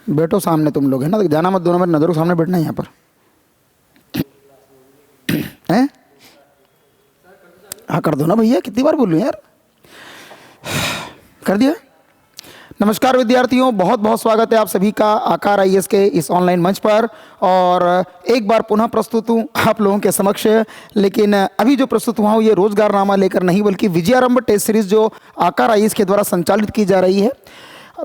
बैठो सामने तुम लोग, है ना, जाना मत, दोनों मेरे नज़रों के सामने बैठना है यहाँ पर। हैं? हाँ कर दो ना भैया, कितनी बार बोलूँ यार, कर दिया। नमस्कार विद्यार्थियों, बहुत बहुत स्वागत है आप सभी का आकार आईएएस के इस ऑनलाइन मंच पर। और एक बार पुनः प्रस्तुत हूँ आप लोगों के समक्ष। लेकिन अभी जो प्रस्तुत हुआ हूँ ये रोजगारनामा लेकर नहीं, बल्कि विजयारंभ टेस्ट सीरीज जो आकार आईएएस के द्वारा संचालित की जा रही है,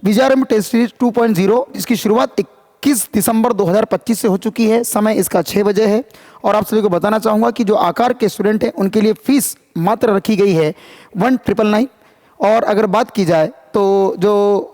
विजयारंभ टेस्ट सीरीज 2.0, जिसकी शुरुआत 21 दिसंबर 2025 से हो चुकी है। समय इसका 6 बजे है। और आप सभी को बताना चाहूँगा कि जो आकार के स्टूडेंट हैं उनके लिए फीस मात्र रखी गई है 1999। और अगर बात की जाए तो जो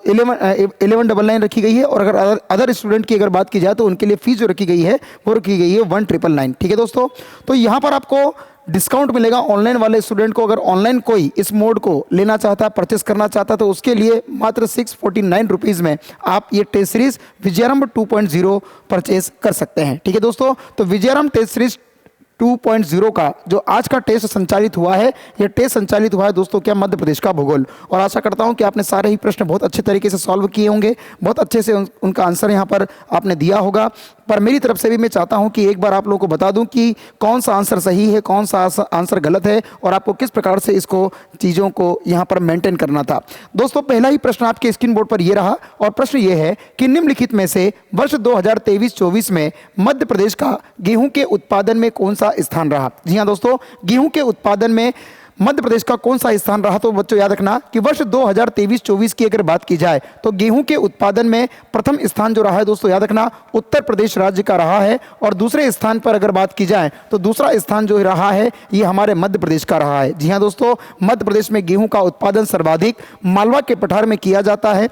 1199 रखी गई है, और अगर अदर स्टूडेंट की अगर बात की जाए तो उनके लिए फीस जो रखी गई है वो रखी गई है 1999। ठीक है दोस्तों, तो यहाँ पर आपको डिस्काउंट मिलेगा ऑनलाइन वाले स्टूडेंट को। अगर ऑनलाइन कोई इस मोड को लेना चाहता है, परचेस करना चाहता है, तो उसके लिए मात्र 649 रुपीज़ में आप ये टेस्ट सीरीज विजयारंभ 2.0 परचेस कर सकते हैं। ठीक है दोस्तों, तो विजयारंभ टेस्ट सीरीज 2.0 का जो आज का टेस्ट संचालित हुआ है, यह टेस्ट संचालित हुआ है दोस्तों क्या, मध्य प्रदेश का भूगोल। और आशा करता हूं कि आपने सारे ही प्रश्न बहुत अच्छे तरीके से सॉल्व किए होंगे, बहुत अच्छे से उनका आंसर यहां पर आपने दिया होगा। पर मेरी तरफ से भी मैं चाहता हूं कि एक बार आप लोगों को बता दूं कि कौन सा आंसर सही है, कौन सा आंसर गलत है, और आपको किस प्रकार से इसको चीज़ों को यहां पर मेंटेन करना था। दोस्तों पहला ही प्रश्न आपके स्क्रीन बोर्ड पर यह रहा, और प्रश्न ये है कि निम्नलिखित में से वर्ष 2023-24 में मध्य प्रदेश का गेहूं के उत्पादन में कौन सा स्थान रहा। जी हाँ दोस्तों, गेहूं के उत्पादन में मध्य प्रदेश का कौन सा स्थान रहा। तो बच्चों याद रखना कि वर्ष 2023-24 की अगर बात की जाए तो गेहूं के उत्पादन में प्रथम स्थान जो रहा है दोस्तों, याद रखना उत्तर प्रदेश राज्य का रहा है। और दूसरे स्थान पर अगर बात की जाए तो दूसरा स्थान जो रहा है ये हमारे मध्य प्रदेश का रहा है। जी हाँ दोस्तों, मध्य प्रदेश में गेहूं का उत्पादन सर्वाधिक मालवा के पठार में किया जाता है,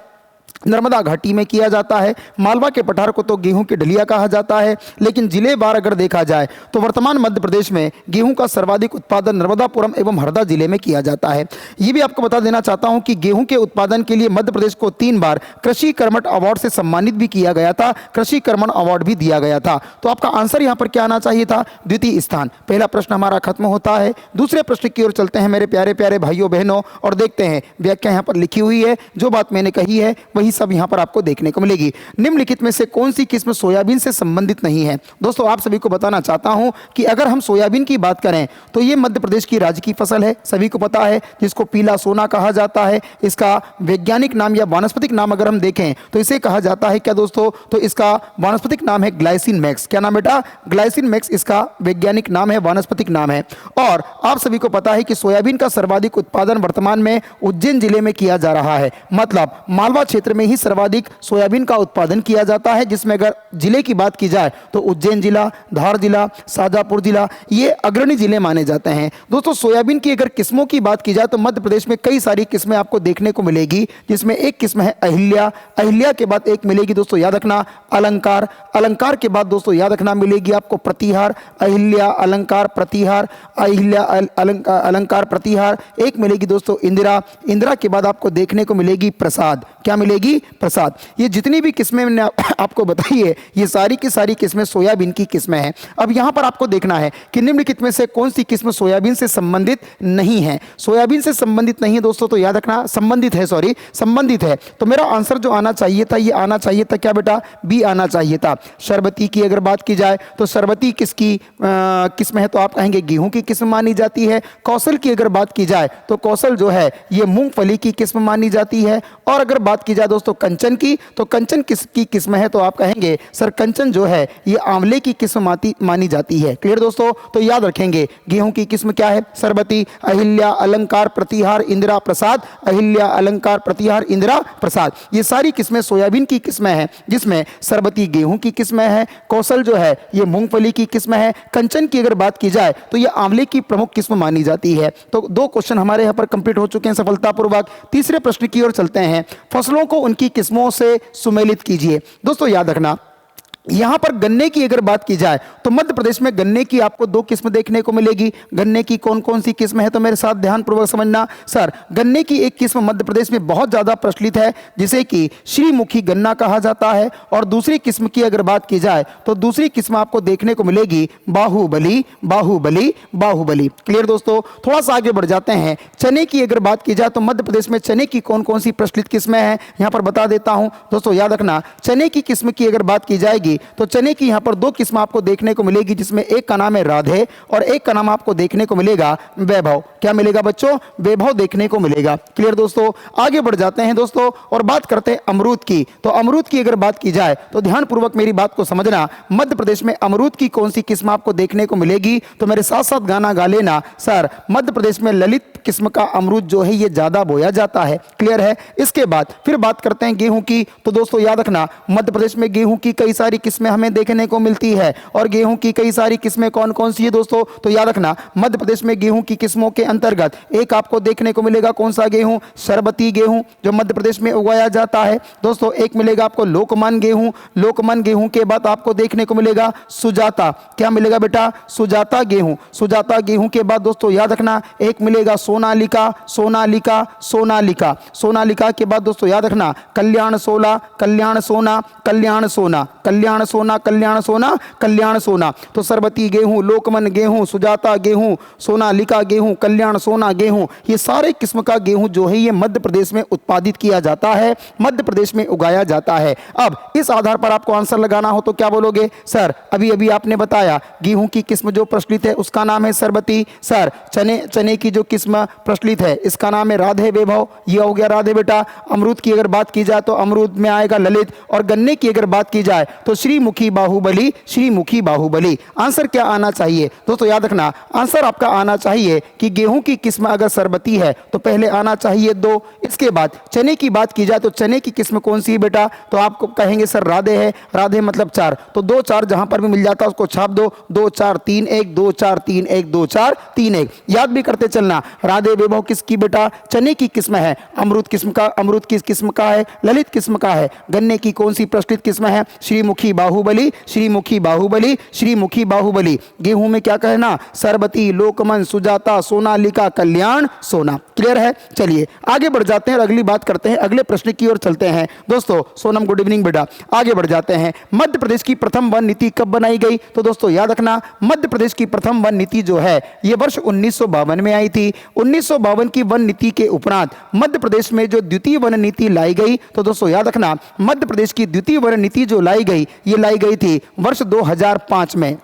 नर्मदा घाटी में किया जाता है। मालवा के पठार को तो गेहूं की ढलिया कहा जाता है, लेकिन जिले वार अगर देखा जाए तो वर्तमान मध्य प्रदेश में गेहूं का सर्वाधिक उत्पादन नर्मदापुरम एवं हरदा जिले में किया जाता है। ये भी आपको बता देना चाहता हूं कि गेहूं के उत्पादन के लिए मध्य प्रदेश को 3 बार कृषि कर्मठ अवार्ड से सम्मानित भी किया गया था, कृषि कर्मण अवार्ड भी दिया गया था। तो आपका आंसर यहाँ पर क्या आना चाहिए था, द्वितीय स्थान। पहला प्रश्न हमारा खत्म होता है। दूसरे प्रश्न की ओर चलते हैं मेरे प्यारे प्यारे भाइयों बहनों, और देखते हैं व्याख्या यहाँ पर लिखी हुई है। जो बात मैंने कही है वही सब यहां पर आपको देखने को मिलेगी। निम्नलिखित में से कौन सी किस्म सोयाबीन से संबंधित नहीं है। दोस्तों आप सभी को बताना चाहता हूं कि अगर हम सोयाबीन की बात करें तो ये मध्य प्रदेश की राज्य की फसल है, सभी को पता है, जिसको पीला सोना कहा जाता है। इसका वैज्ञानिक नाम या वानस्पतिक नाम अगर हम देखें तो इसे कहा जाता है क्या दोस्तों, तो इसका वानस्पतिक नाम है ग्लाइसिन मैक्स। क्या नाम बेटा, ग्लाइसिन मैक्स इसका वैज्ञानिक नाम है, वानस्पतिक नाम है। और आप सभी को पता है कि सोयाबीन का सर्वाधिक उत्पादन वर्तमान में उज्जैन जिले में किया जा रहा है, मतलब मालवा क्षेत्र में ही सर्वाधिक सोयाबीन का उत्पादन किया जाता है, जिसमें अगर जिले की बात की जाए तो उज्जैन जिला, धार जिला, शाजापुर जिला ये अग्रणी जिले माने जाते हैं। दोस्तों सोयाबीन की अगर किस्मों की बात की जाए तो मध्य प्रदेश में कई सारी किस्में आपको देखने को मिलेगी, जिसमें एक किस्म है अहिल्या। अहिल्या के बाद एक मिलेगी दोस्तों याद रखना अलंकार। अलंकार के बाद दोस्तों याद रखना मिलेगी आपको प्रतिहार। अहिल्या, अलंकार, प्रतिहार, अहिल्या, अलंकार, प्रतिहार। एक मिलेगी दोस्तों इंदिरा। इंदिरा के बाद आपको देखने को मिलेगी प्रसाद। क्या मिलेगी, प्रसाद। ये जितनी भी किस्में मैंने आपको बताई है ये सारी की सारी किस्में सोयाबीन की किस्में हैं। अब यहां पर आपको देखना है कि निम्नलिखित में से कौन सी किस्म सोयाबीन से संबंधित नहीं है। सोयाबीन से संबंधित नहीं है दोस्तों, तो याद रखना संबंधित है, सॉरी संबंधित है। तो मेरा आंसर जो आना चाहिए था ये आना चाहिए था क्या बेटा, बी आना चाहिए था। शरबती की अगर बात की जाए तो शरबती किसकी किस्म है, तो आप कहेंगे गेहूं की किस्म मानी जाती है। कौशल की अगर बात की जाए तो कौशल जो है ये मूंगफली की किस्म मानी जाती है। और अगर बात की जाए दोस्तों कंचन की, तो कंचन किसकी किस्म है, तो आप कहेंगे सर कंचन जो है ये आंवले की किस्म मानी जाती है। क्लियर दोस्तों, तो याद रखेंगे गेहूं की किस्म क्या है, सरबती, अहिल्या, अलंकार, प्रतिहार, इंदिरा, प्रसाद। अहिल्या, अलंकार, प्रतिहार, इंदिरा, प्रसाद ये सारी किस्में सोयाबीन की किस्में हैं, जिसमें सरबती गेहूं की किस्में है, कौशल जो है ये मूंगफली की किस्म है, कंचन की अगर बात की जाए तो ये आंवले की प्रमुख किस्म मानी जाती है। तो 2 क्वेश्चन हमारे यहाँ पर कंप्लीट हो चुके हैं सफलतापूर्वक। तीसरे प्रश्न की ओर चलते हैं। फसलों को उनकी किस्मों से सुमेलित कीजिए। दोस्तों याद रखना यहां पर गन्ने की अगर बात की जाए तो मध्य प्रदेश में गन्ने की आपको दो किस्म देखने को मिलेगी। गन्ने की कौन कौन सी किस्म है, तो मेरे साथ ध्यानपूर्वक समझना। सर, गन्ने की एक किस्म मध्य प्रदेश में बहुत ज्यादा प्रचलित है जिसे कि श्रीमुखी गन्ना कहा जाता है, और दूसरी किस्म की अगर बात की जाए तो दूसरी किस्म आपको देखने को मिलेगी बाहुबली, बाहुबली, बाहुबली। क्लियर दोस्तों, थोड़ा सा आगे बढ़ जाते हैं। चने की अगर बात की जाए तो मध्य प्रदेश में चने की कौन कौन सी प्रचलित किस्में हैं यहां पर बता देता हूं। दोस्तों याद रखना, चने की किस्म की अगर बात की जाएगी तो चने की यहां पर दो किस्म आपको देखने को मिलेगी, जिसमें एक का नाम है राधे और एक का नाम आपको देखने को मिलेगा वैभव। क्या मिलेगा बच्चों? वैभव देखने को मिलेगा। क्लियर दोस्तों, आगे बढ़ जाते हैं दोस्तों और बात करते हैं अमरूद की। तो अमरूद की अगर बात की जाए तो ध्यानपूर्वक मेरी बात को समझना। मध्य प्रदेश में अमरूद की कौन सी किस्म आपको देखने को मिलेगी, तो मेरे साथ साथ गाना गा लेना। सर, मध्य प्रदेश में ललित किस्म का अमरूद जो है ये ज्यादा बोया जाता है। क्लियर है। इसके बाद फिर बात करते हैं गेहूं की। तो दोस्तों याद रखना, मध्य प्रदेश में गेहूं की कई सारी किस्में हमें देखने को मिलती है, और गेहूं की कई सारी किस्में कौन कौन सी है दोस्तों, तो याद रखना मध्य प्रदेश में गेहूं की किस्मों के अंतर्गत एक आपको देखने को मिलेगा कौन सा गेहूं, शरबती गेहूं जो मध्य प्रदेश में उगाया जाता है। दोस्तों एक मिलेगा आपको लोकमान गेहूं। लोकमान गेहूं के बाद आपको देखने को मिलेगा सुजाता। क्या मिलेगा बेटा? सुजाता गेहूं। सुजाता गेहूं के बाद दोस्तों याद रखना एक मिलेगा सोनालिका, सोनालिका, सोनालिका। सोनालिका के बाद दोस्तों याद रखना कल्याण सोना, कल्याण सोना, कल्याण सोना, कल्याण सोना, कल्याण सोना, कल्याण सोना। तो सरबती गेहूं, लोकमन गेहूं, सुजाता गेहूं, सोनालिका गेहूं, कल्याण सोना गेहूं, ये सारे किस्म का गेहूं जो है ये मध्य प्रदेश में उत्पादित किया जाता है, मध्य प्रदेश में उगाया जाता है। अब इस आधार पर आपको आंसर लगाना हो तो क्या बोलोगे? सर, अभी अभी आपने बताया गेहूं की किस्म जो प्रचलित है उसका नाम है सरबती। सर, चने की जो किस्म प्रचलित है इसका नाम है राधे वैभव। ये हो गया राधे बेटा। अमरूद की अगर बात की जाए तो अमरूद में आएगा ललित, और गन्ने की अगर बात की जाए तो श्रीमुखी बाहुबली, श्रीमुखी बाहुबली। आंसर क्या आना चाहिए दोस्तों? याद रखना आंसर आपका आना चाहिए कि गेहूं की किस्म अगर सरबती है तो पहले आना चाहिए 2। इसके बाद चने की बात की जाए तो चने की किस्म कौन सी है बेटा, तो आपको कहेंगे सर राधे है। राधे मतलब 4, तो 2 4 जहां पर भी मिल जाता है उसको छाप दो। 2 4 3 1, 2 4 3 1, 2 4 3 1। याद भी करते चलना। राधे वैभव किसकी बेटा? चने की किस्म है। अमरूद किस्म का, अमरूद किस किस्म का है? ललित किस्म का है। गन्ने की कौन सी प्रचलित किस्म है? श्रीमुखी बाहुबली, श्रीमुखी बाहुबली, श्रीमुखी बाहुबली। गेहूं में क्या कहना? सरबती, लोकमन, सुजाता, सोनालिका, कल्याण सोना। क्लियर है। चलिए आगे बढ़ जाते हैं और अगली बात करते हैं, अगले प्रश्न की ओर चलते हैं। दोस्तों सोनम गुड इवनिंग बेटा। आगे बढ़ जाते हैं। मध्य प्रदेश की प्रथम वन नीति कब बनाई गई, तो दोस्तों याद रखना मध्य प्रदेश की प्रथम वन नीति जो है यह वर्ष 1952 में आई थी। 1952 की वन नीति के उपरांत मध्य प्रदेश में जो द्वितीय वन नीति लाई गई, तो दोस्तों याद रखना मध्य प्रदेश की द्वितीय वन नीति जो लाई गई ये लाई गई थी वर्ष 2005 में।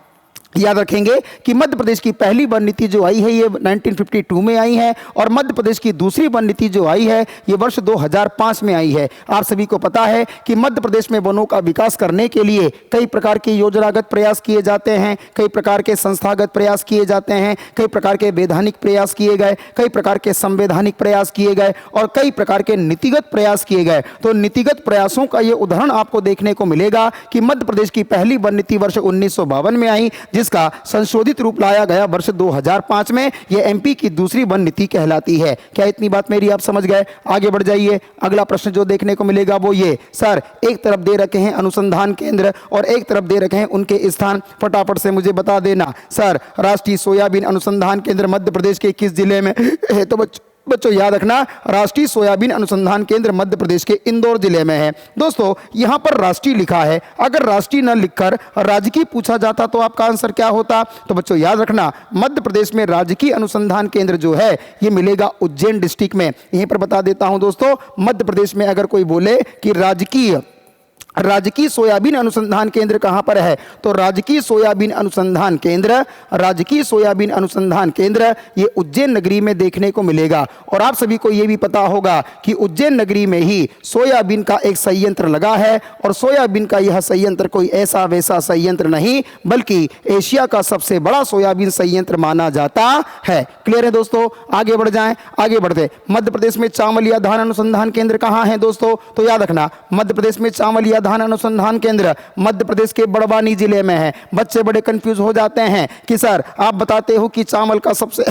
याद रखेंगे कि मध्य प्रदेश की पहली वन नीति जो आई है ये 1952 में आई है, और मध्य प्रदेश की दूसरी वन नीति जो आई है ये वर्ष 2005 में आई है। आप सभी को पता है कि मध्य प्रदेश में वनों का विकास करने के लिए कई प्रकार के योजनागत प्रयास किए जाते हैं, कई प्रकार के संस्थागत प्रयास किए जाते हैं, कई प्रकार के वैधानिक प्रयास किए गए, कई प्रकार के संवैधानिक प्रयास किए गए, और कई प्रकार के नीतिगत प्रयास किए गए। तो नीतिगत प्रयासों का ये उदाहरण आपको देखने को मिलेगा कि मध्य प्रदेश की पहली वन नीति वर्ष 1952 में आई, जिसका संशोधित रूप लाया गया वर्ष 2005 में। यह एमपी की दूसरी वन नीति कहलाती है। क्या इतनी बात मेरी आप समझ गए? आगे बढ़ जाइए। अगला प्रश्न जो देखने को मिलेगा वो ये, सर एक तरफ दे रखे हैं अनुसंधान केंद्र और एक तरफ दे रखे हैं उनके स्थान, फटाफट से मुझे बता देना। सर, राष्ट्रीय सोयाबीन अनुसंधान केंद्र मध्य प्रदेश के किस जिले में है? तो बच्चों याद रखना राष्ट्रीय सोयाबीन अनुसंधान केंद्र मध्य प्रदेश के इंदौर जिले में है। दोस्तों यहां पर राष्ट्रीय लिखा है, अगर राष्ट्रीय न लिखकर राजकीय पूछा जाता तो आपका आंसर क्या होता? तो बच्चों याद रखना मध्य प्रदेश में राजकीय अनुसंधान केंद्र जो है ये मिलेगा उज्जैन डिस्ट्रिक्ट में। यहीं पर बता देता हूं दोस्तों, मध्य प्रदेश में अगर कोई बोले कि राजकीय सोयाबीन अनुसंधान केंद्र कहां पर है, तो राजकीय सोयाबीन अनुसंधान केंद्र, राजकीय सोयाबीन अनुसंधान केंद्र ये उज्जैन नगरी में देखने को मिलेगा। और आप सभी को यह भी पता होगा कि उज्जैन नगरी में ही सोयाबीन का एक संयंत्र लगा है, और सोयाबीन का यह संयंत्र कोई ऐसा वैसा संयंत्र नहीं बल्कि एशिया का सबसे बड़ा सोयाबीन संयंत्र माना जाता है। क्लियर है दोस्तों? आगे बढ़ जाएं। आगे बढ़ते, मध्य प्रदेश में चावल या धान अनुसंधान केंद्र कहां है दोस्तों? तो याद रखना मध्य प्रदेश में चावल या धान अनुसंधान केंद्र मध्य प्रदेश के बड़वानी जिले में है। बच्चे बड़े कंफ्यूज हो जाते हैं कि सर आप बताते हो कि चावल का सबसे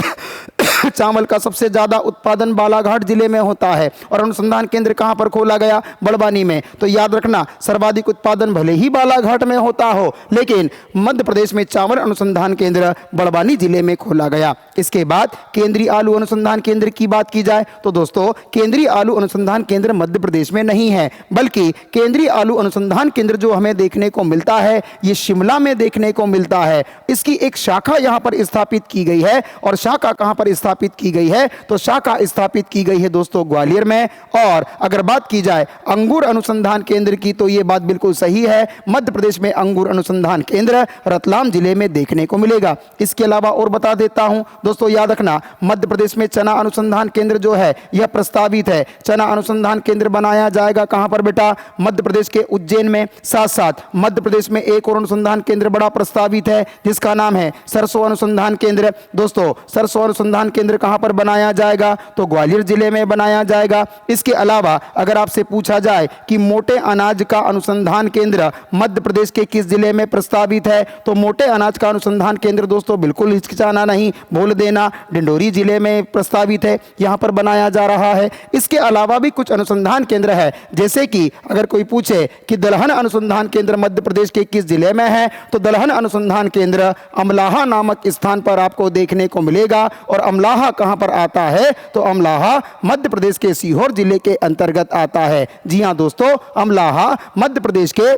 चावल का सबसे ज्यादा उत्पादन बालाघाट जिले में होता है। और अनुसंधान केंद्र कहां पर खोला गया? बड़वानी में। तो याद रखना, सर्वाधिक उत्पादन भले ही बालाघाट में होता हो, लेकिन मध्य प्रदेश में चावल अनुसंधान केंद्र बड़वानी जिले में खोला गया। इसके बाद केंद्रीय आलू अनुसंधान केंद्र की बात की जाए तो दोस्तों, केंद्रीय आलू अनुसंधान केंद्र मध्य प्रदेश में नहीं है, बल्कि केंद्रीय आलू अनुसंधान केंद्र जो हमें देखने को मिलता है ये शिमला में देखने को मिलता है। इसकी एक शाखा यहां पर स्थापित की गई है। और शाखा कहां पर स्थापित की गई है? तो शाखा स्थापित की गई है दोस्तों ग्वालियर में। और अगर बात की जाए अंगूर अनुसंधान केंद्र की तो यह बात बिल्कुल सही है, मध्य प्रदेश में अंगूर अनुसंधान केंद्र रतलाम जिले में देखने को मिलेगा। इसके अलावा और बता देता हूं दोस्तों, याद रखना, मध्य प्रदेश में चना अनुसंधान केंद्र जो है यह प्रस्तावित है। चना अनुसंधान केंद्र बनाया जाएगा कहां पर बेटा? मध्य प्रदेश के उज्जैन में। साथ साथ मध्य प्रदेश में एक और अनुसंधान केंद्र बड़ा प्रस्तावित है जिसका नाम है सरसों अनुसंधान केंद्र। दोस्तों, सरसों अनुसंधान केंद्र कहां पर बनाया जाएगा? तो ग्वालियर जिले में बनाया जाएगा। इसके अलावा अगर आपसे पूछा जाए कि मोटे अनाज का अनुसंधान केंद्र मध्य प्रदेश के किस जिले में प्रस्तावित है, तो मोटे अनाज का अनुसंधान केंद्र दोस्तों बिल्कुल हिचकिचाना नहीं, बोल देना, डिंडोरी जिले में प्रस्तावित है, यहां पर बनाया जा रहा है। इसके अलावा भी कुछ अनुसंधान केंद्र है, जैसे कि अगर कोई पूछे कि दलहन अनुसंधान केंद्र मध्य प्रदेश के किस जिले में है, तो दलहन अनुसंधान केंद्र अमलाहा नामक स्थान पर आपको देखने को मिलेगा। और अमलाहा कहां पर आता है? तो अमलाहा मध्य प्रदेश के सीहोर जिले के अंतर्गत आता है। जी हां दोस्तों, अमलाहा मध्य प्रदेश के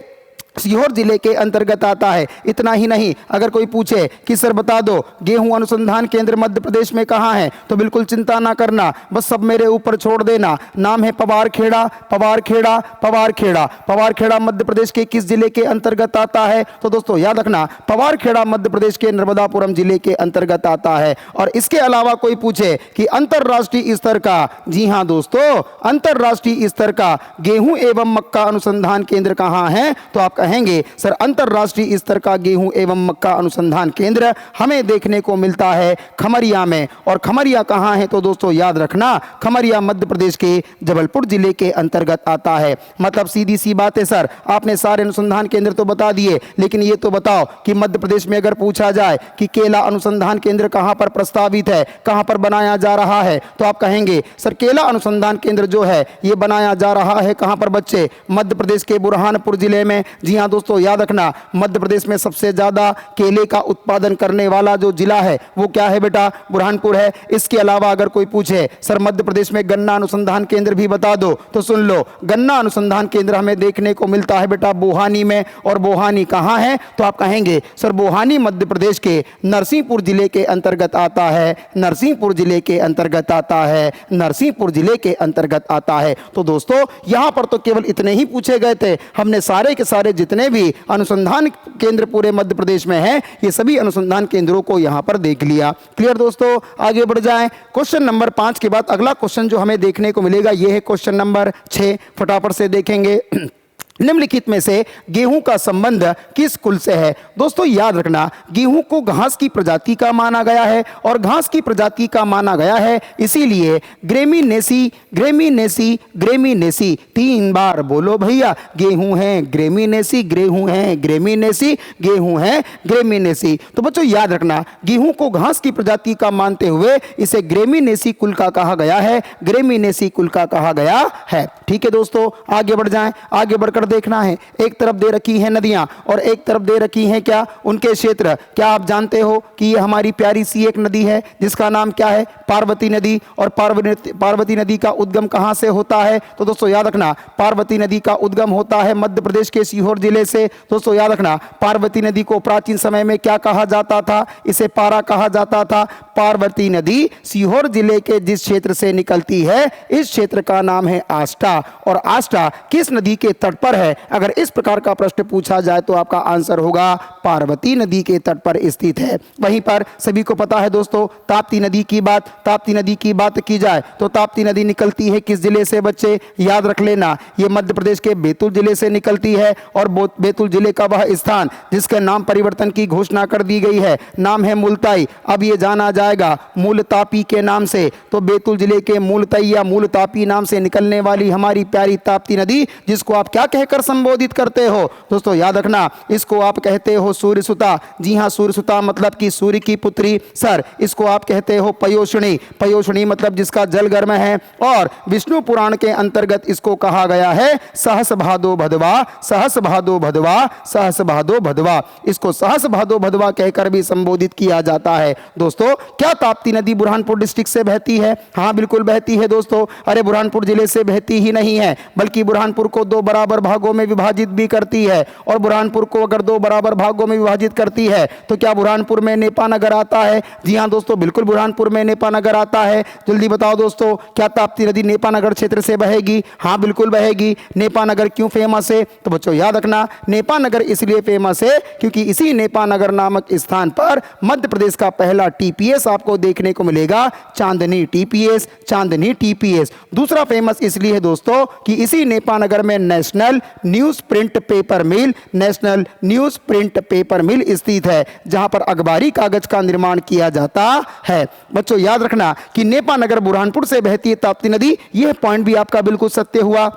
सीहोर जिले के अंतर्गत आता है। इतना ही नहीं, अगर कोई पूछे कि सर बता दो गेहूं अनुसंधान केंद्र मध्य प्रदेश में कहां है, तो बिल्कुल चिंता ना करना, बस सब मेरे ऊपर छोड़ देना। नाम है पवारखेड़ा। पवारखेड़ा, पवारखेड़ा, पवारखेड़ा मध्य प्रदेश के किस जिले के अंतर्गत आता है? तो दोस्तों याद रखना, पवारखेड़ा मध्य प्रदेश के नर्मदापुरम जिले के अंतर्गत आता है। और इसके अलावा कोई पूछे कि अंतरराष्ट्रीय स्तर का, जी हां दोस्तों, अंतरराष्ट्रीय स्तर का गेहूं एवं मक्का अनुसंधान केंद्र कहां है, तो आप कहेंगे सर अंतरराष्ट्रीय स्तर का गेहूं एवं मक्का अनुसंधान केंद्र हमें देखने को मिलता है खमरिया में। और खमरिया कहां है? तो दोस्तों याद रखना, खमरिया मध्य प्रदेश के जबलपुर जिले के अंतर्गत आता है। मतलब सीधी सी बात है सर, आपने सारे अनुसंधान केंद्र तो बता दिए, लेकिन ये तो बताओ कि मध्य प्रदेश में अगर पूछा जाए कि केला अनुसंधान केंद्र कहां पर प्रस्तावित है, कहां पर बनाया जा रहा है, तो आप कहेंगे सर केला अनुसंधान केंद्र जो है ये बनाया जा रहा है कहां पर बच्चे? मध्य प्रदेश के बुरहानपुर जिले में। जी हां दोस्तों, याद रखना, मध्य प्रदेश में सबसे ज्यादा केले का उत्पादन करने वाला जो जिला है वो क्या है बेटा? बुरहानपुर है। इसके अलावा अगर कोई पूछे सर मध्य प्रदेश में गन्ना अनुसंधान केंद्र भी बता दो, तो सुन लो, गन्ना अनुसंधान केंद्र हमें देखने को मिलता है बेटा बोहानी में। और बोहानी कहां है? तो आप कहेंगे सर बोहानी मध्य प्रदेश के नरसिंहपुर जिले के अंतर्गत आता है। नरसिंहपुर जिले के अंतर्गत आता है। नरसिंहपुर जिले के अंतर्गत आता है। तो दोस्तों यहां पर तो केवल इतने ही पूछे गए थे, हमने सारे के सारे जितने भी अनुसंधान केंद्र पूरे मध्य प्रदेश में हैं, ये सभी अनुसंधान केंद्रों को यहां पर देख लिया। क्लियर दोस्तों, आगे बढ़ जाएं। क्वेश्चन नंबर 5 के बाद अगला क्वेश्चन जो हमें देखने को मिलेगा ये है क्वेश्चन नंबर 6। फटाफट से देखेंगे। निम्नलिखित में से गेहूं का संबंध किस कुल से है? दोस्तों याद रखना, गेहूं को घास की प्रजाति का माना गया है। और घास की प्रजाति का माना गया है इसीलिए ग्रेमिनेसी, ग्रेमिनेसी, ग्रेमिनेसी 3 बार बोलो भैया। गेहूं है ग्रेमिनेसी, गेहूं है ग्रेमिनेसी, गेहूं है ग्रेमिनेसी। तो बच्चों याद रखना, गेहूं को घास की प्रजाति का मानते हुए इसे ग्रेमिनेसी कुल का कहा गया है। ग्रेमिनेसी कुल का कहा गया है। ठीक है दोस्तों, आगे बढ़ जाएं। आगे बढ़कर देखना है, एक तरफ दे रखी है नदियां और एक तरफ दे रखी है क्या? उनके क्षेत्र। क्या आप जानते हो कि ये हमारी प्यारी सी एक नदी है जिसका नाम क्या है? पार्वती नदी। और पार्वती नदी का उद्गम कहां से होता है? तो दोस्तों याद रखना, पार्वती नदी का उद्गम होता है मध्य प्रदेश के सीहोर जिले से। दोस्तों याद रखना, पार्वती नदी को प्राचीन समय में क्या कहा जाता था? इसे पारा कहा जाता था। पार्वती नदी सीहोर जिले के जिस क्षेत्र से निकलती है इस क्षेत्र का नाम है आष्टा। और आष्टा किस नदी के तट पर है? अगर इस प्रकार का प्रश्न पूछा जाए तो आपका आंसर होगा पार्वती नदी के तट पर स्थित है। वहीं पर सभी को पता है दोस्तों ताप्ती नदी की बात। ताप्ती नदी की बात की जाए तो ताप्ती नदी निकलती है किस जिले से बच्चे? याद रख लेना, ये मध्य प्रदेश के बैतूल जिले से निकलती है। और बैतूल जिले का वह स्थान जिसके नाम परिवर्तन की घोषणा कर दी गई है, नाम है मुलताई। अब ये जाना जाएगा मूलतापी के नाम से। तो बैतूल जिले के मूलताई या मूलतापी नाम से निकलने वाली हमारी प्यारी ताप्ती नदी, जिसको आप क्या कहकर संबोधित करते हो? दोस्तों याद रखना, इसको आप कहते हो सूर्यसुता। जी हाँ, सूर्यसुता मतलब कि सूर्य की पुत्री। सर इसको आप कहते हो पयोषणी। पयोषणी मतलब जिसका जल गर्म है। और विष्णु पुराण के अंतर्गत इसको कहा गया है सहस भादो भदवा, सहस भादो भदवा, सहस भादो भदवा। इसको सहस भादो भदवा कहकर भी संबोधित किया जाता है। दोस्तों क्या ताप्ती नदी बुरहानपुर डिस्ट्रिक्ट से बहती है? हाँ बिल्कुल बहती है दोस्तों। अरे बुरहानपुर जिले से बहती ही नहीं है, बल्कि बुरहानपुर को दो बराबर भागों में विभाजित भी करती है। और बुरहानपुर को अगर दो बराबर भागों में विभाजित करती है तो क्या बुरहानपुर में नेपा नगर आता है? जी हाँ दोस्तों, बिल्कुल बुरहानपुर में नेपा नगर आता है। जल्दी बताओ दोस्तों, क्या ताप्ती नदी नेपा नगर क्षेत्र से बहेगी? हाँ बिल्कुल बहेगी। नेपा नगर क्यों फेमस है? तो बच्चों याद रखना, नेपा नगर इसलिए फेमस है क्योंकि इसी नेपा नगर नामक स्थान पर मध्य प्रदेश का पहला टीपीएस आपको देखने को मिलेगा, चांदनी टीपीएस, चांदनी टीपीएस। दूसरा फेमस इसलिए है दोस्तों कि इसी नेपा नगर में नेशनल न्यूज प्रिंट पेपर मिल, नेशनल न्यूज प्रिंट पेपर मिल स्थित है, जहां पर अखबारी कागज का निर्माण किया जाता है। बच्चों याद रखना कि नेपा नगर बुरहानपुर से बहती है ताप्ती नदी। यह पॉइंट भी आपका बिल्कुल सत्य हुआ।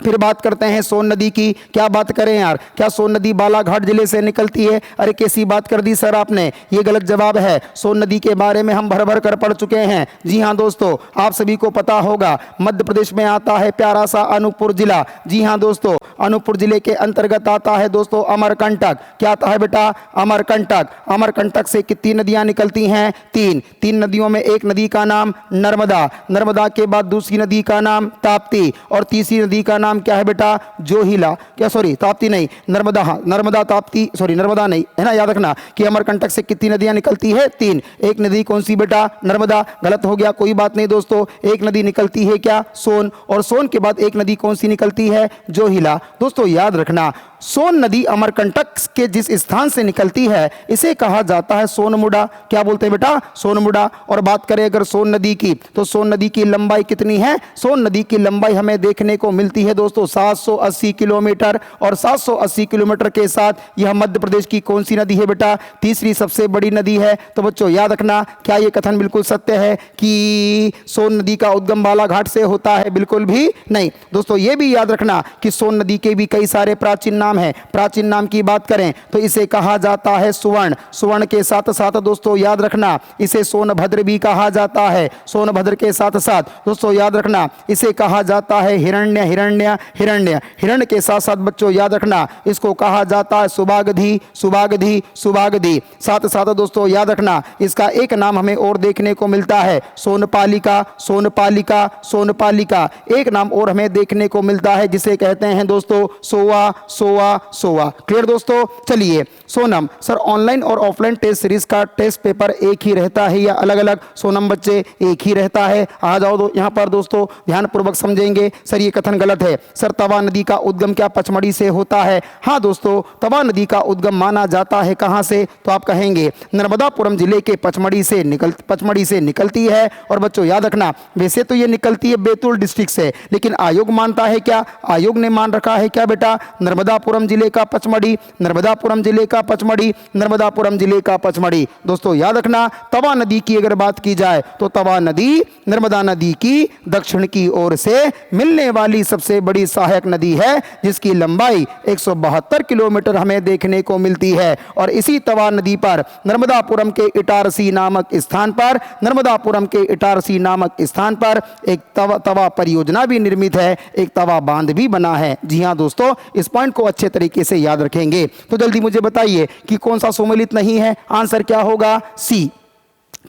फिर बात करते हैं सोन नदी की। क्या बात करें यार, क्या सोन नदी बालाघाट जिले से निकलती है? अरे कैसी बात कर दी सर आपने, ये गलत जवाब है। सोन नदी के बारे में हम भर भर कर पढ़ चुके हैं। जी हाँ दोस्तों, आप सभी को पता होगा मध्य प्रदेश में आता है प्यारा सा अनूपपुर जिला। जी हाँ दोस्तों, अनूपपुर जिले के अंतर्गत आता है दोस्तों अमरकंटक। क्या आता है बेटा? अमरकंटक। अमरकंटक से कितनी नदियां निकलती हैं? तीन। तीन नदियों में एक नदी का नाम नर्मदा, नर्मदा के बाद दूसरी नदी का नाम ताप्ती, और तीसरी नदी का नाम क्या है बेटा? जोहिला। क्या सॉरी, ताप्ती नहीं, नर्मदा। हाँ नर्मदा, ताप्ती सॉरी नर्मदा नहीं है ना। याद रखना कि अमरकंटक से कितनी नदियां निकलती है? तीन। एक नदी कौन सी बेटा? नर्मदा। गलत हो गया, कोई बात नहीं दोस्तों। एक नदी निकलती है क्या? सोन। और सोन के बाद एक नदी कौन सी निकलती है? जोहिला। दोस्तों याद रखना, सोन नदी अमरकंटक के जिस स्थान से निकलती है इसे कहा जाता है सोनमुड़ा। क्या बोलते हैं बेटा? सोनमुड़ा। और बात करें अगर सोन नदी की, तो सोन नदी की लंबाई कितनी है? सोन नदी की लंबाई हमें देखने को मिलती है दोस्तों 780 किलोमीटर। और 780 किलोमीटर के साथ यह मध्य प्रदेश की कौन सी नदी है बेटा? तीसरी सबसे बड़ी नदी है। तो बच्चों याद रखना, क्या यह कथन बिल्कुल सत्य है कि सोन नदी का उद्गम बालाघाट से होता है? बिल्कुल भी नहीं। दोस्तों यह भी याद रखना कि सोन नदी के भी कई सारे प्राचीन नाम है। प्राचीन नाम की बात करें तो इसे कहा जाता है सुवर्ण। सुवर्ण के साथ साथ दोस्तों याद रखना इसे सोनभद्र भी कहा जाता है। सोनभद्र के साथ साथ दोस्तों याद रखना इसे कहा जाता है हिरण्य, हिरण्य, हिरण्य। हिरण्य के साथ साथ बच्चों याद रखना इसको कहा जाता है सुबागधी, सुबागधी, सुबागधी। साथ साथ दोस्तों याद रखना इसका एक नाम हमें और देखने को मिलता है सोनपालिका, सोनपालिका, सोनपालिका। एक नाम और हमें देखने को मिलता है जिसे कहते हैं दोस्तों सोवा, सोवा, सोवा। क्लियर दोस्तों? चलिए सोनम सर, ऑनलाइन और ऑफलाइन टेस्ट सीरीज का टेस्ट पेपर एक ही रहता है या अलग अलग? सोनम बच्चे एक ही रहता है। आ जाओ यहाँ पर दोस्तों, ध्यान पूर्वक समझेंगे। सर ये कथन गलत है। सर तवा नदी का उद्गम क्या पचमढ़ी से होता है? हाँ दोस्तों, तवा नदी का उद्गम माना जाता है कहां से? तो आप कहेंगे नर्मदापुरम जिले के पचमढ़ी से निकलती है। और बच्चों याद रखना वैसे तो ये निकलती है बैतूल डिस्ट्रिक्ट से, लेकिन आयोग मानता है क्या? आयोग ने मान रखा है क्या बेटा? नर्मदापुरम जिले का पचमढ़ी, नर्मदापुरम जिले का पचमढ़ी, नर्मदापुरम जिले का पचमढ़ी। दोस्तों याद रखना तवा नदी की अगर बात की जाए तो तवा नदी नर्मदा नदी की दक्षिण की ओर से मिलने वाली सबसे बड़ी सहायक नदी है, जिसकी लंबाई 172 किलोमीटर हमें देखने को मिलती है। और इसी तवा नदी पर नर्मदापुरम के इटारसी नामक स्थान पर, नर्मदापुरम के इटारसी नामक स्थान पर एक तवा परियोजना भी निर्मित है, एक तवा बांध भी बना है। जी हाँ दोस्तों, इस पॉइंट को अच्छे तरीके से याद रखेंगे। तो जल्दी मुझे बताइए कि कौन सा सुमेलित नहीं है? आंसर क्या होगा? सी।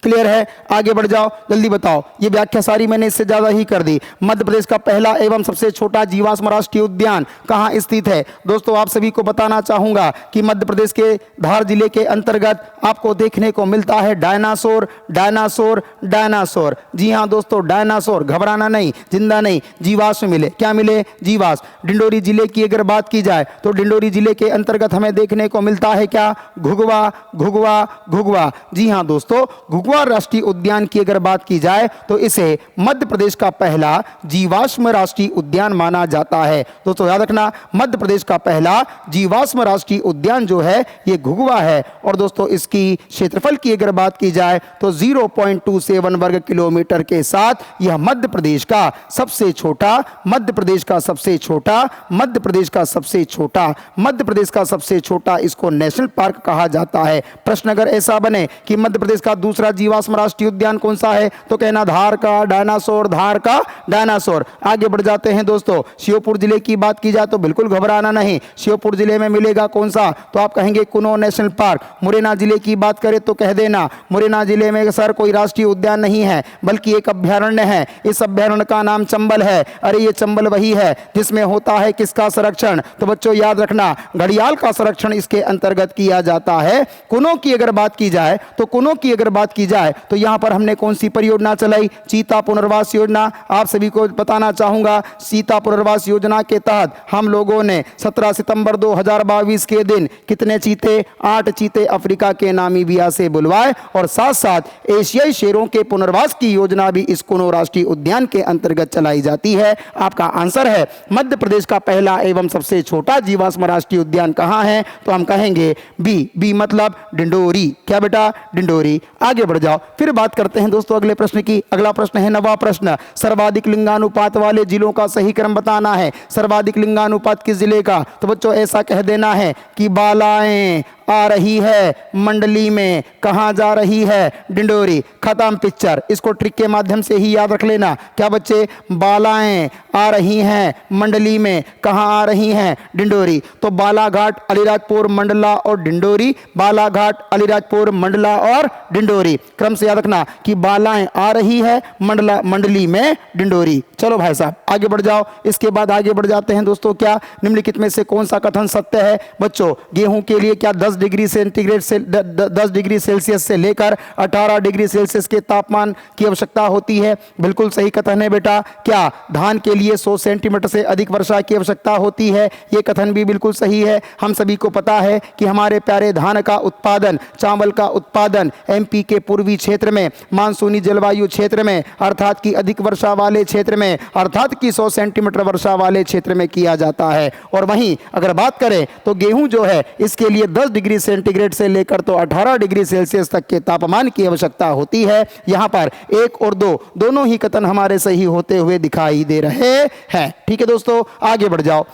क्लियर है? आगे बढ़ जाओ, जल्दी बताओ। ये व्याख्या सारी मैंने इससे ज्यादा ही कर दी। मध्य प्रदेश का पहला एवं सबसे छोटा जीवाश्म राष्ट्रीय उद्यान कहाँ स्थित है? दोस्तों आप सभी को बताना चाहूंगा कि मध्य प्रदेश के धार जिले के अंतर्गत आपको देखने को मिलता है डायनासोर, डायनासोर, डायनासोर। जी हाँ दोस्तों, डायनासोर। घबराना नहीं, जिंदा नहीं, जीवाश्म मिले। क्या मिले? जीवाश्म। डिंडोरी जिले की अगर बात की जाए तो डिंडोरी जिले के अंतर्गत हमें देखने को मिलता है क्या? घुघवा, घुघवा, घुघवा। जी हाँ दोस्तों, घुघुआ राष्ट्रीय उद्यान की अगर बात की जाए तो इसे मध्य प्रदेश का पहला जीवाश्म राष्ट्रीय उद्यान माना जाता है। दोस्तों याद रखना, मध्य प्रदेश का पहला जीवाश्म राष्ट्रीय उद्यान जो है ये घुघुआ है। और दोस्तों इसकी क्षेत्रफल की अगर बात की जाए तो 0.27 वर्ग किलोमीटर के साथ यह मध्य प्रदेश का सबसे छोटा मध्य प्रदेश का सबसे छोटा इसको नेशनल पार्क कहा जाता है। प्रश्न अगर ऐसा बने कि मध्य प्रदेश का दूसरा जीवाश्म राष्ट्रीय उद्यान कौन सा है तो कहना धार का डायनासोर। आगे बढ़ जाते हैं दोस्तों, श्योपुर जिले की बात की जाए तो बिल्कुल घबराना नहीं, श्योपुर जिले में मिलेगा कौन सा तो आप कहेंगे कुनो नेशनल पार्क। मुरैना जिले की बात करें तो कह देना मुरैना जिले में सर कोई राष्ट्रीय उद्यान नहीं है बल्कि एक अभ्यारण्य है, इस अभ्यारण्य का नाम चंबल है। अरे ये चंबल वही है जिसमें होता है किसका संरक्षण तो बच्चों याद रखना घड़ियाल का संरक्षण इसके अंतर्गत किया जाता है। कुनो की अगर बात की जाए तो यहां पर हमने कौन सी परियोजना चलाई, चीता पुनर्वास योजना। आप सभी को बताना चाहूंगा चीता पुनर्वास योजना के तहत हम लोगों ने 17 सितंबर 2022 के दिन कितने चीते, 8 चीते अफ्रीका के नामीबिया से बुलवाए और साथ साथ एशियाई शेरों के पुनर्वास की योजना भी इस कुनो राष्ट्रीय उद्यान के अंतर्गत चलाई जाती है। आपका आंसर है मध्य प्रदेश का पहला एवं सबसे छोटा जीवाश्म राष्ट्रीय उद्यान कहां है तो हम कहेंगे बी मतलब डिंडोरी। क्या बेटा, डिंडोरी। आगे बढ़ जाओ, फिर बात करते हैं दोस्तों अगले प्रश्न की। अगला प्रश्न है 9वां प्रश्न, सर्वाधिक लिंगानुपात वाले जिलों का सही क्रम बताना है। सर्वाधिक लिंगानुपात किस जिले का तो बच्चों ऐसा कह देना है कि बालाएं आ रही है मंडली में, कहां जा रही है डिंडोरी। खत्म पिक्चर, इसको ट्रिक के माध्यम से ही याद रख लेना। क्या बच्चे, बालाएं आ रही हैं मंडली में, कहां आ रही हैं डिंडोरी। तो बालाघाट, अलीराजपुर, मंडला और डिंडोरी, बालाघाट, अलीराजपुर, मंडला और डिंडोरी। क्रम से याद रखना कि बालाएं आ रही है मंडली में डिंडोरी। चलो भाई साहब आगे बढ़ जाओ। इसके बाद आगे बढ़ जाते हैं दोस्तों, क्या निम्नलिखित में से कौन सा कथन सत्य है। बच्चों गेहूं के लिए क्या 10 डिग्री सेल्सियस से लेकर 18 डिग्री सेल्सियस के तापमान की आवश्यकता होती है। बिल्कुल सही कथन है बेटा। क्या धान के लिए 100 सेंटीमीटर से अधिक वर्षा की आवश्यकता होती है, ये कथन भी बिल्कुल सही है। हम सभी को पता है कि हमारे प्यारे धान का उत्पादन, चावल का उत्पादन एमपी के पूर्वी क्षेत्र में, मानसूनी जलवायु क्षेत्र में, अर्थात की अधिक वर्षा वाले क्षेत्र में, अर्थात की 100 सेंटीमीटर वर्षा वाले क्षेत्र में किया जाता है। और वहीं अगर बात करें तो गेहूं जो है इसके लिए 10 डिग्री सेंटीग्रेड से लेकर तो 18 डिग्री सेल्सियस तक के तापमान की आवश्यकता होती है। यहां पर 1 और 2 दोनों ही कथन हमारे सही होते हुए दिखाई दे रहे हैं। ठीक है दोस्तों, आगे बढ़ जाओ।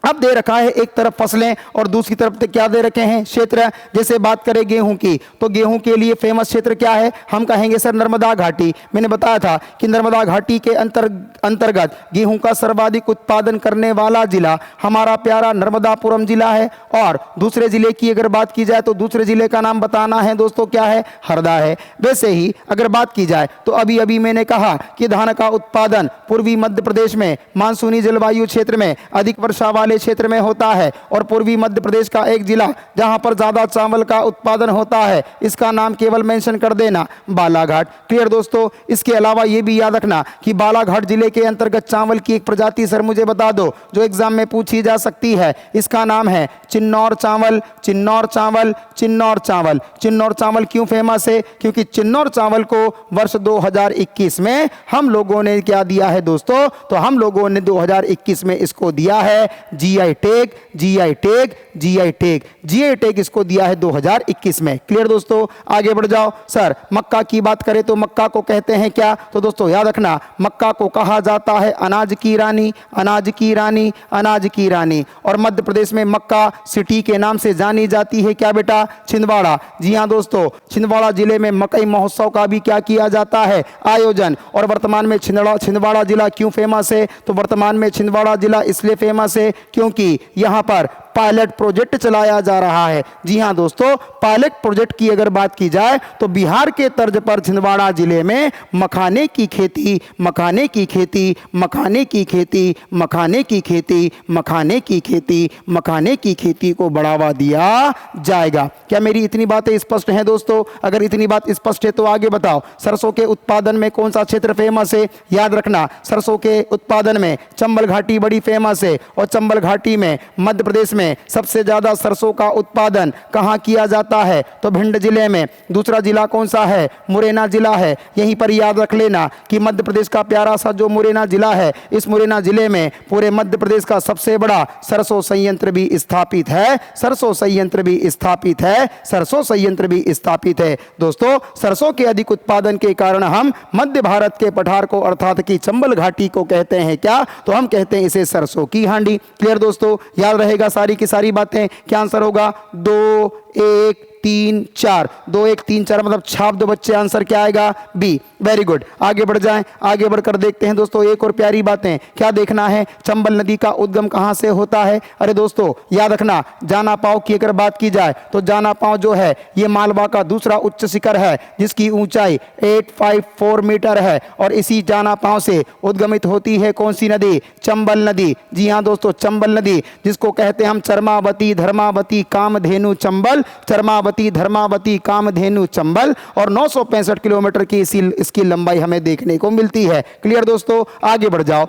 अब दे रखा है एक तरफ फसलें और दूसरी तरफ क्या दे रखे हैं, क्षेत्र। जैसे बात करें गेहूं की तो गेहूं के लिए फेमस क्षेत्र क्या है, हम कहेंगे सर नर्मदा घाटी। मैंने बताया था कि नर्मदा घाटी के अंतर्गत गेहूं का सर्वाधिक उत्पादन करने वाला जिला हमारा प्यारा नर्मदापुरम जिला है। और दूसरे जिले की अगर बात की जाए तो दूसरे जिले का नाम बताना है दोस्तों, क्या है, हरदा है। वैसे ही अगर बात की जाए तो अभी अभी मैंने कहा कि धान का उत्पादन पूर्वी मध्य प्रदेश में, मानसूनी जलवायु क्षेत्र में, अधिक वर्षा वाले क्षेत्र में होता है। और पूर्वी मध्य प्रदेश का एक जिला जहां पर ज्यादा चावल का उत्पादन होता है, इसका नाम केवल मेंशन कर देना, बालाघाट। क्लियर दोस्तों। इसके अलावा यह भी याद रखना कि बालाघाट जिले के अंतर्गत चावल की एक प्रजाति सर मुझे बता दो जो एग्जाम में पूछी जा सकती है, इसका नाम है चिन्नौर चावल। चिन्नौर चावल, चिन्नौर चावल। चिन्नौर चावल क्यों फेमस है, क्योंकि चिन्नौर चावल को वर्ष 2021 में हम लोगों ने क्या दिया है दोस्तों, तो हम लोगों ने 2021 में इसको दिया है GI tag, GI tag, GI tag, GI tag इसको दिया है 2021 में। क्लियर दोस्तों, आगे बढ़ जाओ। सर मक्का की बात करें तो मक्का को कहते हैं क्या, तो दोस्तों याद रखना मक्का को कहा जाता है अनाज की रानी, अनाज की रानी, अनाज की रानी। और मध्य प्रदेश में मक्का सिटी के नाम से जानी जाती है, क्या बेटा, छिंदवाड़ा। जी हां दोस्तों, छिंदवाड़ा जिले में मकई महोत्सव का भी क्या किया जाता है, आयोजन। और वर्तमान में छिंदवाड़ा जिला क्यों फेमस है, तो वर्तमान में छिंदवाड़ा जिला इसलिए फेमस है क्योंकि यहां पर पायलट प्रोजेक्ट चलाया जा रहा है। जी हां दोस्तों, पायलट प्रोजेक्ट की अगर बात की जाए तो बिहार के तर्ज पर छिंदवाड़ा जिले में मखाने की खेती, मखाने की खेती, मखाने की खेती, मखाने की खेती, मखाने की खेती, मखाने की खेती को बढ़ावा दिया जाएगा। क्या मेरी इतनी बातें स्पष्ट हैं दोस्तों? अगर इतनी बात स्पष्ट है तो आगे बताओ। सरसों के उत्पादन में कौन सा क्षेत्र फेमस है? याद रखना सरसों के उत्पादन में चंबल घाटी बड़ी फेमस है। और चंबल घाटी में मध्य प्रदेश में में सबसे ज्यादा सरसों का उत्पादन कहाँ किया जाता है? तो भिंड जिले में। दूसरा जिला कौन सा है? मुरैना जिला है। यहीं पर याद रख लेना कि मध्य प्रदेश का प्यारा सा जो मुरैना जिला है, इस मुरैना जिले में पूरे मध्य प्रदेश का सबसे बड़ा सरसों संयंत्र भी स्थापित है। सरसों संयंत्र भी स्थापित है। सरसों संयंत्र भी स्थापित है। दोस्तों, सरसों के अधिक उत्पादन के कारण हम मध्य भारत के पठार को अर्थात कि चंबल घाटी को कहते हैं क्या? तो हम कहते हैं इसे सरसों की हांडी। क्लियर दोस्तों, याद रहेगा सारी की सारी बातें। क्या आंसर होगा? 2 1 3 4, 2 1 3 4 मतलब छाप दो बच्चे। आंसर क्या आएगा? बी। Very good. आगे बढ़ जाएं, आगे बढ़कर देखते हैं दोस्तों एक और प्यारी बातें। क्या देखना है? चंबल नदी का उद्गम कहां से होता है? अरे दोस्तों याद रखना, जाना पाव की अगर बात की जाए तो जाना पाव जो है ये मालवा का दूसरा उच्च शिखर है जिसकी ऊंचाई 854 मीटर है। और इसी जाना पाव से उद्गमित होती है कौन सी नदी? चंबल नदी। जी हाँ दोस्तों, चंबल नदी, जिसको कहते हैं हम चरमावती, धर्मावती, कामधेनु, चंबल, चरमावती, धर्मावती, कामधेनु, चंबल। और 965 किलोमीटर की इसकी लंबाई हमें देखने को मिलती है। क्लियर दोस्तों, आगे बढ़ जाओ।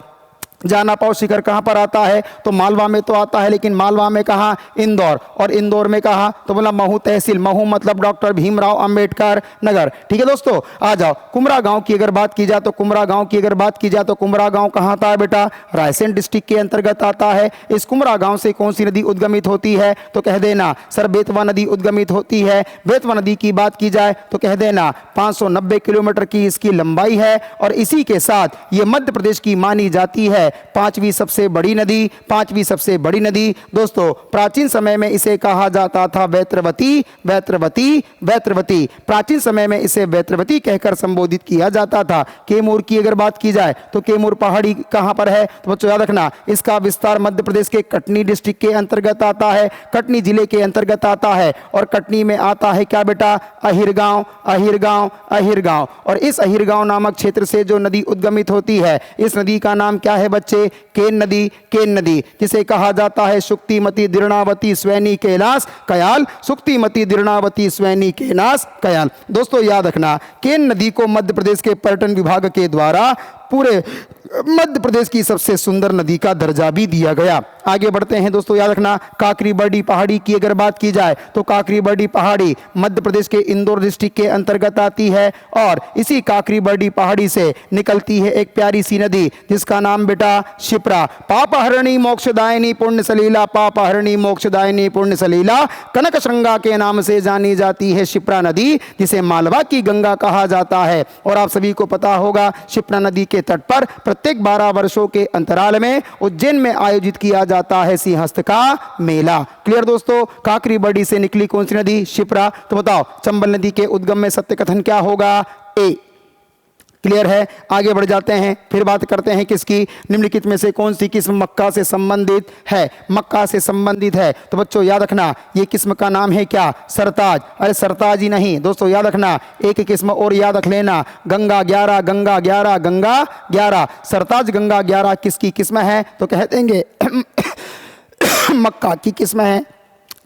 जाना पाव शिखर कहां पर आता है? तो मालवा में तो आता है, लेकिन मालवा में कहां? इंदौर। और इंदौर में कहां? तो बोला महू तहसील। महू मतलब डॉक्टर भीमराव अंबेडकर नगर। ठीक है दोस्तों, आ जाओ। कुमरा गांव की अगर बात की जाए तो कुमरा गांव की अगर बात की जाए तो कुमरा गांव कहां आता है बेटा? रायसेन डिस्ट्रिक्ट के अंतर्गत आता है। इस कुमरा गांव से कौन सी नदी उद्गमित होती है? तो कह देना सर बेतवा नदी उद्गमित होती है। बेतवा नदी की बात की जाए तो कह देना 590 किलोमीटर की इसकी लंबाई है। और इसी के साथ ये मध्य प्रदेश की मानी जाती है पांचवी सबसे बड़ी नदी। पांचवी सबसे बड़ी नदी दोस्तों, प्राचीन समय में इसे कहा जाता था वैत्रवती। वैत्रवती, वैत्रवती, प्राचीन समय में इसे वैत्रवती कहकर संबोधित किया जाता था। कैमूर की अगर बात की जाए तो कैमूर पहाड़ी कहां पर है? तो बच्चों याद रखना, इसका विस्तार मध्य प्रदेश के कटनी डिस्ट्रिक्ट के अंतर्गत आता है। कटनी जिले के अंतर्गत आता है। और कटनी में आता है क्या बेटा? अहिरगांव, अहिरगांव, अहिरगांव। और इस अहिरगांव नामक क्षेत्र से जो नदी उद्गमित होती है, इस नदी का नाम क्या है बच्चे? केन नदी। केन नदी, जिसे कहा जाता है सुक्तिमती, दृढ़ावती, स्वैनी, कैलाश, कयाल। सुक्तिमती, दृढ़ावती, स्वैनी, कैलाश, कयाल। दोस्तों याद रखना, केन नदी को मध्य प्रदेश के पर्यटन विभाग के द्वारा पूरे मध्य प्रदेश की सबसे सुंदर नदी का दर्जा भी दिया गया। आगे बढ़ते हैं दोस्तों, याद रखना, काकरी बर्डी पहाड़ी की अगर बात की जाए तो काकरी बर्डी पहाड़ी मध्य प्रदेश के इंदौर डिस्ट्रिक्ट के अंतर्गत आती है। और इसी काकरी बर्डी पहाड़ी से निकलती है एक प्यारी सी नदी जिसका नाम बेटा शिप्रा। पापहरणी मोक्षदायिनी पुण्य सलीला, पापहरणी मोक्षदायिनी पुण्य सलीला, कनक श्रृंगा के नाम से जानी जाती है शिप्रा नदी, जिसे मालवा की गंगा कहा जाता है। और आप सभी को पता होगा, शिप्रा नदी के तट पर प्रत्येक 12 वर्षों के अंतराल में उज्जैन में आयोजित किया जाता है सिंहस्थ का मेला। क्लियर दोस्तों, काकरी बर्डी से निकली कौन सी नदी? शिप्रा। तो बताओ चंबल नदी के उद्गम में सत्य कथन क्या होगा? ए। क्लियर है, आगे बढ़ जाते हैं। फिर बात करते हैं किसकी? निम्नलिखित में से कौन सी किस्म मक्का से संबंधित है? मक्का से संबंधित है। तो बच्चों याद रखना, ये किस्म का नाम है क्या? सरताज। अरे सरताज ही नहीं दोस्तों, याद रखना एक किस्म और याद रख लेना, गंगा 11, गंगा 11, गंगा 11। सरताज गंगा 11 किसकी किस्म है? तो कह देंगे मक्का की किस्म है।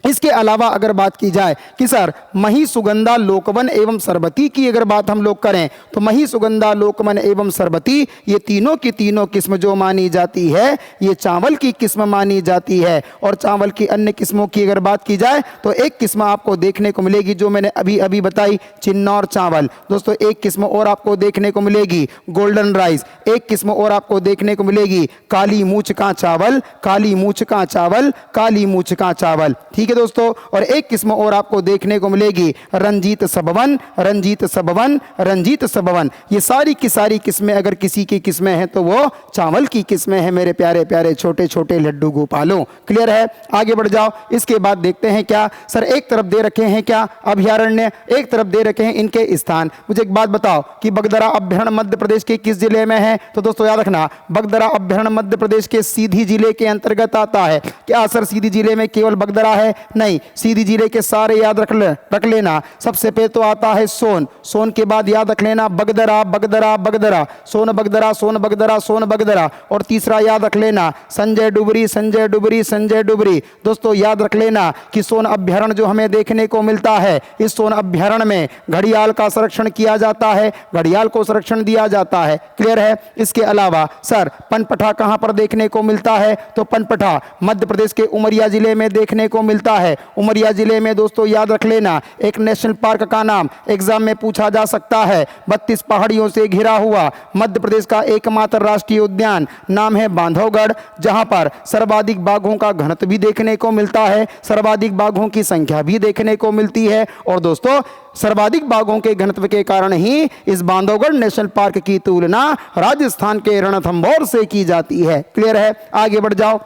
इसके अलावा अगर बात की जाए कि सर मही, सुगंधा, लोकवन एवं सरबती की अगर बात हम लोग करें तो मही, सुगंधा, लोकवन एवं सरबती ये तीनों की तीनों किस्म जो मानी जाती है ये चावल की किस्म मानी जाती है। और चावल की अन्य किस्मों की अगर बात की जाए तो एक किस्म आपको देखने को मिलेगी जो मैंने अभी अभी बताई, चिन्नौर चावल। दोस्तों एक किस्म और आपको देखने को मिलेगी गोल्डन राइस। एक किस्म और आपको देखने को मिलेगी काली मूछ का चावल, काली मूछ का चावल, काली मूछ का चावल। ठीक है दोस्तों, और एक किस्म और आपको देखने को मिलेगी रंजीत सबवन, रंजीत सबवन, रंजीत सबवन। ये सारी की सारी किस्में अगर किसी की किस्में हैं तो वो चावल की किस्में हैं मेरे प्यारे प्यारे छोटे छोटे लड्डू गोपालों। क्लियर है, आगे बढ़ जाओ। इसके बाद देखते हैं क्या सर, एक तरफ दे रखे हैं क्या अभयारण्य, एक तरफ दे रखे हैं इनके स्थान। मुझे एक बात बताओ कि बगदरा अभयारण्य मध्य प्रदेश के किस जिले में है? तो दोस्तों याद रखना, बगदरा अभयारण्य मध्य प्रदेश के सीधी जिले के अंतर्गत आता है। क्या सर सीधी जिले में केवल बगदरा है? नहीं, सीधी जिले के सारे याद रख लेना। सबसे पहले तो आता है सोन, सोन के बाद याद रख लेना बगदरा, बगदरा, बगदरा, सोन बगदरा, सोन बगदरा, सोन बगदरा। और तीसरा याद रख लेना संजय डुबरी, संजय डुबरी, संजय डुबरी। दोस्तों याद रख लेना कि सोन अभ्यारण्य जो हमें देखने को मिलता है, इस सोन अभ्यारण्य में घड़ियाल का संरक्षण किया जाता है, घड़ियाल को संरक्षण दिया जाता है। क्लियर है? इसके अलावा सर पनपटा कहां पर देखने को मिलता है? तो पनपटा मध्य प्रदेश के उमरिया जिले में देखने को मिलता है। उमरिया जिले में दोस्तों याद रख लेना एक नेशनल पार्क का नाम एग्जाम में पूछा जा सकता है। 32 पहाड़ियों से घिरा हुआ मध्य प्रदेश का एकमात्र राष्ट्रीय उद्यान, नाम है बांधवगढ़, जहां पर सर्वाधिक बाघों का घनत्व भी देखने को मिलता है, सर्वाधिक बाघों की संख्या भी देखने को मिलती है। और दोस्तों सर्वाधिक बाघों के घनत्व के कारण ही इस बांधवगढ़ नेशनल पार्क की तुलना राजस्थान के रणथंभौर से की जाती है। क्लियर है? आगे बढ़ जाओ।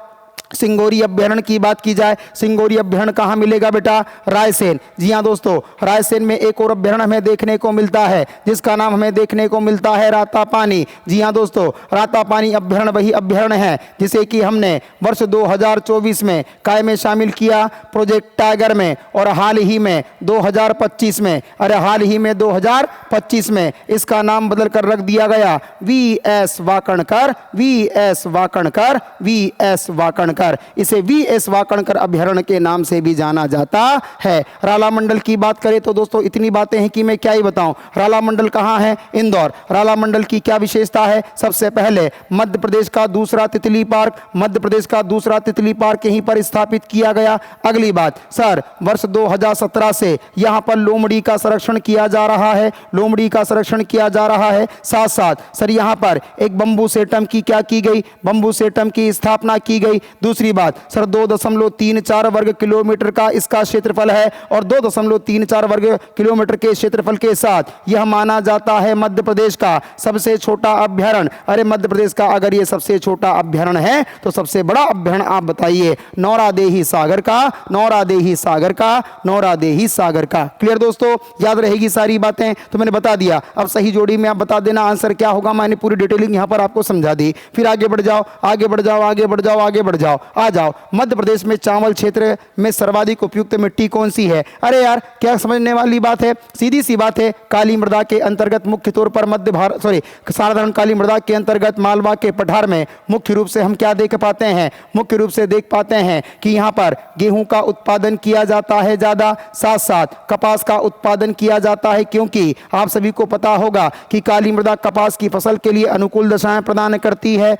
सिंगोरी अभ्यारण्य की बात की जाए, सिंगोरी अभ्यारण्य कहाँ मिलेगा बेटा? रायसेन। जी हाँ दोस्तों, रायसेन में एक और अभ्यारण्य हमें देखने को मिलता है जिसका नाम हमें देखने को मिलता है रातापानी। जी हाँ दोस्तों, रातापानी अभ्यारण्य वही अभ्यारण्य है जिसे कि हमने वर्ष 2024 में काय में शामिल किया, प्रोजेक्ट टाइगर में, और हाल ही में 2025 में, अरे हाल ही में 2025 में इसका नाम बदल कर रख दिया गया V S Wakankar, V S Wakankar, V S Wakankar. इसे वीएस वाकणकर अभ्यारण्य के नाम से भी जाना जाता है। राला मंडल की बात करें तो दोस्तों इतनी बातें हैं कि मैं क्या ही बताऊं। राला मंडल कहां है? इंदौर। राला मंडल की क्या विशेषता है? सबसे पहले मध्य प्रदेश का दूसरा तितली पार्क, मध्य प्रदेश का दूसरा तितली पार्क यहीं पर स्थापित किया गया। अगली बात सर, वर्ष 2017 से यहां पर लोमड़ी का संरक्षण किया जा रहा है, लोमड़ी का संरक्षण किया जा रहा है। साथ साथ सर यहां पर एक बंबू सेटम की क्या की गई? बंबू सेटम की स्थापना की गई। दूसरी बात सर 2.34 वर्ग किलोमीटर का इसका क्षेत्रफल है, और 2.34 वर्ग किलोमीटर के क्षेत्रफल के साथ यह माना जाता है मध्य प्रदेश का सबसे छोटा अभ्यारण्य। अरे मध्य प्रदेश का अगर यह सबसे छोटा अभ्यारण्य है तो सबसे बड़ा अभ्यारण्य आप बताइए? नौरादेही सागर का, नौरादेही सागर का, नौरादेही सागर का। क्लियर दोस्तों? याद रहेगी सारी बातें तो मैंने बता दिया। अब सही जोड़ी में आप बता देना आंसर क्या होगा। मैंने पूरी डिटेलिंग यहां पर आपको समझा दी। फिर आगे बढ़ जाओ, आगे बढ़ जाओ, आगे बढ़ जाओ, आगे बढ़ जाओ। आ जाओ, मध्य प्रदेश में चावल क्षेत्र में सर्वाधिक उपयुक्त मिट्टी कौन सी है? अरे यार क्या समझने वाली बात है, सीधी सी बात है। काली मृदा के अंतर्गत मुख्य तौर पर मध्य भारत साधारण काली मृदा के अंतर्गत मालवा के पठार में मुख्य रूप से हम क्या देख पाते हैं? मुख्य रूप से देख पाते हैं कि यहां पर गेहूं का उत्पादन किया जाता है ज्यादा, साथ साथ कपास का उत्पादन किया जाता है, क्योंकि आप सभी को पता होगा कि काली मृदा कपास की फसल के लिए अनुकूल दशाएं प्रदान करती है।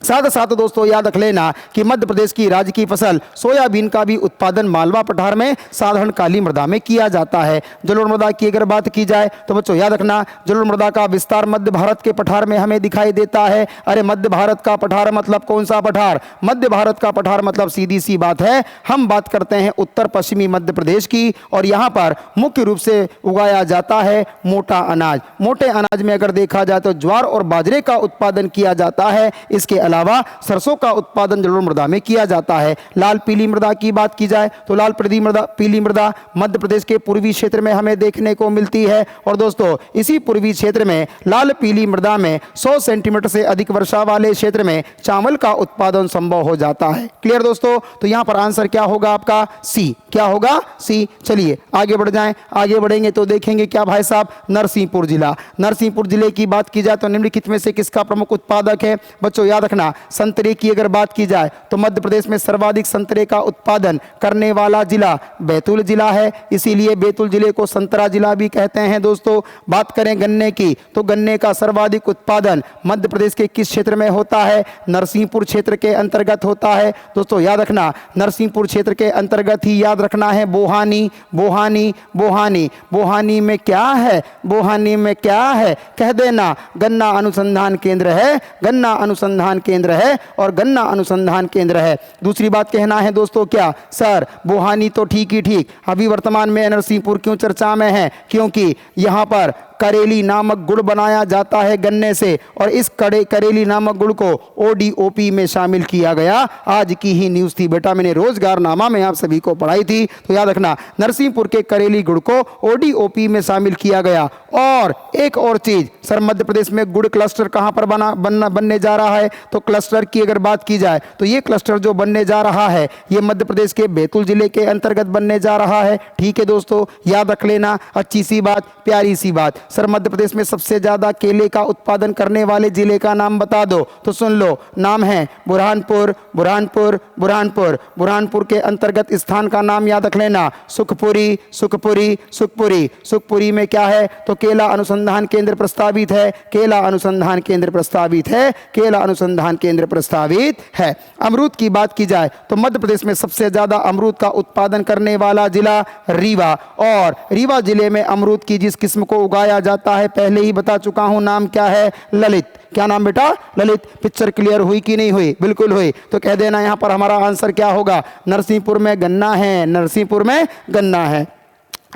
साथ साथ दोस्तों याद रख लेना कि मध्य प्रदेश की राज्य की फसल सोयाबीन का भी उत्पादन मालवा पठार में साधारण काली मृदा में किया जाता है। जलोढ़ मृदा की अगर बात की जाए तो बच्चों याद रखना जलोढ़ मृदा का विस्तार मध्य भारत के पठार में हमें दिखाई देता है। अरे मध्य भारत का पठार मतलब कौन सा पठार? मध्य भारत का पठार मतलब सीधी सी बात है, हम बात करते हैं उत्तर पश्चिमी मध्य प्रदेश की, और यहाँ पर मुख्य रूप से उगाया जाता है मोटा अनाज। मोटे अनाज में अगर देखा जाए तो ज्वार और बाजरे का उत्पादन किया जाता है। इसके अलावा सरसों का उत्पादन जलोढ़ मृदा में किया जाता है। लाल पीली मृदा की बात की जाए तो लाल पीली मृदा मध्य प्रदेश के पूर्वी क्षेत्र में हमें देखने को मिलती है। और दोस्तों इसी पूर्वी क्षेत्र में लाल पीली मृदा में 100 सेंटीमीटर से अधिक वर्षा वाले क्षेत्र में चावल का उत्पादन संभव हो जाता है। क्लियर दोस्तों? तो यहां पर आंसर क्या होगा आपका? सी। क्या होगा? सी। चलिए आगे बढ़ जाएं। आगे बढ़ेंगे तो देखेंगे क्या भाई साहब? नरसिंहपुर जिला। नरसिंहपुर जिले की बात की जाए तो निम्नलिखित में से किसका प्रमुख उत्पादक है? बच्चों याद रखना संतरे की अगर बात की जाए तो मध्य प्रदेश में सर्वाधिक संतरे का उत्पादन करने वाला जिला बैतूल जिला है, इसीलिए बैतूल जिले को संतरा जिला भी कहते हैं। दोस्तों बात करें गन्ने की तो गन्ने का सर्वाधिक उत्पादन मध्य प्रदेश के किस क्षेत्र में होता है? नरसिंहपुर क्षेत्र के अंतर्गत होता है। दोस्तों याद रखना नरसिंहपुर क्षेत्र के अंतर्गत ही याद रखना है बोहानी। बोहानी बोहानी बोहानी में क्या है? बोहानी में क्या है? कह देना गन्ना अनुसंधान केंद्र है, गन्ना अनुसंधान केंद्र है और गन्ना अनुसंधान केंद्र है। दूसरी बात कहना है दोस्तों क्या? सर बोहानी तो ठीक ही ठीक, अभी वर्तमान में नरसिंहपुर क्यों चर्चा में है? क्योंकि यहां पर करेली नामक गुड़ बनाया जाता है गन्ने से, और इस करेली नामक गुड़ को ओडीओपी में शामिल किया गया। आज की ही न्यूज़ थी बेटा, मैंने रोजगारनामा में आप सभी को पढ़ाई थी, तो याद रखना नरसिंहपुर के करेली गुड़ को ओडीओपी में शामिल किया गया। और एक और चीज सर, मध्य प्रदेश में गुड़ क्लस्टर कहां पर बनने जा रहा है? तो क्लस्टर की अगर बात की जाए तो ये क्लस्टर जो बनने जा रहा है ये मध्य प्रदेश के बैतूल जिले के अंतर्गत बनने जा रहा है। ठीक है दोस्तों, याद रख लेना। अच्छी सी बात, प्यारी सी बात, सर मध्य प्रदेश में सबसे ज्यादा केले का उत्पादन करने वाले जिले का नाम बता दो, तो सुन लो, नाम है बुरहानपुर। बुरहानपुर बुरहानपुर बुरहानपुर के अंतर्गत स्थान का नाम याद रख लेना, सुखपुरी सुखपुरी सुखपुरी। सुखपुरी में क्या है? तो केला अनुसंधान केंद्र प्रस्तावित है। केला अनुसंधान केंद्र प्रस्तावित है। केला अनुसंधान केंद्र प्रस्तावित है। अमरूद की बात की जाए तो मध्य प्रदेश में सबसे ज्यादा अमरूद का उत्पादन करने वाला जिला रीवा, और रीवा जिले में अमरूद की जिस किस्म को उगाया जाता है पहले ही बता चुका हूं, नाम क्या है? ललित। क्या नाम बेटा? ललित। पिक्चर क्लियर हुई कि नहीं हुई? बिल्कुल हुई। तो कह देना यहां पर हमारा आंसर क्या होगा? नरसिंहपुर में गन्ना है। नरसिंहपुर में गन्ना है।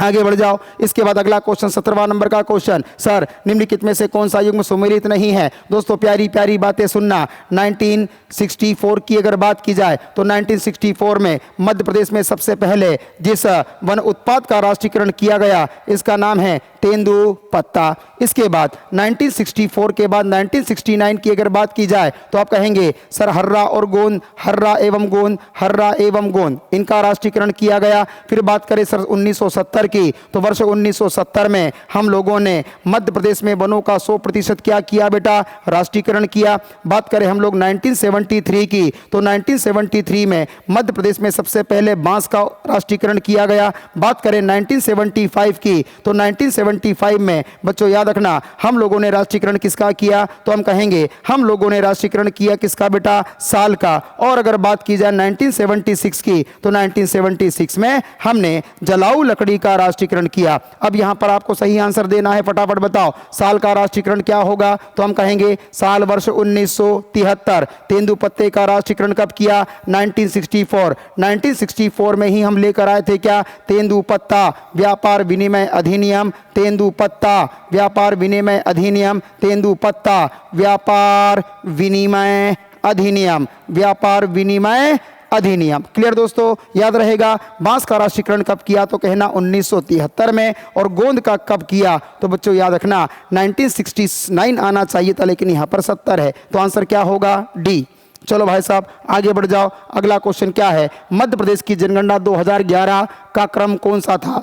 आगे बढ़ जाओ। इसके बाद अगला क्वेश्चन 17वां नंबर का क्वेश्चन, सर निम्नलिखित में से कौन सा युग्म सुमेलित नहीं है? दोस्तों प्यारी प्यारी बातें सुनना। 1964 की अगर बात की जाए तो 1964 में मध्य प्रदेश में सबसे पहले जिस वन उत्पाद का राष्ट्रीयकरण किया गया इसका नाम है तेंदुपत्ता। इसके बाद 1964 के बाद 1969 की अगर बात की जाए तो आप कहेंगे सर हर्रा और गोंद, हर्रा एवं गोंद, हर्रा एवं गोंद, इनका राष्ट्रीयकरण किया गया। फिर बात करें सर 1970 की, तो वर्ष 1970 में हम लोगों ने मध्य प्रदेश में वनों का 100% क्या किया बेटा? राष्ट्रीयकरण किया। बात करें हम लोग 1973 की, तो 1973 में मध्य प्रदेश में सबसे पहले बांस का राष्ट्रीयकरण किया गया। बात करें 1975 की, तो 1975 में बच्चों याद रखना हम लोगों ने राष्ट्रीयकरण किसका किया? तो हम कहेंगे हम लोगों ने राष्ट्रीयकरण किया किसका बेटा? साल का। और अगर बात की जाए 1976 की, तो 1976 में हमने जलाऊ लकड़ी का राष्ट्रीयकरण किया। अब यहां पर आपको सही आंसर देना है, फटाफट बताओ साल का राष्ट्रीयकरण क्या होगा? तो हम कहेंगे साल वर्ष 1973। तेंदुपत्ते का राष्ट्रीयकरण कब किया? 1964। 1964 में ही हम लेकर आए थे क्या? तेंदुपत्ता व्यापार विनिमय अधिनियम। तेंदुपत्ता व्यापार विनिमय अधिनियम। तेंदुपत्ता व्यापार विनिमय अधिनियम। व्यापार विनिमय अधिनियम। क्लियर दोस्तों, याद रहेगा। बांस का राष्ट्रीयकरण कब किया? तो कहना 1973 में। और गोंद का कब किया? तो बच्चों याद रखना 1969 आना चाहिए था, लेकिन यहां पर 70 है, तो आंसर क्या होगा? डी। चलो भाई साहब आगे बढ़ जाओ। अगला क्वेश्चन क्या है? मध्य प्रदेश की जनगणना 2011 का क्रम कौन सा था?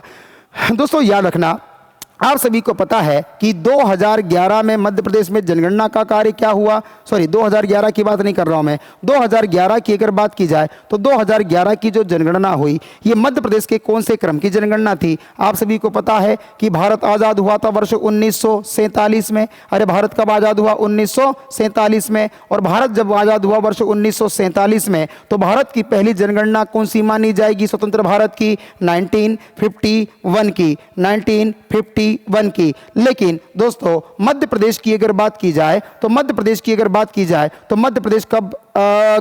दोस्तों याद रखना आप सभी को पता है कि 2011 में मध्य प्रदेश में जनगणना का कार्य क्या हुआ? सॉरी 2011 की बात नहीं कर रहा हूं मैं, 2011 की अगर बात की जाए तो 2011 की जो जनगणना हुई ये मध्य प्रदेश के कौन से क्रम की जनगणना थी? आप सभी को पता है कि भारत आज़ाद हुआ था वर्ष 1947 में। अरे भारत कब आज़ाद हुआ? 1947 में। और भारत जब आज़ाद हुआ वर्ष 1947 में, तो भारत की पहली जनगणना कौन सी मानी जाएगी स्वतंत्र भारत की? 1951 की। 1951 की। लेकिन दोस्तों मध्य प्रदेश की अगर बात की जाए तो मध्य प्रदेश की अगर बात की जाए तो मध्य प्रदेश कब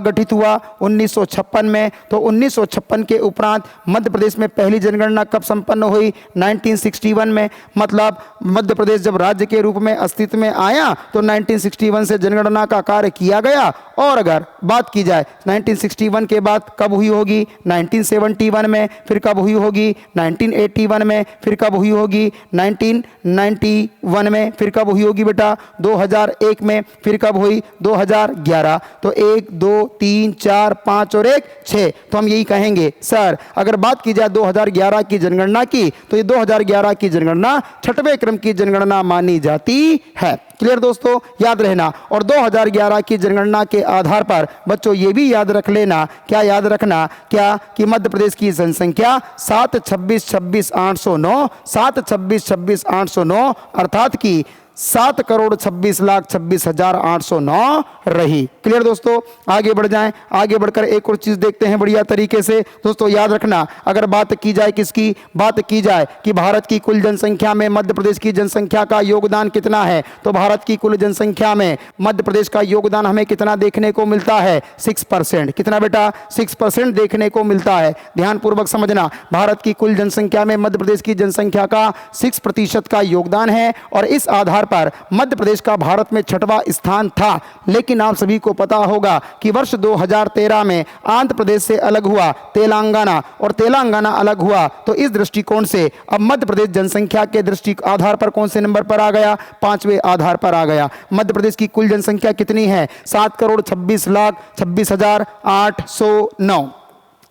गठित हुआ? 1956 में। तो 1956 के उपरांत मध्य प्रदेश में पहली जनगणना कब संपन्न हुई? 1961 में। मतलब मध्य प्रदेश जब राज्य के रूप में अस्तित्व में आया तो 1961 से जनगणना का कार्य किया गया। और अगर बात की जाए 1961 के बाद कब हुई होगी? 1971 में। फिर कब हुई होगी? 1981 में। फिर कब हुई होगी? 1991 में। फिर कब हुई होगी बेटा? 2001 में। फिर कब हुई? 2011। तो 1 2 3 4 5 और 1 6। तो हम यही कहेंगे सर अगर बात की जाए 2011 की जनगणना की, तो ये 2011 की जनगणना छठवें क्रम की जनगणना मानी जाती है। क्लियर दोस्तों, याद रहना। और 2011 की जनगणना के आधार पर बच्चों ये भी याद रख लेना, क्या याद रखना? क्या कि मध्य प्रदेश की जनसंख्या 72626 809 72626 809 अर्थात कि 7,26,26,809 रही। क्लियर दोस्तों, आगे बढ़ जाएं। आगे बढ़कर एक और चीज देखते हैं बढ़िया तरीके से। दोस्तों याद रखना, अगर बात की जाए किसकी, बात की जाए कि भारत की कुल जनसंख्या में मध्य प्रदेश की जनसंख्या का योगदान कितना है, तो भारत की कुल जनसंख्या में मध्य प्रदेश का योगदान हमें कितना देखने को मिलता है? 6%। कितना बेटा? 6% देखने को मिलता है। ध्यानपूर्वक समझना, भारत की कुल जनसंख्या में मध्य प्रदेश की जनसंख्या का 6% का योगदान है और इस आधार पर मध्य प्रदेश का भारत में 6वां स्थान था। लेकिन आप सभी को पता होगा कि वर्ष 2013 में आंध्र प्रदेश से अलग हुआ तेलंगाना, और तेलंगाना अलग हुआ तो इस दृष्टिकोण से अब मध्य प्रदेश जनसंख्या के दृष्टि आधार पर कौन से नंबर पर आ गया? 5वें आधार पर आ गया। मध्य प्रदेश की कुल जनसंख्या कितनी है? 7,26,26,809।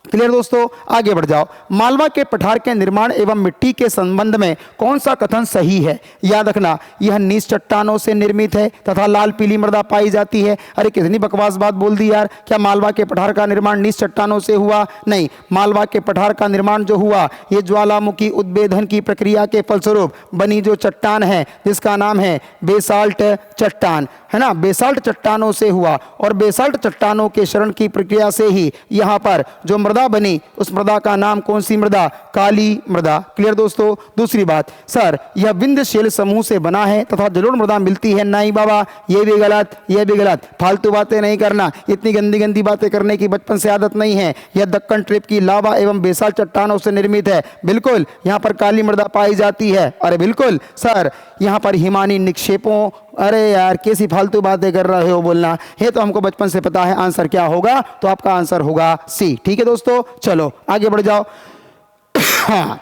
क्लियर दोस्तों, आगे बढ़ जाओ। मालवा के पठार के निर्माण एवं मिट्टी के संबंध में कौन सा कथन सही है? याद रखना, यह नीच चट्टानों से निर्मित है तथा लाल पीली मृदा पाई जाती है। अरे कितनी बकवास बात बोल दी यार। क्या मालवा के पठार का निर्माण नीच चट्टानों से हुआ? नहीं, मालवा के पठार का निर्माण जो हुआ ये ज्वालामुखी उद्भेदन की प्रक्रिया के फलस्वरूप बनी जो चट्टान है जिसका नाम है बेसाल्ट चट्टान, है ना, बेसाल्ट चट्टानों से हुआ। और बेसाल्ट चट्टानों के क्षरण की प्रक्रिया से ही यहाँ पर जो मृदा बनी उस मृदा का नाम कौन सी मृदा? काली मृदा। क्लियर दोस्तों। दूसरी बात, सर यह विंध्यशील समूह से बना है तथा जलोढ़ मृदा मिलती है। नहीं बाबा, ये भी गलत, ये भी गलत। फालतू बातें नहीं करना, इतनी गंदी गंदी बातें करने की बचपन से आदत नहीं है। यह दक्कन ट्रिप की लावा एवं बेसाल्ट चट्टानों से निर्मित है। बिल्कुल यहाँ पर काली मृदा पाई जाती है। अरे बिल्कुल सर, यहाँ पर हिमानी निक्षेपों, अरे यार कैसी फालतू बातें कर रहे हो बोलना, ये तो हमको बचपन से पता है। आंसर क्या होगा? तो आपका आंसर होगा सी। ठीक है दोस्तों, चलो आगे बढ़ जाओ। हाँ,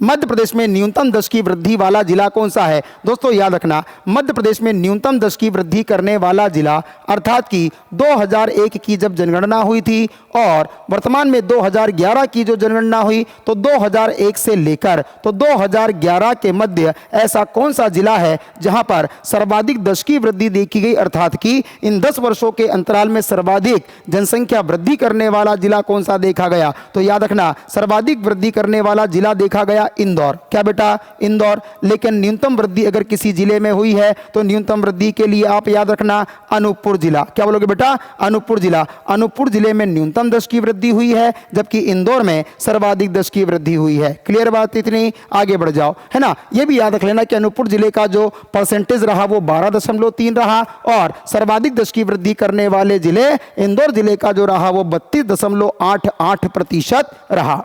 मध्य प्रदेश में न्यूनतम दशकीय वृद्धि वाला जिला कौन सा है? दोस्तों याद रखना, मध्य प्रदेश में न्यूनतम दशकीय वृद्धि करने वाला जिला अर्थात कि 2001 की जब जनगणना हुई थी और वर्तमान में 2011 की जो जनगणना हुई, तो 2001 से लेकर तो 2011 के मध्य ऐसा कौन सा जिला है जहां पर सर्वाधिक दशकीय वृद्धि देखी गई, अर्थात कि इन 10 वर्षों के अंतराल में सर्वाधिक जनसंख्या वृद्धि करने वाला जिला कौन सा देखा गया? तो याद रखना, सर्वाधिक वृद्धि करने वाला जिला देखा गया इंदौर। क्या बेटा? इंदौर। लेकिन न्यूनतम वृद्धि अगर किसी जिले में हुई है तो न्यूनतम वृद्धि के लिए आप याद रखना अनूपपुर जिला। क्या बोलोगे बेटा? अनूपपुर जिला। अनूपपुर जिले में न्यूनतम दशकीय वृद्धि हुई है जबकि इंदौर में सर्वाधिक दशकीय वृद्धि हुई है। क्लियर बात इतनी? आगे बढ़ जाओ, है ना। यह भी याद रख लेना कि अनूपपुर जिले का जो परसेंटेज रहा वो 12.3 रहा और सर्वाधिक दशकीय वृद्धि करने वाले जिले इंदौर जिले का जो रहा वो 32.88% रहा।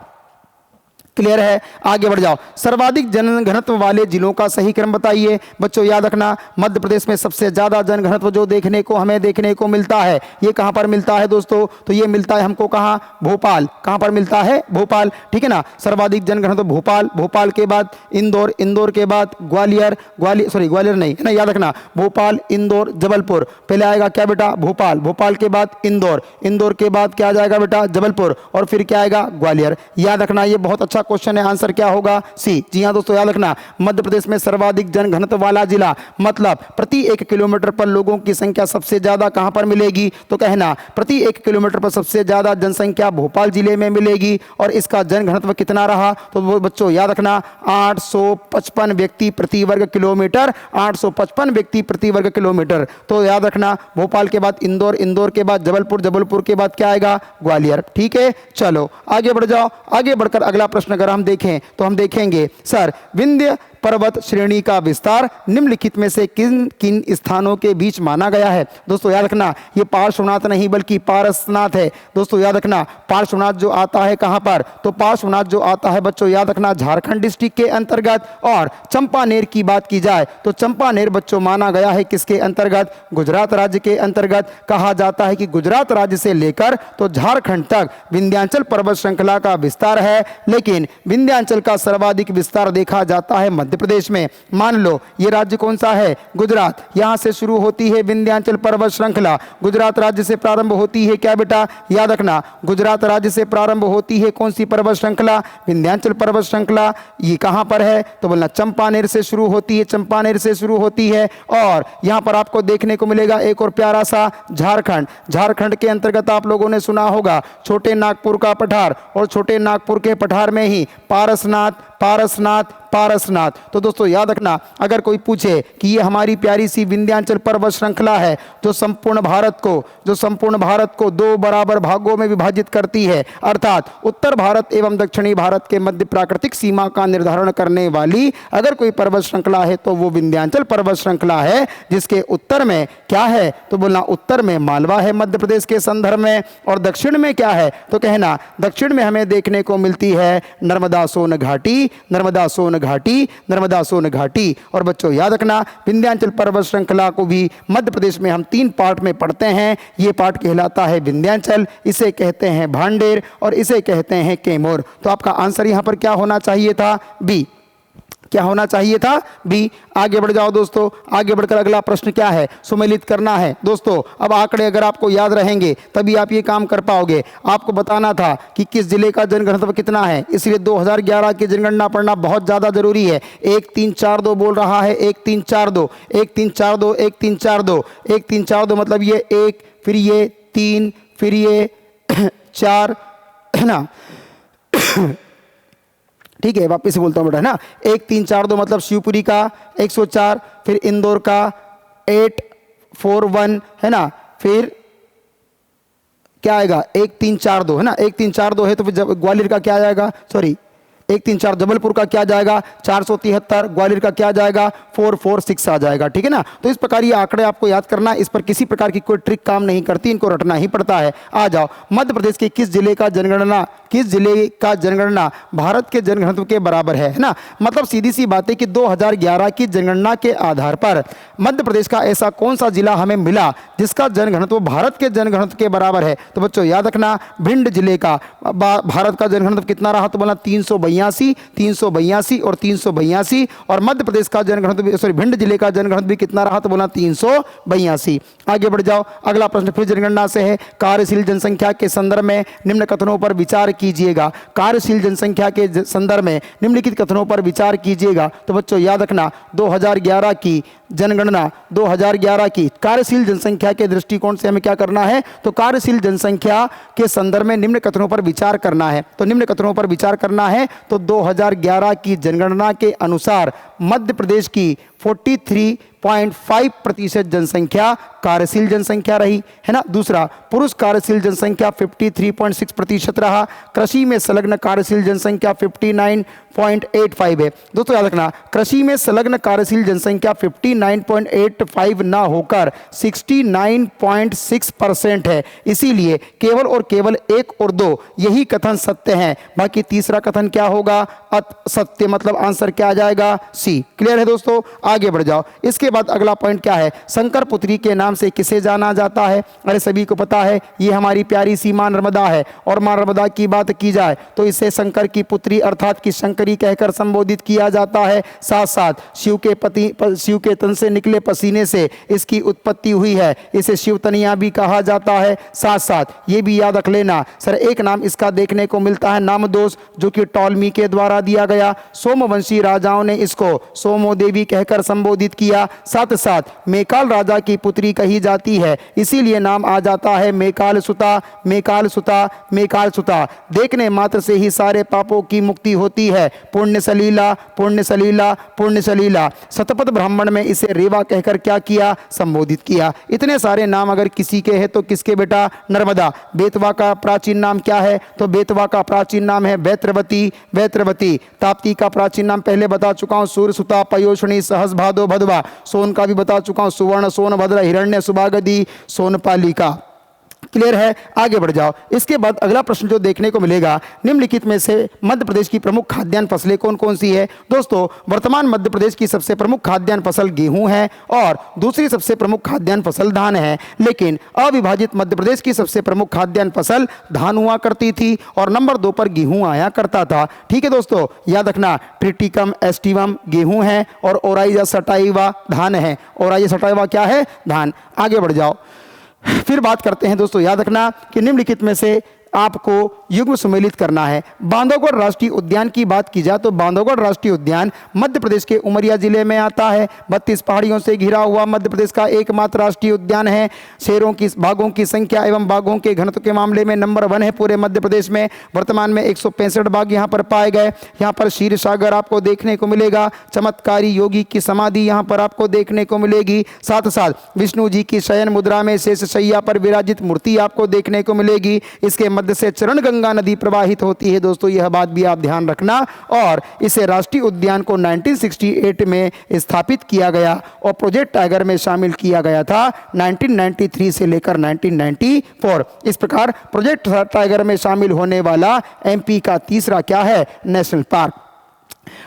क्लियर है? आगे बढ़ जाओ। सर्वाधिक जनघनत्व वाले जिलों का सही क्रम बताइए। बच्चों याद रखना, मध्य प्रदेश में सबसे ज्यादा जनघनत्व जो देखने को हमें देखने को मिलता है, ये कहां पर मिलता है दोस्तों? तो ये मिलता है हमको कहां? भोपाल। कहां पर मिलता है? भोपाल। ठीक है ना। सर्वाधिक जनघनत्व भोपाल, भोपाल के बाद इंदौर, इंदौर के बाद ग्वालियर, ग्वालियर नहीं, है ना, याद रखना, भोपाल, इंदौर, जबलपुर। पहले आएगा क्या बेटा? भोपाल। भोपाल के बाद इंदौर, इंदौर के बाद क्या आ जाएगा बेटा? जबलपुर, और फिर क्या आएगा? ग्वालियर। याद रखना, ये बहुत अच्छा क्वेश्चन है। आंसर क्या होगा? सी। जी हां दोस्तों, याद रखना, मध्य प्रदेश में सर्वाधिक जनघनत्व वाला जिला मतलब प्रति 1 किलोमीटर पर लोगों की संख्या सबसे ज्यादा कहां पर मिलेगी? तो कहना प्रति 1 किलोमीटर पर सबसे ज्यादा जनसंख्या भोपाल जिले में मिलेगी। और इसका जनघनत्व कितना रहा? तो वो बच्चों याद रखना 855 व्यक्ति प्रति वर्ग किलोमीटर। 855 व्यक्ति प्रति वर्ग किलोमीटर। तो याद रखना, भोपाल के बाद इंदौर, इंदौर के बाद जबलपुर, जबलपुर के बाद क्या आएगा? ग्वालियर। ठीक है, चलो आगे बढ़ जाओ। आगे बढ़कर अगला प्रश्न अगर हम देखें तो हम देखेंगे, सर विंध्य पर्वत श्रेणी का विस्तार निम्नलिखित में से किन किन स्थानों के बीच माना गया है? दोस्तों याद रखना, ये पार्श्वनाथ नहीं बल्कि पारसनाथ है। दोस्तों याद रखना, पार्श्वनाथ जो आता है कहां पर? तो पार्श्वनाथ जो आता है बच्चों याद रखना झारखंड डिस्ट्रिक्ट के अंतर्गत। और चंपानेर की बात की जाए तो चंपानेर बच्चों माना गया है किसके अंतर्गत? गुजरात राज्य के अंतर्गत। कहा जाता है कि गुजरात राज्य से लेकर तो झारखंड तक विंध्याचल पर्वत श्रृंखला का विस्तार है, लेकिन विंध्याचल का सर्वाधिक विस्तार देखा जाता है मध्य प्रदेश में। मान लो ये राज्य कौन सा है? गुजरात। यहां से शुरू होती है विंध्याचल पर्वत श्रृंखला, गुजरात राज्य से प्रारंभ होती है। क्या बेटा? याद रखना, गुजरात राज्य से प्रारंभ होती है कौन सी पर्वत श्रृंखला? विंध्याचल पर्वत श्रृंखला। ये कहां पर है? तो बोलना चंपानेर से शुरू होती है, चंपानेर से शुरू होती है। और यहां पर आपको देखने को मिलेगा एक और प्यारा सा झारखंड। झारखंड के अंतर्गत आप लोगों ने सुना होगा छोटे नागपुर का पठार, और छोटे नागपुर के पठार में ही पारसनाथ, पारसनाथ, पारसनाथ। तो दोस्तों याद रखना, अगर कोई पूछे कि ये हमारी प्यारी सी विंध्याचल पर्वत श्रृंखला है जो संपूर्ण भारत को दो बराबर भागों में विभाजित करती है, अर्थात उत्तर भारत एवं दक्षिणी भारत के मध्य प्राकृतिक सीमा का निर्धारण करने वाली अगर कोई पर्वत श्रृंखला है तो वो विंध्याचल पर्वत श्रृंखला है, जिसके उत्तर में क्या है तो बोलना उत्तर में मालवा है मध्य प्रदेश के संदर्भ में, और दक्षिण में क्या है तो कहना दक्षिण में हमें देखने को मिलती है नर्मदा सोन घाटी, नर्मदा सोन घाटी, नर्मदा सोन घाटी। और बच्चों याद रखना, विंध्याचल पर्वत श्रृंखला को भी मध्य प्रदेश में हम 3 पार्ट में पढ़ते हैं। ये पार्ट कहलाता है विंध्याचल, इसे कहते हैं भांडेर और इसे कहते हैं कैमूर। तो आपका आंसर यहां पर क्या होना चाहिए था? बी। क्या होना चाहिए था? बी। आगे बढ़ जाओ दोस्तों, आगे बढ़कर अगला प्रश्न क्या है, सुमेलित करना है। दोस्तों अब आंकड़े अगर आपको याद रहेंगे तभी आप ये काम कर पाओगे। आपको बताना था कि किस जिले का जनघनत्व कितना है, इसलिए 2011 की जनगणना पढ़ना बहुत ज़्यादा जरूरी है। 1 3 4 2 बोल रहा है, 1 3 4 2, 1 3 4 2, 1 3 4 2, 1 3 4 2 मतलब ये 1, फिर ये 3, फिर ये 4, है ना। ठीक है, वापस से बोलता हूँ बेटा, है ना। 1 3 4 2 मतलब शिवपुरी का 104, फिर इंदौर का 841, है ना। फिर क्या आएगा? 1 3 4 2, है ना। 1 3 4 2 है तो फिर ग्वालियर का क्या आ जाएगा? सॉरी 1 3 4 जबलपुर का क्या जाएगा? 473, ग्वालियर का क्या जाएगा? 446 आ जाएगा। ठीक है ना। तो इस प्रकार ये आंकड़े आपको याद करना, इस पर किसी प्रकार की कोई ट्रिक काम नहीं करती, इनको रटना ही पड़ता है। आ जाओ, मध्य प्रदेश के किस जिले का जनगणना भारत के जनघनत्व के बराबर है ना। मतलब सीधी सी बात है कि 2011 की जनगणना के आधार पर मध्य प्रदेश का ऐसा कौन सा जिला हमें मिला जिसका जनघनत्व भारत के जनघनत्व के बराबर है। तो बच्चों याद रखना, भिंड जिले का भारत का जनघनत्व कितना रहा तो बोला 382 और 382, और मध्य प्रदेश का जनघनत्व सॉरी भिंड जिले का जनघनत्व भी कितना रहा तो बोला 382। आगे बढ़ जाओ, अगला प्रश्न फिर जनगणना से है। कार्यशील जनसंख्या के संदर्भ में निम्न कथनों पर विचार कीजिएगा। कार्यशील जनसंख्या के संदर्भ में निम्नलिखित कथनों पर विचार कीजिएगा। तो बच्चों याद रखना, 2011 की जनगणना 2011 की कार्यशील जनसंख्या के दृष्टिकोण से हमें क्या करना है तो कार्यशील जनसंख्या के संदर्भ में निम्न कथनों पर विचार करना है। तो निम्न कथनों पर विचार करना है तो 2011 की जनगणना के अनुसार मध्य प्रदेश की 43.5% जनसंख्या कार्यशील जनसंख्या रही, है ना। दूसरा, पुरुष कार्यशील जनसंख्या 53.6% रहा। कृषि में संलग्न कार्यशील जनसंख्या 59.85 है। दोस्तों याद रखना, कृषि में संलग्न कार्यशील जनसंख्या 59.85 ना होकर 69.6% है। इसीलिए केवल और केवल 1 और 2 यही कथन सत्य हैं, बाकी तीसरा कथन क्या होगा? असत्य। मतलब आंसर क्या आ जाएगा? सी। क्लियर है दोस्तों, आगे बढ़ जाओ। इसके बाद अगला पॉइंट क्या है? शंकर पुत्री के नाम से किसे जाना जाता है? अरे सभी को पता है, ये हमारी प्यारी सी मां नर्मदा है, और मां नर्मदा की बात की जाए तो इसे शंकर की पुत्री अर्थात कि शंकरी कहकर संबोधित किया जाता है। साथ साथ शिव के तन से निकले पसीने से इसकी उत्पत्ति हुई है, इसे शिवतनिया भी कहा जाता है। साथ साथ ये भी याद रख लेना सर, एक नाम इसका देखने को मिलता है नामदोष, जो कि टॉलमी के द्वारा दिया गया। सोमवंशी राजाओं ने इसको सोमो देवी कहकर संबोधित किया। साथ साथ मेकाल राजा की पुत्री कही जाती है, इसीलिए नाम आ जाता है मेकाल सुता, मेकाल सुता, मेकाल सुता। देखने मात्र से ही सारे पापों की मुक्ति होती है। पुण्य सलीला, पुण्य सलीला, पुण्य सलीला। शतपथ ब्राह्मण में इसे रेवा कहकर क्या किया? संबोधित किया। इतने सारे नाम अगर किसी के हैं तो किसके बेटा? नर्मदा। बेतवा का प्राचीन नाम क्या है तो बेतवा का प्राचीन नाम है बैत्रवती, बैत्रवती। ताप्ती का प्राचीन नाम पहले बता चुका हूं, सूर्यसुता, पयोषणी, सहस, भादो, भदवा। सोन का भी बता चुका हूं, सुवर्ण, सोनभद्र, हिरण्य, सुभागदी, सोनपालिका। क्लियर है, आगे बढ़ जाओ। इसके बाद अगला प्रश्न जो देखने को मिलेगा, निम्नलिखित में से मध्य प्रदेश की प्रमुख खाद्यान्न फसलें कौन कौन सी है? दोस्तों वर्तमान मध्य प्रदेश की सबसे प्रमुख खाद्यान्न फसल गेहूं है और दूसरी सबसे प्रमुख खाद्यान्न फसल धान है। लेकिन अविभाजित मध्य प्रदेश की सबसे प्रमुख खाद्यान्न फसल धान हुआ करती थी और नंबर 2 पर गेहूं आया करता था। ठीक है दोस्तों, याद रखना, ट्रिटिकम एस्टिवम गेहूं है और ओराइजा सटाइवा धान है। ओराइजा सटाइवा क्या है? धान। आगे बढ़ जाओ, फिर बात करते हैं दोस्तों। याद रखना कि निम्नलिखित में से आपको युग्म सुमेलित करना है। बांधवगढ़ राष्ट्रीय उद्यान की बात की जाए तो बांधवगढ़ राष्ट्रीय उद्यान मध्य प्रदेश के उमरिया जिले में आता है। 32 पहाड़ियों से घिरा हुआ मध्य प्रदेश का एकमात्र राष्ट्रीय उद्यान है। शेरों की बाघों की संख्या एवं बाघों के घनत्व के मामले में नंबर 1 है पूरे मध्य प्रदेश में। वर्तमान में 165 बाघ यहाँ पर पाए गए। यहाँ पर क्षीर सागर आपको देखने को मिलेगा। चमत्कारी योगी की समाधि यहाँ पर आपको देखने को मिलेगी। साथ साथ विष्णु जी की शयन मुद्रा में शेष शैया पर विराजित मूर्ति आपको देखने को मिलेगी। इसके मध्य से चरण गंगा नदी प्रवाहित होती है। दोस्तों यह बात भी आप ध्यान रखना। और इसे राष्ट्रीय उद्यान को 1968 में स्थापित किया गया और प्रोजेक्ट टाइगर में शामिल किया गया था 1993 से लेकर 1994। इस प्रकार प्रोजेक्ट टाइगर में शामिल होने वाला एमपी का तीसरा क्या है, नेशनल पार्क।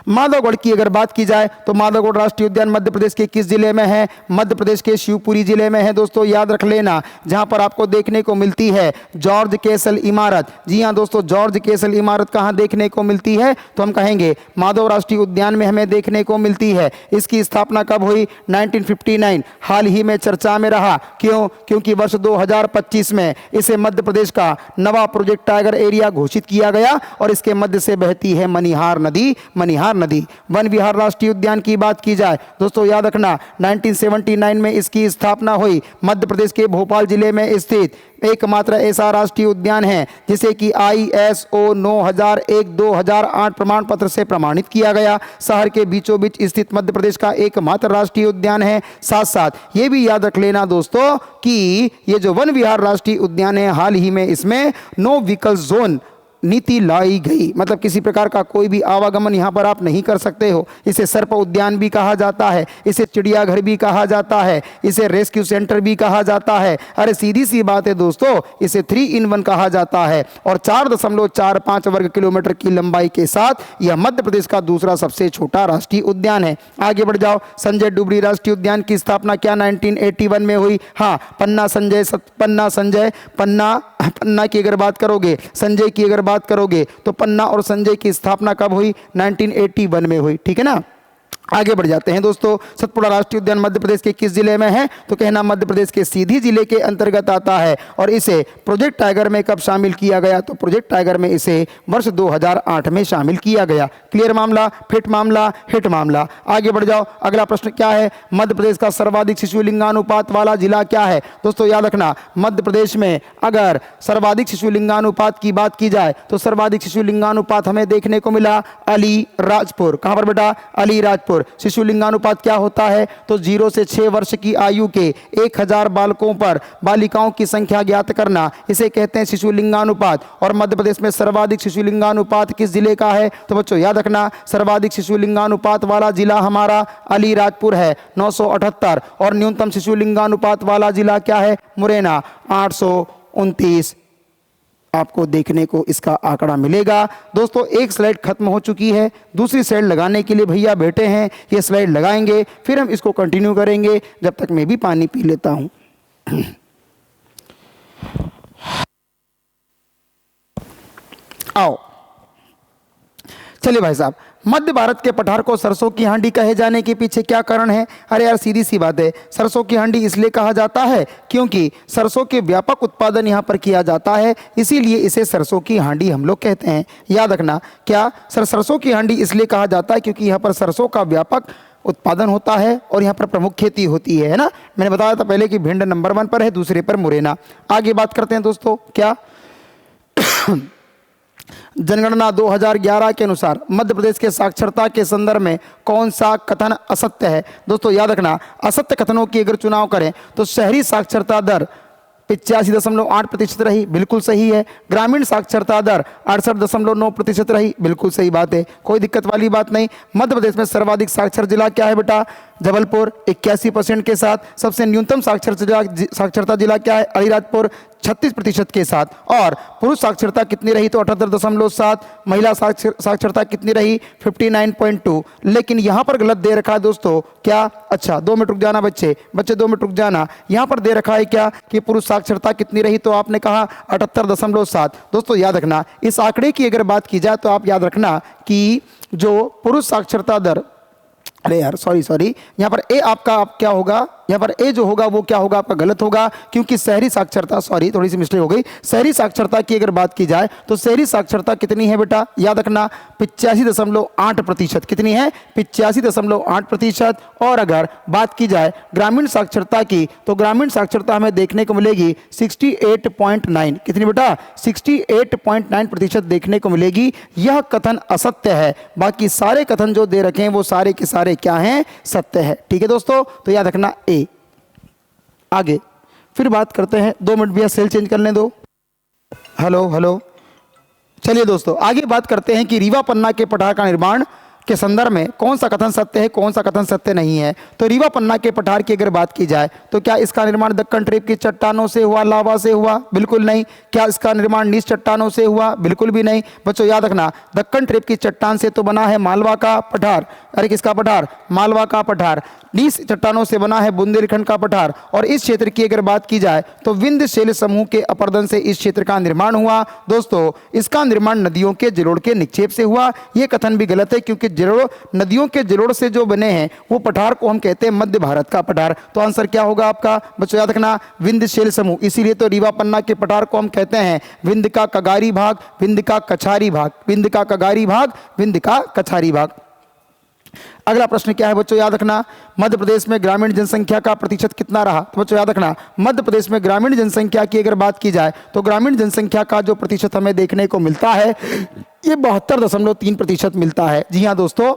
माधवगढ़ की अगर बात की जाए तो माधवगढ़ राष्ट्रीय उद्यान मध्य प्रदेश के किस जिले में है, मध्य प्रदेश के शिवपुरी जिले में है। दोस्तों याद रख लेना, जहां पर आपको देखने को मिलती है जॉर्ज कैसल इमारत। जी हां दोस्तों, जॉर्ज कैसल इमारत कहां देखने को मिलती है, तो हम कहेंगे माधव राष्ट्रीय उद्यान में हमें देखने को मिलती है। इसकी स्थापना कब हुई, 1959। हाल ही में चर्चा में रहा। क्यों, क्योंकि वर्ष 2025 में इसे मध्य प्रदेश का नवा प्रोजेक्ट टाइगर एरिया घोषित किया गया और इसके मध्य से बहती है मनिहार नदी। मनिहार नदी। वन विहार राष्ट्रीय उद्यान की बात की जाए दोस्तों याद रखना, 1979 में इसकी स्थापना हुई। मध्य प्रदेश के भोपाल जिले में स्थित एकमात्र ऐसा राष्ट्रीय उद्यान है जिसे कि ISO 9001-2008 प्रमाण पत्र से प्रमाणित किया गया। शहर के बीचों बीच स्थित मध्य प्रदेश का एकमात्र राष्ट्रीय उद्यान है। साथ साथ ये भी याद रख लेना दोस्तों कि ये जो वन विहार राष्ट्रीय उद्यान है, हाल ही में इसमें नो व्हीकल जोन नीति लाई गई। मतलब किसी प्रकार का कोई भी आवागमन यहाँ पर आप नहीं कर सकते हो। इसे सर्प उद्यान भी कहा जाता है, इसे चिड़ियाघर भी कहा जाता है, इसे रेस्क्यू सेंटर भी कहा जाता है। अरे सीधी सी बात है दोस्तों, इसे 3-in-1 कहा जाता है। और 4.45 वर्ग किलोमीटर की लंबाई के साथ यह मध्य प्रदेश का दूसरा सबसे छोटा राष्ट्रीय उद्यान है। आगे बढ़ जाओ, संजय डुबरी राष्ट्रीय उद्यान की स्थापना क्या 1981 में हुई। हाँ, पन्ना की अगर बात करोगे, संजय की अगर बात करोगे तो पन्ना और संजय की स्थापना कब हुई, 1981 में हुई। ठीक है ना। आगे बढ़ जाते हैं दोस्तों, सतपुड़ा राष्ट्रीय उद्यान मध्य प्रदेश के किस जिले में है, तो कहना मध्य प्रदेश के सीधी जिले के अंतर्गत आता है। और इसे प्रोजेक्ट टाइगर में कब शामिल किया गया, तो प्रोजेक्ट टाइगर में इसे वर्ष 2008 में शामिल किया गया। क्लियर मामला, फिट मामला, हिट मामला। आगे बढ़ जाओ, अगला प्रश्न क्या है, मध्य प्रदेश का सर्वाधिक शिशु लिंगानुपात वाला जिला क्या है। दोस्तों याद रखना, मध्य प्रदेश में अगर सर्वाधिक शिशु लिंगानुपात की बात की जाए तो सर्वाधिक शिशु लिंगानुपात हमें देखने को मिला अलीराजपुर। कहां पर बेटा, अलीराजपुर। शिशु लिंगानुपात क्या होता है, तो 0 से 6 वर्ष की आयु के 1000 बालकों पर बालिकाओं की संख्या ज्ञात करना, इसे कहते हैं शिशु लिंगानुपात। और मध्य प्रदेश में सर्वाधिक शिशु लिंगानुपात किस जिले का है, तो बच्चों याद रखना, सर्वाधिक शिशु लिंगानुपात वाला जिला हमारा अलीराजपुर है, 978। और न्यूनतम शिशु लिंगानुपात वाला जिला क्या है, मुरैना, 829 आपको देखने को इसका आंकड़ा मिलेगा। दोस्तों एक स्लाइड खत्म हो चुकी है, दूसरी स्लाइड लगाने के लिए भैया बैठे हैं, ये स्लाइड लगाएंगे, फिर हम इसको कंटिन्यू करेंगे। जब तक मैं भी पानी पी लेता हूं। आओ चलिए भाई साहब, मध्य भारत के पठार को सरसों की हांडी कहे जाने के पीछे क्या कारण है। अरे यार सीधी सी बात है, सरसों की हांडी इसलिए कहा जाता है क्योंकि सरसों के व्यापक उत्पादन यहाँ पर किया जाता है, इसीलिए इसे सरसों की हांडी हम लोग कहते हैं। याद रखना, क्या सरसों की हांडी इसलिए कहा जाता है क्योंकि यहाँ पर सरसों का व्यापक उत्पादन होता है और यहाँ पर प्रमुख खेती होती है ना। मैंने बताया था पहले कि भिंड नंबर 1 पर है, दूसरे पर मुरैना। आगे बात करते हैं दोस्तों, क्या जनगणना 2011 के अनुसार मध्य प्रदेश के साक्षरता के संदर्भ में कौन सा कथन असत्य है। दोस्तों याद रखना, असत्य कथनों की अगर चुनाव करें तो शहरी साक्षरता दर 85.8% रही, बिल्कुल सही है। ग्रामीण साक्षरता दर 68.9% रही, बिल्कुल सही बात है, कोई दिक्कत वाली बात नहीं। मध्य प्रदेश में सर्वाधिक साक्षर जिला क्या है बेटा, जबलपुर 81% के साथ। सबसे न्यूनतम साक्षरता जिला क्या है, अलीराजपुर 36% के साथ। और पुरुष साक्षरता कितनी रही, तो 78.7। महिला साक्षरता कितनी रही, 59.2। लेकिन यहाँ पर गलत दे रखा है दोस्तों, क्या, अच्छा 2 मिनट रुक जाना बच्चे 2 मिनट रुक जाना। यहाँ पर दे रखा है क्या कि पुरुष साक्षरता कितनी रही, तो आपने कहा 78.7। दोस्तों याद रखना, इस आंकड़े की अगर बात की जाए तो आप याद रखना कि जो पुरुष साक्षरता दर, अरे यार सॉरी यहाँ पर ए आपका क्या होगा, यहाँ पर ए जो होगा वो क्या होगा आपका गलत होगा, क्योंकि शहरी साक्षरता, सॉरी थोड़ी सी मिस्टेक हो गई, शहरी साक्षरता की अगर बात की जाए तो शहरी साक्षरता कितनी है बेटा, याद रखना 85.8%। कितनी है? 85.8%। और अगर बात की जाए ग्रामीण साक्षरता की तो ग्रामीण साक्षरता हमें देखने को मिलेगी 68.9। कितनी बेटा? 68.9% देखने को मिलेगी। यह कथन असत्य है, बाकी सारे कथन जो दे रखे हैं वो सारे के सारे क्या हैं? सत्य है। ठीक है दोस्तों, तो याद रखना ए। आगे फिर बात करते हैं, 2 मिनट भैया सेल चेंज करने दो। हेलो हेलो, चलिए दोस्तों आगे बात करते हैं कि रीवा पन्ना के पठार का निर्माण के संदर्भ में कौन सा कथन सत्य है, कौन सा कथन सत्य नहीं है। तो रीवा पन्ना के पठार की अगर बात की जाए तो क्या इसका निर्माण दक्कन ट्रेप की चट्टानों से हुआ, लावा से हुआ? बिल्कुल नहीं। क्या इसका निर्माण नीच चट्टानों से हुआ? बिल्कुल भी नहीं। बच्चों याद रखना, दक्कन ट्रेप की चट्टान से तो बना है मालवा का पठार। अरे किसका पठार? मालवा का पठार। नीच चट्टानों से बना है बुंदेलखंड का पठार। और इस क्षेत्र की अगर बात की जाए तो विंध्य शैल समूह के अपरदन से इस क्षेत्र का निर्माण हुआ। दोस्तों इसका निर्माण नदियों के जलोढ़ के निक्षेप से हुआ। यह कथन भी गलत है, क्योंकि जलोढ़, नदियों के जलोढ़ से जो बने हैं वो पठार को हम कहते हैं मध्य भारत का पठार। तो आंसर क्या होगा आपका? बच्चों याद रखना, विंध्य शैल समूह। इसीलिए तो रीवा पन्ना के पठार को हम कहते हैं विंध्य का कगारी भाग, विंध्य का कछारी भाग, विंध्य का कगारी भाग, विंध्य का कछारी भाग। अगला प्रश्न क्या है बच्चों? याद रखना, मध्य प्रदेश में ग्रामीण जनसंख्या का प्रतिशत कितना रहा? तो बच्चों याद रखना, मध्य प्रदेश में ग्रामीण जनसंख्या की अगर बात की जाए तो ग्रामीण जनसंख्या का जो प्रतिशत हमें देखने को मिलता है ये 72.3% मिलता है। जी हाँ दोस्तों,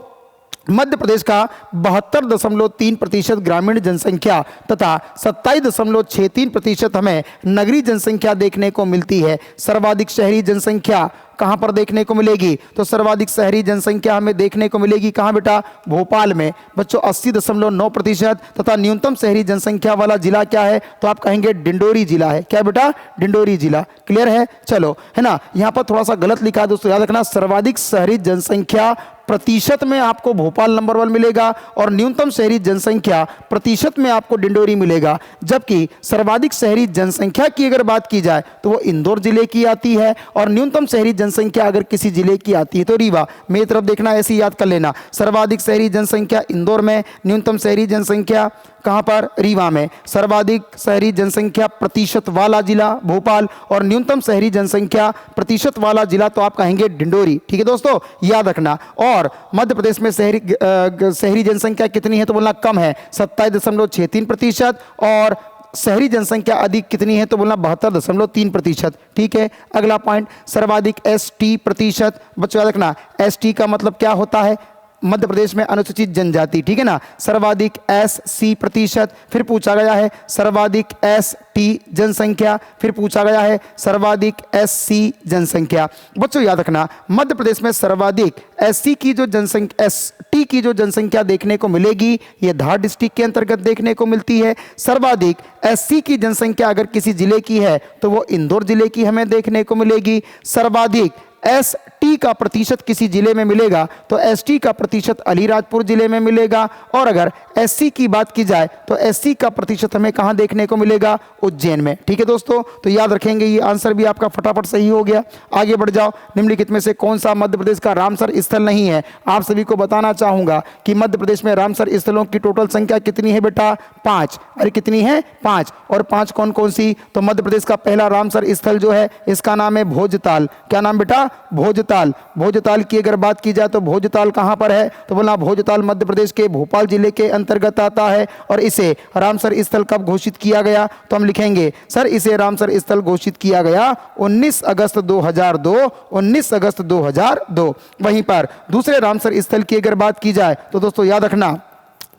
मध्य प्रदेश का 72.3% ग्रामीण जनसंख्या तथा 27.63% हमें नगरीय जनसंख्या देखने को मिलती है। सर्वाधिक शहरी जनसंख्या कहां पर देखने को मिलेगी? तो सर्वाधिक शहरी जनसंख्या हमें देखने को मिलेगी कहां बेटा? भोपाल में। बच्चों 80.9% तथा न्यूनतम शहरी जनसंख्या वाला जिला क्या है? तो आप कहेंगे डिंडोरी जिला है। क्या बेटा? डिंडोरी जिला। क्लियर है? चलो, है ना, यहां पर थोड़ा सा गलत लिखा है दोस्तों, याद रखना, सर्वाधिक शहरी जनसंख्या प्रतिशत में आपको भोपाल नंबर 1 मिलेगा और न्यूनतम शहरी जनसंख्या प्रतिशत में आपको डिंडोरी मिलेगा। जबकि सर्वाधिक शहरी जनसंख्या की अगर बात की जाए तो वो इंदौर जिले की आती है और न्यूनतम शहरी जनसंख्या अगर किसी जिले की आती है तो रीवा। मेरी तरफ देखना, ऐसे याद कर लेना, सर्वाधिक शहरी जनसंख्या इंदौर में, न्यूनतम शहरी जनसंख्या कहां पर? रीवा में। सर्वाधिक शहरी जनसंख्या प्रतिशत वाला जिला भोपाल और न्यूनतम शहरी जनसंख्या प्रतिशत वाला जिला तो आप कहेंगे डिंडोरी। ठीक है दोस्तों, याद रखना। और मध्य प्रदेश में शहरी जनसंख्या कितनी है? तो बोलना कम है, 27.63%। और शहरी जनसंख्या अधिक कितनी है? तो बोलना 72.3%। ठीक है, अगला पॉइंट, सर्वाधिक एसटी प्रतिशत। बच्चों याद रखना, एसटी का मतलब क्या होता है? मध्य प्रदेश में अनुसूचित जनजाति। ठीक है ना, सर्वाधिक एससी प्रतिशत। फिर पूछा गया है सर्वाधिक एसटी जनसंख्या, फिर पूछा गया है सर्वाधिक एससी जनसंख्या। बच्चों याद रखना, मध्य प्रदेश में सर्वाधिक एससी की जो जनसंख्या, एसटी की जो जनसंख्या देखने को मिलेगी ये धार डिस्ट्रिक्ट के अंतर्गत देखने को मिलती है। सर्वाधिक एससी की जनसंख्या अगर किसी जिले की है तो वो इंदौर जिले की हमें देखने को मिलेगी। सर्वाधिक एसटी का प्रतिशत किसी जिले में मिलेगा तो एसटी का प्रतिशत अलीराजपुर जिले में मिलेगा। और अगर एससी की बात की जाए तो एससी का प्रतिशत हमें कहां देखने को मिलेगा? उज्जैन में। ठीक है दोस्तों, तो याद रखेंगे, ये आंसर भी आपका फटाफट सही हो गया। आगे बढ़ जाओ, निम्नलिखित में से कौन सा मध्य प्रदेश का रामसर स्थल नहीं है? आप सभी को बताना चाहूंगा कि मध्य प्रदेश में रामसर स्थलों की टोटल संख्या कितनी है बेटा? 5। अरे कितनी है? 5। और 5 कौन कौन सी? तो मध्य प्रदेश का पहला रामसर स्थल जो है इसका नाम है भोजताल। क्या नाम बेटा? भोजताल। भोजताल की अगर बात की जाए तो भोजताल कहां पर है? तो बोला भोजताल मध्य प्रदेश के भोपाल जिले के अंतर्गत आता है। और इसे रामसर स्थल कब घोषित किया गया? तो हम लिखेंगे सर इसे रामसर स्थल घोषित किया गया 19 अगस्त 2002। 19 अगस्त 2002। वहीं पर दूसरे रामसर स्थल की अगर बात की जाए तो दोस्तों याद रखना,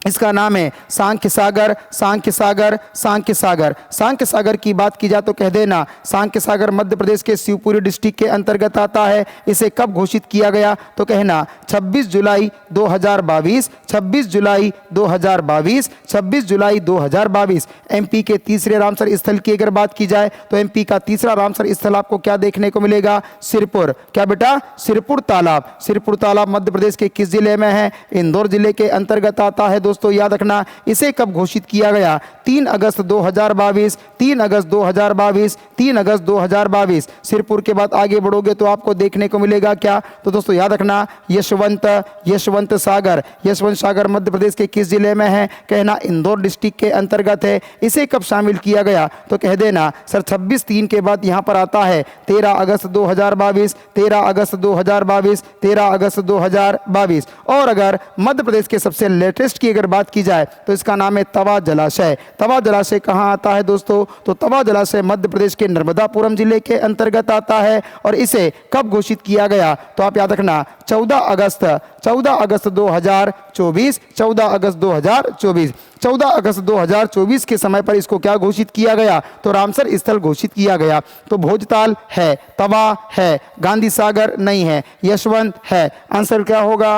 इसका नाम है सांख्य सागर। सांख्य सागर, सांख्य सागर। सांख्य सागर की बात की जाए तो कह देना सांख्य सागर मध्य प्रदेश के शिवपुरी डिस्ट्रिक्ट के अंतर्गत आता है। इसे कब घोषित किया गया? तो कहना 26 जुलाई 2022। 26 जुलाई 2022। 26 जुलाई 2022। एमपी के तीसरे रामसर स्थल की अगर बात की जाए तो एमपी का तीसरा रामसर स्थल आपको क्या देखने को मिलेगा? सिरपुर। क्या बेटा? सिरपुर तालाब। सिरपुर तालाब मध्य प्रदेश के किस जिले में है? इंदौर जिले के अंतर्गत आता है दोस्तों। दोस्तों, याद रखना। इसे कब घोषित किया गया? 3 अगस्त 2022, 3 अगस्त 2022, 3 अगस्त 2022। सिरपुर के बाद आगे बढ़ोगे तो आपको देखने को मिलेगा क्या? तो दोस्तों याद रखना, यशवंत सागर। यशवंत सागर मध्य प्रदेश के किस जिले में है? कहना इंदौर डिस्ट्रिक्ट के अंतर्गत है। इसे कब शामिल किया गया? तो कह देना सर 26/3 के बाद यहां पर आता है 13 अगस्त 2022, 13 अगस्त 2022, 13 अगस्त 2022। और अगर मध्य प्रदेश के सबसे लेटेस्ट की अगर बात की जाए तो इसका नाम है तवा जलाशय। तवा जलाशय कहां आता है दोस्तों? तो तवा जलाशय मध्य प्रदेश के नर्मदापुरम जिले के अंतर्गत आता है। और इसे कब घोषित किया गया? तो आप याद रखना 14 अगस्त 2024, 14 अगस्त 2024, 14 अगस्त 2024 के समय पर इसको क्या घोषित किया गया? तो रामसर स्थल घोषित किया गया। तो भोजताल है, तवा है, गांधी सागर नहीं है, यशवंत है। आंसर क्या होगा?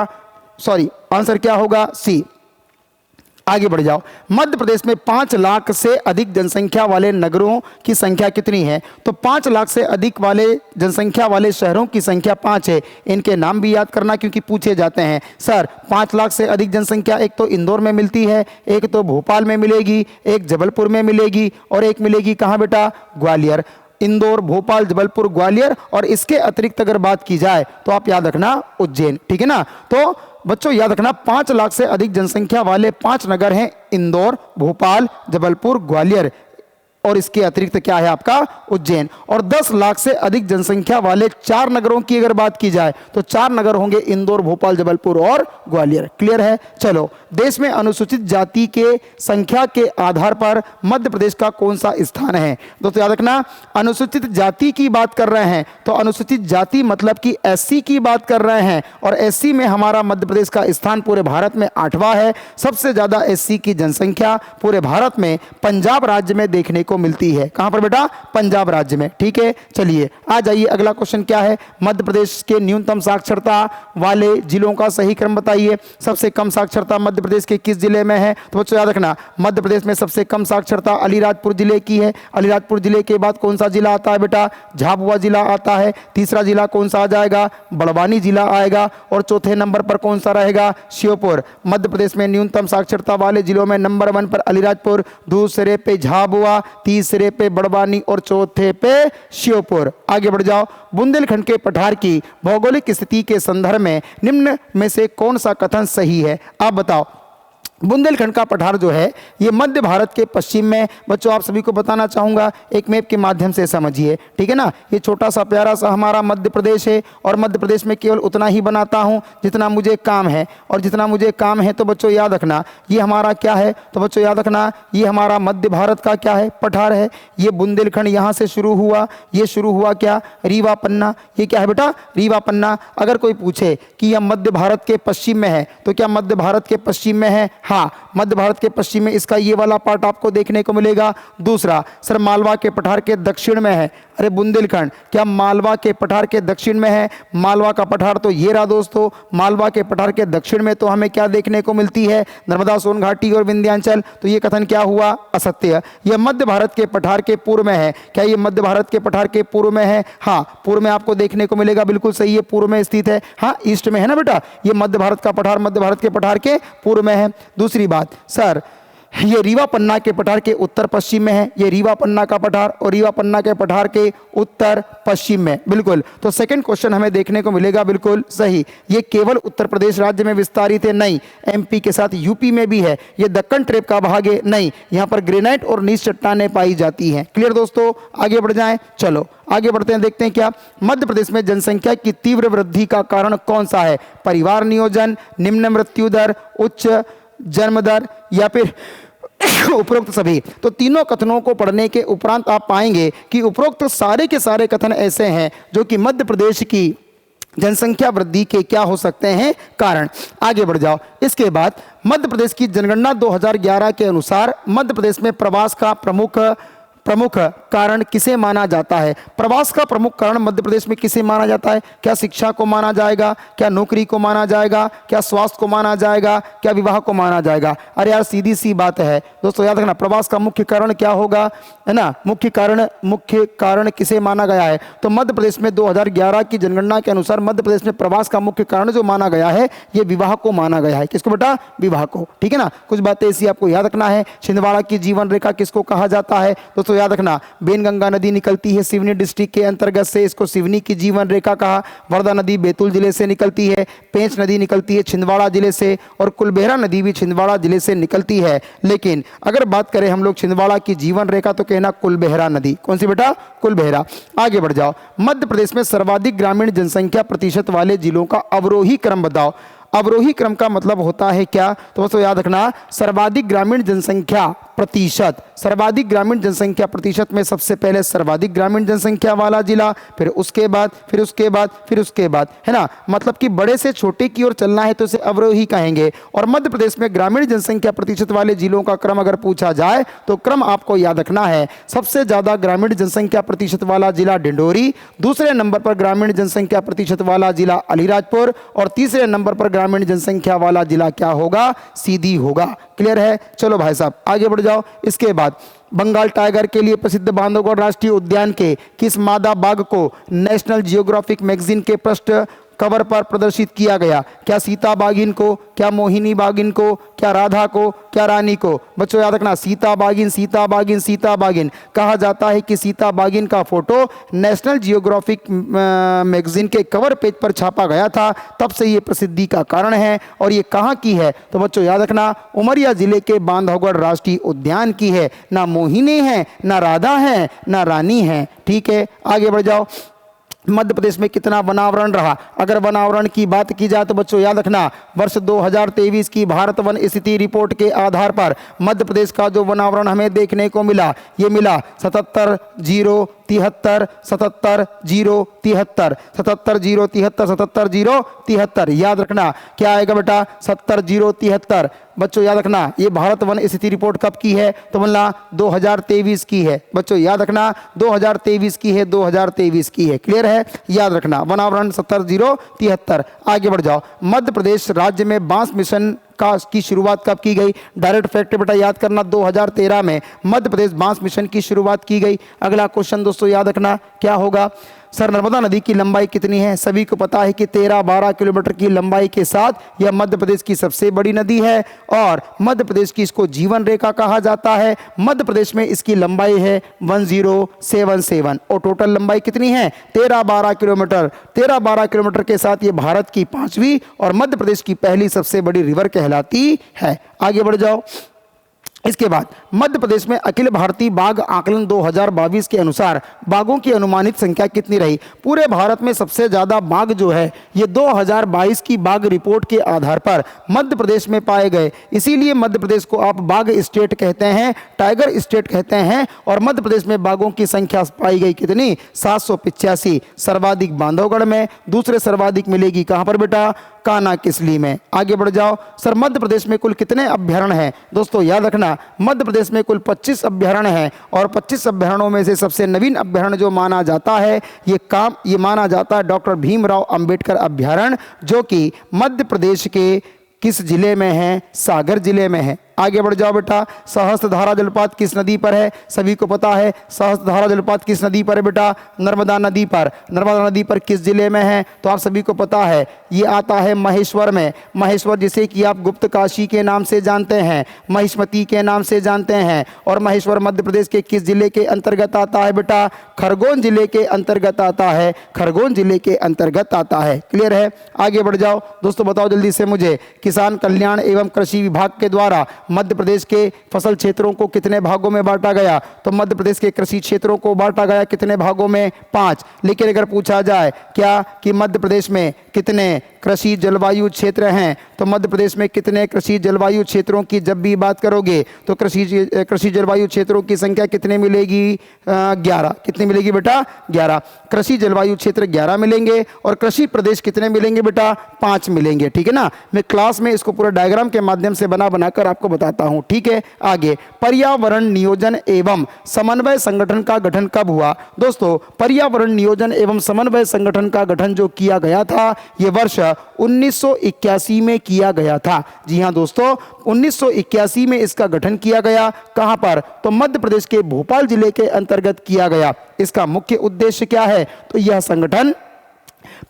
आंसर क्या होगा? सी। आगे बढ़ जाओ। मध्य प्रदेश में 5 लाख से अधिक जनसंख्या वाले नगरों की संख्या कितनी है? तो 5 लाख से अधिक वाले जनसंख्या वाले शहरों की संख्या 5 है। इनके नाम भी याद करना क्योंकि पूछे जाते हैं। सर 5 लाख से अधिक जनसंख्या एक तो इंदौर में मिलती है, एक तो भोपाल में मिलेगी, एक जबलपुर में मिलेगी और एक मिलेगी कहाँ बेटा? ग्वालियर। इंदौर, भोपाल, जबलपुर, ग्वालियर। और इसके अतिरिक्त अगर बात की जाए तो आप याद रखना उज्जैन। ठीक है ना? तो बच्चों याद रखना 5 लाख से अधिक जनसंख्या वाले 5 नगर हैं इंदौर, भोपाल, जबलपुर, ग्वालियर। और इसके अतिरिक्त क्या है आपका? उज्जैन। और 10 लाख से अधिक जनसंख्या वाले 4 नगरों की अगर बात की जाए तो 4 नगर होंगे इंदौर, भोपाल, जबलपुर और ग्वालियर। क्लियर है? चलो, देश में अनुसूचित जाति के संख्या के आधार पर मध्य प्रदेश का कौन सा स्थान है? दोस्तों याद रखना, अनुसूचित जाति की बात कर रहे हैं तो अनुसूचित जाति मतलब कि एससी की बात कर रहे हैं। और एससी में हमारा मध्य प्रदेश का स्थान पूरे भारत में 8वां है। सबसे ज्यादा एससी की जनसंख्या पूरे भारत में पंजाब राज्य में देखने को मिलती है। कहां पर बेटा? पंजाब राज्य में। ठीक है, चलिए आ जाइए। अगला क्वेश्चन क्या है? मध्य प्रदेश के न्यूनतम साक्षरता वाले जिलों का सही क्रम बताइए। सबसे कम साक्षरता मध्य प्रदेश के किस जिले में है? तो बच्चों याद रखना, मध्य प्रदेश में सबसे कम साक्षरता अलीराजपुर जिले की है। अलीराजपुर जिले के बाद कौन सा जिला आता है बेटा? झाबुआ जिला आता है। तीसरा जिला कौन सा आ जाएगा? बड़वानी जिला आएगा। और चौथे नंबर पर कौन सा रहेगा? श्योपुर। मध्य प्रदेश में न्यूनतम साक्षरता वाले जिलों में नंबर 1 पर अलीराजपुर, दूसरे पे झाबुआ, तीसरे पे बड़वानी और चौथे पे श्योपुर। आगे बढ़ जाओ। बुंदेलखंड के पठार की भौगोलिक स्थिति के संदर्भ में निम्न में से कौन सा कथन सही है? आप बताओ। बुंदेलखंड का पठार जो है ये मध्य भारत के पश्चिम में। बच्चों आप सभी को बताना चाहूँगा, एक मैप के माध्यम से समझिए। ठीक है ना? ये छोटा सा प्यारा सा हमारा मध्य प्रदेश है। और मध्य प्रदेश में केवल उतना ही बनाता हूँ जितना मुझे काम है। और जितना मुझे काम है तो बच्चों याद रखना ये हमारा क्या है? तो बच्चों याद रखना ये हमारा मध्य भारत का क्या है? पठार है। ये बुंदेलखंड यहाँ से शुरू हुआ। ये शुरू हुआ क्या? रीवा पन्ना। ये क्या है बेटा? रीवा पन्ना। अगर कोई पूछे कि यह मध्य भारत के पश्चिम में है तो क्या मध्य भारत के पश्चिम में है? हाँ, मध्य भारत के पश्चिम में इसका ये वाला पार्ट आपको देखने को मिलेगा। दूसरा, सर मालवा के पठार के दक्षिण में है। अरे बुंदेलखंड क्या मालवा के पठार के दक्षिण में है? मालवा का पठार तो ये रहा दोस्तों। मालवा के पठार के दक्षिण में तो हमें क्या देखने को मिलती है? नर्मदा सोन घाटी और विंध्याचल। तो ये कथन क्या हुआ? असत्य। यह मध्य भारत के पठार के पूर्व में है। क्या ये मध्य भारत के पठार के पूर्व में है? हाँ, पूर्व में आपको देखने को मिलेगा। बिल्कुल सही है, पूर्व में स्थित है। हाँ, ईस्ट में है ना बेटा। ये मध्य भारत का पठार मध्य भारत के पठार के पूर्व में है। दूसरी बात, सर ये रीवा पन्ना के पठार के उत्तर पश्चिम में है। ये रीवा पन्ना का पठार और रीवा पन्ना के पठार के उत्तर पश्चिम में। बिल्कुल। तो सेकंड क्वेश्चन हमें देखने को मिलेगा बिल्कुल सही। ये केवल उत्तर प्रदेश राज्य में विस्तारित है? नहीं, एमपी के साथ यूपी में भी है। ये दक्कन ट्रेप का भाग है? नहीं, यहाँ पर ग्रेनाइट और नीच चट्टानें पाई जाती हैं। क्लियर दोस्तों? आगे बढ़ जाएं। चलो आगे बढ़ते हैं, देखते हैं क्या मध्य प्रदेश में जनसंख्या की तीव्र वृद्धि का कारण कौन सा है? परिवार नियोजन, निम्न मृत्यु दर, उच्च जन्म दर या फिर उपरोक्त सभी। तो तीनों कथनों को पढ़ने के उपरांत आप पाएंगे कि उपरोक्त सारे के सारे कथन ऐसे हैं जो कि मध्य प्रदेश की जनसंख्या वृद्धि के क्या हो सकते हैं? कारण। आगे बढ़ जाओ। इसके बाद मध्य प्रदेश की जनगणना 2011 के अनुसार मध्य प्रदेश में प्रवास का प्रमुख कारण किसे माना जाता है? प्रवास का प्रमुख कारण मध्य प्रदेश में किसे माना जाता है? क्या शिक्षा को माना जाएगा, क्या नौकरी को माना जाएगा, क्या स्वास्थ्य को माना जाएगा, क्या विवाह को माना जाएगा? अरे यार सीधी सी बात है दोस्तों, याद रखना प्रवास का मुख्य कारण क्या होगा, है ना? मुख्य कारण किसे माना गया है? तो मध्य प्रदेश में 2011 की जनगणना के अनुसार मध्य प्रदेश में प्रवास का मुख्य कारण जो माना गया है ये विवाह को माना गया है। किसको बेटा? विवाह को। ठीक है ना, कुछ बातें ऐसी आपको याद रखना है। छिंदवाड़ा की जीवन रेखा किसको कहा जाता है? दोस्तों याद रखना, बेनगंगा नदी निकलती है सिवनी डिस्ट्रिक्ट के अंतर्गत से, इसको सिवनी की जीवन रेखा कहा। वर्धा नदी बैतूल जिले से निकलती है, पेंच नदी निकलती है छिंदवाड़ा जिले से, और कुलबेहरा नदी भी छिंदवाड़ा जिले से निकलती है। लेकिन अगर बात करें हम लोग छिंदवाड़ा की जीवन रेखा तो कहना कुलबेहरा नदी। कौन सी बेटा? कुलबेहरा। आगे बढ़ जाओ। मध्य प्रदेश में सर्वाधिक ग्रामीण जनसंख्या प्रतिशत वाले जिलों का अवरोही क्रम बताओ। अवरोही क्रम का मतलब होता है क्या? तो दोस्तों याद रखना, सर्वाधिक ग्रामीण जनसंख्या प्रतिशत, सर्वाधिक ग्रामीण जनसंख्या प्रतिशत में सबसे पहले सर्वाधिक ग्रामीण जनसंख्या वाला जिला, फिर उसके बाद फिर उसके बाद फिर उसके बाद, है ना? मतलब कि बड़े से छोटे की ओर चलना है तो इसे अवरोही कहेंगे। और मध्य प्रदेश में ग्रामीण जनसंख्या प्रतिशत वाले जिलों का क्रम अगर पूछा जाए तो क्रम आपको याद रखना है। सबसे ज्यादा ग्रामीण जनसंख्या प्रतिशत वाला जिला डिंडोरी, दूसरे नंबर पर ग्रामीण जनसंख्या प्रतिशत वाला जिला अलीराजपुर, और तीसरे नंबर पर ग्रामीण जनसंख्या वाला जिला क्या होगा? सीधी होगा। क्लियर है? चलो भाई साहब आगे बढ़ जाओ। इसके बाद बंगाल टाइगर के लिए प्रसिद्ध बांधवगढ़ राष्ट्रीय उद्यान के किस मादा बाघ को नेशनल जियोग्राफिक मैगजीन के पृष्ठ कवर पर प्रदर्शित किया गया? क्या सीता बाघिन को, क्या मोहिनी बाघिन को, क्या राधा को, क्या रानी को? बच्चों याद रखना, सीता बाघिन सीता बाघिन सीता बाघिन। कहा जाता है कि सीता बाघिन का फोटो नेशनल जियोग्राफिक मैगजीन के कवर पेज पर छापा गया था, तब से ये प्रसिद्धि का कारण है। और ये कहाँ की है? तो बच्चों याद रखना, उमरिया जिले के बांधवगढ़ राष्ट्रीय उद्यान की है। ना मोहिनी है, ना राधा है, ना रानी है। ठीक है, आगे बढ़ जाओ। मध्य प्रदेश में कितना वनावरण रहा? अगर वनावरण की बात की जाए तो बच्चों याद रखना, वर्ष 2023 की भारत वन स्थिति रिपोर्ट के आधार पर मध्य प्रदेश का जो वनावरण हमें देखने को मिला, ये मिला 77,073 77,073 77,073 77,073। याद रखना क्या आएगा बेटा? 70,073। बच्चों याद रखना, ये भारत वन स्थिति रिपोर्ट कब की है? तो बोलना 2023 की है। बच्चों याद रखना 2023 की है, 2023 की है। क्लियर है? याद रखना वनावरण 70,073। आगे बढ़ जाओ। मध्य प्रदेश राज्य में बांस मिशन की शुरुआत कब की गई? डायरेक्ट फैक्ट बेटा याद करना, 2013 में मध्य प्रदेश बांस मिशन की शुरुआत की गई। अगला क्वेश्चन दोस्तों याद रखना क्या होगा? सर नर्मदा नदी की लंबाई कितनी है? सभी को पता है कि 13-12 किलोमीटर की लंबाई के साथ यह मध्य प्रदेश की सबसे बड़ी नदी है, और मध्य प्रदेश की इसको जीवन रेखा कहा जाता है। मध्य प्रदेश में इसकी लंबाई है 1077, और टोटल लंबाई कितनी है? 13-12 किलोमीटर। 13-12 किलोमीटर के साथ ये भारत की 5वीं और मध्य प्रदेश की पहली सबसे बड़ी रिवर कहलाती है। आगे बढ़ जाओ। इसके बाद मध्य प्रदेश में अखिल भारतीय बाघ आकलन 2022 के अनुसार बाघों की अनुमानित संख्या कितनी रही? पूरे भारत में सबसे ज्यादा बाघ जो है ये 2022 की बाघ रिपोर्ट के आधार पर मध्य प्रदेश में पाए गए। इसीलिए मध्य प्रदेश को आप बाघ स्टेट कहते हैं, टाइगर स्टेट कहते हैं। और मध्य प्रदेश में बाघों की संख्या पाई गई कितनी? 785। सर्वाधिक बांधवगढ़ में, दूसरे सर्वाधिक मिलेगी कहां पर बेटा? कान्हा-किसली में। आगे बढ़ जाओ। सर मध्य प्रदेश में कुल कितने अभ्यारण्य हैं? दोस्तों याद रखना, मध्य प्रदेश में कुल 25 अभ्यारण्य हैं, और 25 अभ्यारण्यों में से सबसे नवीन अभ्यारण्य जो माना जाता है ये माना जाता है डॉक्टर भीमराव अंबेडकर अभ्यारण्य, जो कि मध्य प्रदेश के किस जिले में है? सागर जिले में है। आगे बढ़ जाओ बेटा। सहस्त्रधारा जलपात किस नदी पर है? सभी को पता है सहस्त्रधारा जलपात किस नदी पर है बेटा? नर्मदा नदी पर। नर्मदा नदी पर किस जिले में है? तो आप सभी को पता है ये आता है महेश्वर में। महेश्वर जिसे कि आप गुप्त काशी के नाम से जानते हैं, महिष्मती के नाम से जानते हैं। और महेश्वर मध्य प्रदेश के किस जिले के अंतर्गत आता है बेटा? खरगोन जिले के अंतर्गत आता है। खरगोन जिले के अंतर्गत आता है। क्लियर है? आगे बढ़ जाओ दोस्तों। बताओ जल्दी से मुझे, किसान कल्याण एवं कृषि विभाग के द्वारा मध्य प्रदेश के फसल क्षेत्रों को कितने भागों में बांटा गया? तो मध्य प्रदेश के कृषि क्षेत्रों को बांटा गया कितने भागों में? 5। लेकिन अगर पूछा जाए क्या कि मध्य प्रदेश में कितने कृषि जलवायु क्षेत्र हैं, तो मध्य प्रदेश में कितने कृषि जलवायु क्षेत्रों की जब भी बात करोगे तो कृषि जलवायु क्षेत्रों की संख्या कितनी मिलेगी? 11। कितनी मिलेगी बेटा? 11। कृषि जलवायु क्षेत्र 11 मिलेंगे, और कृषि प्रदेश कितने मिलेंगे बेटा? 5 मिलेंगे। ठीक है ना? मैं क्लास में इसको पूरा डायग्राम के माध्यम से बनाकर आपको बताता हूं। ठीक है, आगे पर्यावरण नियोजन एवं समन्वय संगठन का गठन कब हुआ? दोस्तों, पर्यावरण नियोजन एवं समन्वय संगठन का गठन जो किया गया था यह वर्ष 1981 में किया गया था। जी हां दोस्तों, 1981 में इसका गठन किया गया। कहां पर? तो मध्य प्रदेश के भोपाल जिले के अंतर्गत किया गया। इसका मुख्य उद्देश्य क्या है? तो यह संगठन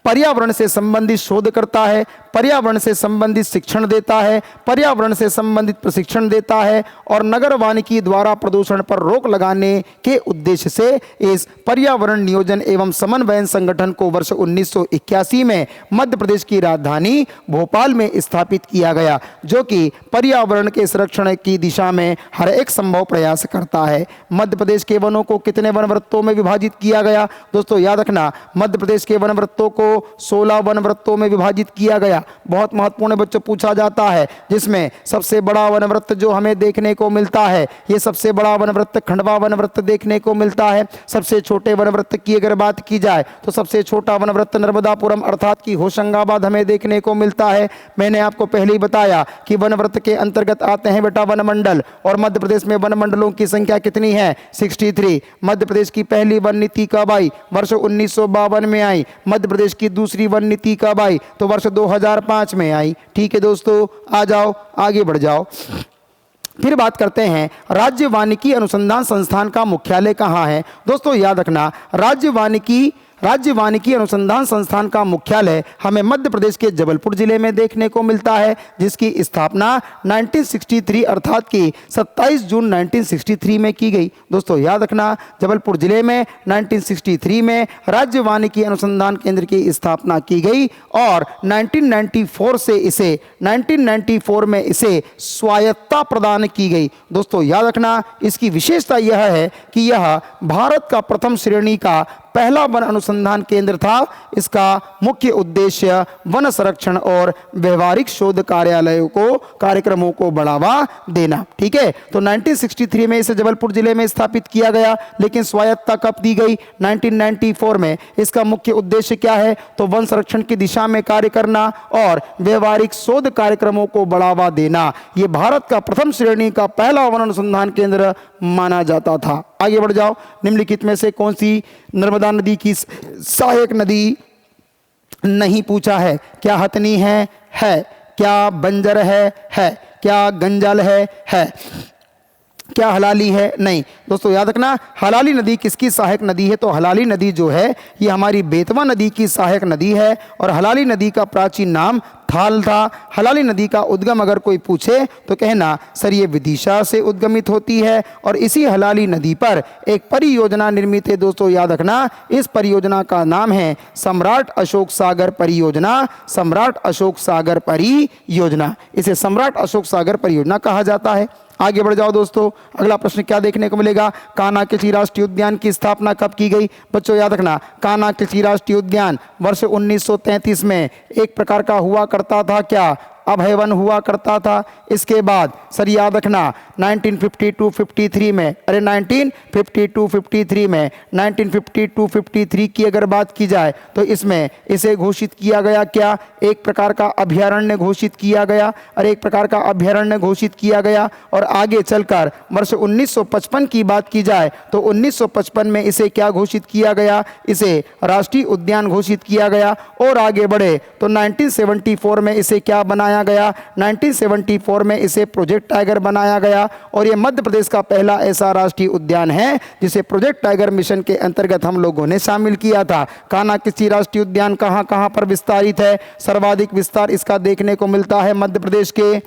पर्यावरण से संबंधित शोध करता है, पर्यावरण से संबंधित शिक्षण देता है, पर्यावरण से संबंधित प्रशिक्षण देता है और नगर वानिकी द्वारा प्रदूषण पर रोक लगाने के उद्देश्य से इस पर्यावरण नियोजन एवं समन्वय संगठन को वर्ष 1981 में मध्य प्रदेश की राजधानी भोपाल में स्थापित किया गया, जो कि पर्यावरण के संरक्षण की दिशा में हर एक संभव प्रयास करता है। मध्य प्रदेश के वनों को कितने वनवृत्तों में विभाजित किया गया? दोस्तों याद रखना, मध्य प्रदेश के वनवृत्तों को 16 वनवृत्तों में विभाजित किया गया। बहुत महत्वपूर्ण बच्चों पूछा जाता है, जिसमें सबसे बड़ा वनवृत्त जो हमें देखने को मिलता है, ये सबसे बड़ा वनवृत्त खंडवा वनवृत्त देखने को मिलता है। सबसे छोटे वनवृत्त की अगर बात की जाए तो सबसे छोटा वनवृत्त नर्मदापुरम अर्थात कि होशंगाबाद हमें देखने को मिलता है। मैंने आपको पहले ही बताया कि वनवृत्त के अंतर्गत आते हैं बेटा वनमंडल, और मध्य प्रदेश में वनमंडलों की संख्या कितनी है? 63। मध्य प्रदेश की पहली वन नीति कब आई? वर्ष 1952 में आई। मध्य प्रदेश की दूसरी वन नीति कब आई? तो वर्ष 2005 में आई। ठीक है दोस्तों, आ जाओ आगे बढ़ जाओ। फिर बात करते हैं राज्य वानिकी अनुसंधान संस्थान का मुख्यालय कहाँ है? दोस्तों याद रखना, राज्य वानिकी अनुसंधान संस्थान का मुख्यालय हमें मध्य प्रदेश के जबलपुर जिले में देखने को मिलता है, जिसकी स्थापना 1963 अर्थात कि 27 जून 1963 में की गई। दोस्तों याद रखना, जबलपुर जिले में 1963 में राज्य वानिकी अनुसंधान केंद्र की स्थापना की गई और 1994 में इसे स्वायत्तता प्रदान की गई। दोस्तों याद रखना, इसकी विशेषता यह है कि यह भारत का प्रथम श्रेणी का पहला वन अनुसंधान केंद्र था। इसका मुख्य उद्देश्य वन संरक्षण और व्यवहारिक शोध कार्यक्रमों को बढ़ावा देना। ठीक है, तो 1963 में इसे जबलपुर जिले में स्थापित किया गया, लेकिन स्वायत्तता कब दी गई? 1994 में। इसका मुख्य उद्देश्य क्या है? तो वन संरक्षण की दिशा में कार्य करना और व्यवहारिक शोध कार्यक्रमों को बढ़ावा देना। यह भारत का प्रथम श्रेणी का पहला वन अनुसंधान केंद्र माना जाता था। आगे बढ़ जाओ। निम्नलिखित में से कौन सी नर्मदा नदी की सहायक नदी नहीं पूछा है? क्या हथनी है? क्या बंजर है? क्या गंजल है? क्या हलाली है? नहीं। दोस्तों याद रखना, हलाली नदी किसकी सहायक नदी है? तो हलाली नदी जो है ये हमारी बेतवा नदी की सहायक नदी है और हलाली नदी का प्राचीन नाम थाल था। हलाली नदी का उद्गम अगर कोई पूछे तो कहना सर ये विदिशा से उद्गमित होती है और इसी हलाली नदी पर एक परियोजना निर्मित है। दोस्तों याद रखना, इस परियोजना का नाम है सम्राट अशोक सागर परियोजना। सम्राट अशोक सागर परियोजना, इसे सम्राट अशोक सागर परियोजना कहा जाता है। आगे बढ़ जाओ दोस्तों, अगला प्रश्न क्या देखने को मिलेगा? कान्हा-किची राष्ट्रीय उद्यान की स्थापना कब की गई? बच्चों याद रखना, कान्हा-किची राष्ट्रीय उद्यान वर्ष 1933 में एक प्रकार का हुआ करता था। क्या? अभय वन हुआ करता था। इसके बाद सर याद रखना 1952-53 में, 1952-53 की अगर बात की जाए तो इसमें इसे घोषित किया गया क्या? एक प्रकार का अभयारण्य घोषित किया गया और एक प्रकार का अभयारण्य घोषित किया गया। और आगे चलकर वर्ष 1955 की बात की जाए तो 1955 में इसे क्या घोषित किया गया? इसे राष्ट्रीय उद्यान घोषित किया गया। और आगे बढ़े तो 1974 में इसे क्या बनाया गया? 1974 में इसे प्रोजेक्ट टाइगर बनाया गया और यह मध्य प्रदेश का पहला ऐसा राष्ट्रीय उद्यान है जिसे प्रोजेक्ट टाइगर मिशन के अंतर्गत हम लोगों ने शामिल किया था। कान्हा-किची राष्ट्रीय उद्यान कहां कहां पर विस्तारित है? सर्वाधिक विस्तार इसका देखने को मिलता है मध्य प्रदेश के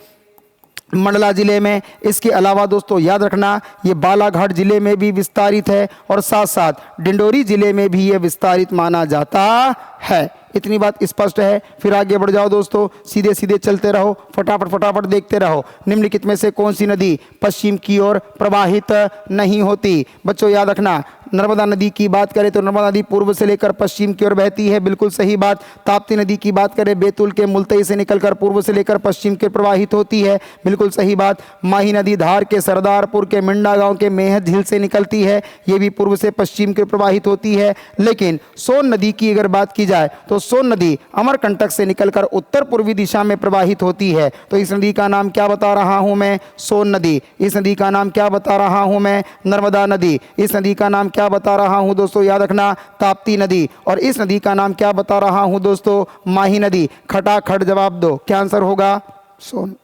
मंडला जिले में। इसके अलावा दोस्तों याद रखना, ये बालाघाट जिले में भी विस्तारित है और साथ साथ डिंडोरी जिले में भी ये विस्तारित माना जाता है। इतनी बात स्पष्ट है। फिर आगे बढ़ जाओ दोस्तों, सीधे सीधे चलते रहो, फटाफट देखते रहो। निम्नलिखित में से कौन सी नदी पश्चिम की ओर प्रवाहित नहीं होती? बच्चों याद रखना, नर्मदा नदी की बात करें तो नर्मदा नदी पूर्व से लेकर पश्चिम की ओर बहती है, बिल्कुल सही बात। ताप्ती नदी की बात करें, बैतूल के मुल्तई से निकलकर पूर्व से लेकर पश्चिम की ओर प्रवाहित होती है, बिल्कुल सही बात। माही नदी धार के सरदारपुर के मिंडा गांव के मेहत झील से निकलती है, ये भी पूर्व से पश्चिम की ओर प्रवाहित होती है। लेकिन सोन नदी की अगर बात की जाए तो सोन नदी अमरकंटक से निकलकर उत्तर पूर्वी दिशा में प्रवाहित होती है। तो इस नदी का नाम क्या बता रहा हूं मैं? सोन नदी। इस नदी का नाम क्या बता रहा हूं मैं? नर्मदा नदी। इस नदी का नाम क्या बता रहा हूं दोस्तों? याद रखना, ताप्ती नदी। और इस नदी का नाम क्या बता रहा हूं दोस्तों? माही नदी। खटाखट जवाब दो, क्या आंसर होगा? सोन।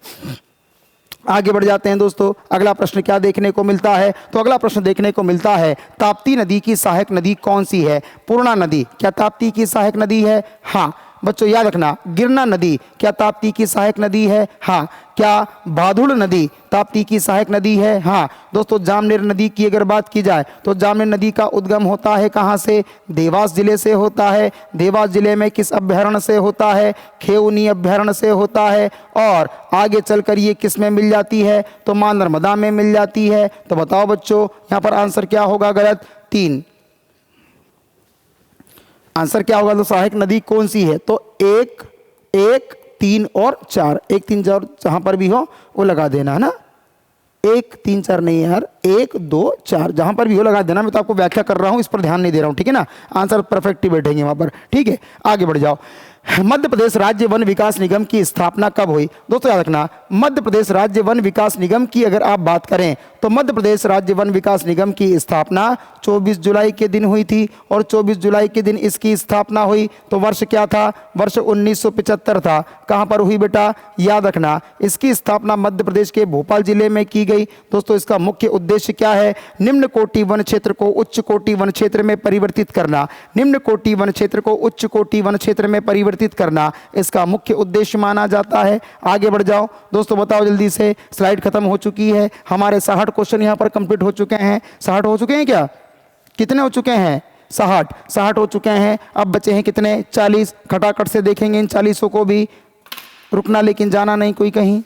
आगे बढ़ जाते हैं दोस्तों, अगला प्रश्न क्या देखने को मिलता है? तो अगला प्रश्न देखने को मिलता है, ताप्ती नदी की सहायक नदी कौन सी है? पूर्णा नदी क्या ताप्ती की सहायक नदी है? हाँ बच्चों याद रखना। गिरना नदी क्या ताप्ती की सहायक नदी है? हाँ। क्या भादुड़ नदी ताप्ती की सहायक नदी है? हाँ। दोस्तों जामनेर नदी की अगर बात की जाए तो जामनेर नदी का उद्गम होता है कहाँ से? देवास जिले से होता है। देवास जिले में किस अभ्यारण्य से होता है? खेवनी अभ्यारण्य से होता है। और आगे चलकर ये किस में मिल जाती है? तो मां नर्मदा में मिल जाती है। तो बताओ बच्चों यहाँ पर आंसर क्या होगा? गलत। 3। आंसर क्या होगा? तो सहायक नदी कौन सी है? तो 1, 1, 3 और 4। 1, 3, 4 जहां पर भी हो वो लगा देना है ना। 1, 3, 4 नहीं यार, 1, 2, 4 जहां पर भी हो लगा देना। मैं तो आपको व्याख्या कर रहा हूं, इस पर ध्यान नहीं दे रहा हूं, ठीक है ना। आंसर परफेक्ट ही बैठेंगे वहां पर, ठीक है। आगे बढ़ जाओ। मध्य प्रदेश राज्य वन विकास निगम की स्थापना कब हुई? दोस्तों याद रखना, मध्य प्रदेश राज्य वन विकास निगम की अगर आप बात करें तो मध्य प्रदेश राज्य वन विकास निगम की स्थापना 24 जुलाई के दिन हुई थी। और 24 जुलाई के दिन इसकी स्थापना हुई तो वर्ष क्या था? वर्ष 1975 था। कहां पर हुई बेटा? याद रखना, इसकी स्थापना मध्य प्रदेश के भोपाल जिले में की गई। दोस्तों इसका मुख्य उद्देश्य क्या है? निम्न कोटि वन क्षेत्र को उच्च कोटि वन क्षेत्र में परिवर्तित करना। निम्न कोटि वन क्षेत्र को उच्च कोटि वन क्षेत्र में परिवर्तित करना इसका मुख्य उद्देश्य माना जाता है। आगे बढ़ जाओ दोस्तों, बताओ जल्दी से, स्लाइड खत्म हो चुकी है। हमारे 60 क्वेश्चन यहां पर कंप्लीट हो चुके हैं। 60 हो चुके हैं क्या? कितने हो चुके हैं? 60 हो चुके हैं। अब बचे हैं कितने? 40। खटाखट से देखेंगे इन 40 को भी। रुकना लेकिन जाना नहीं कोई कहीं।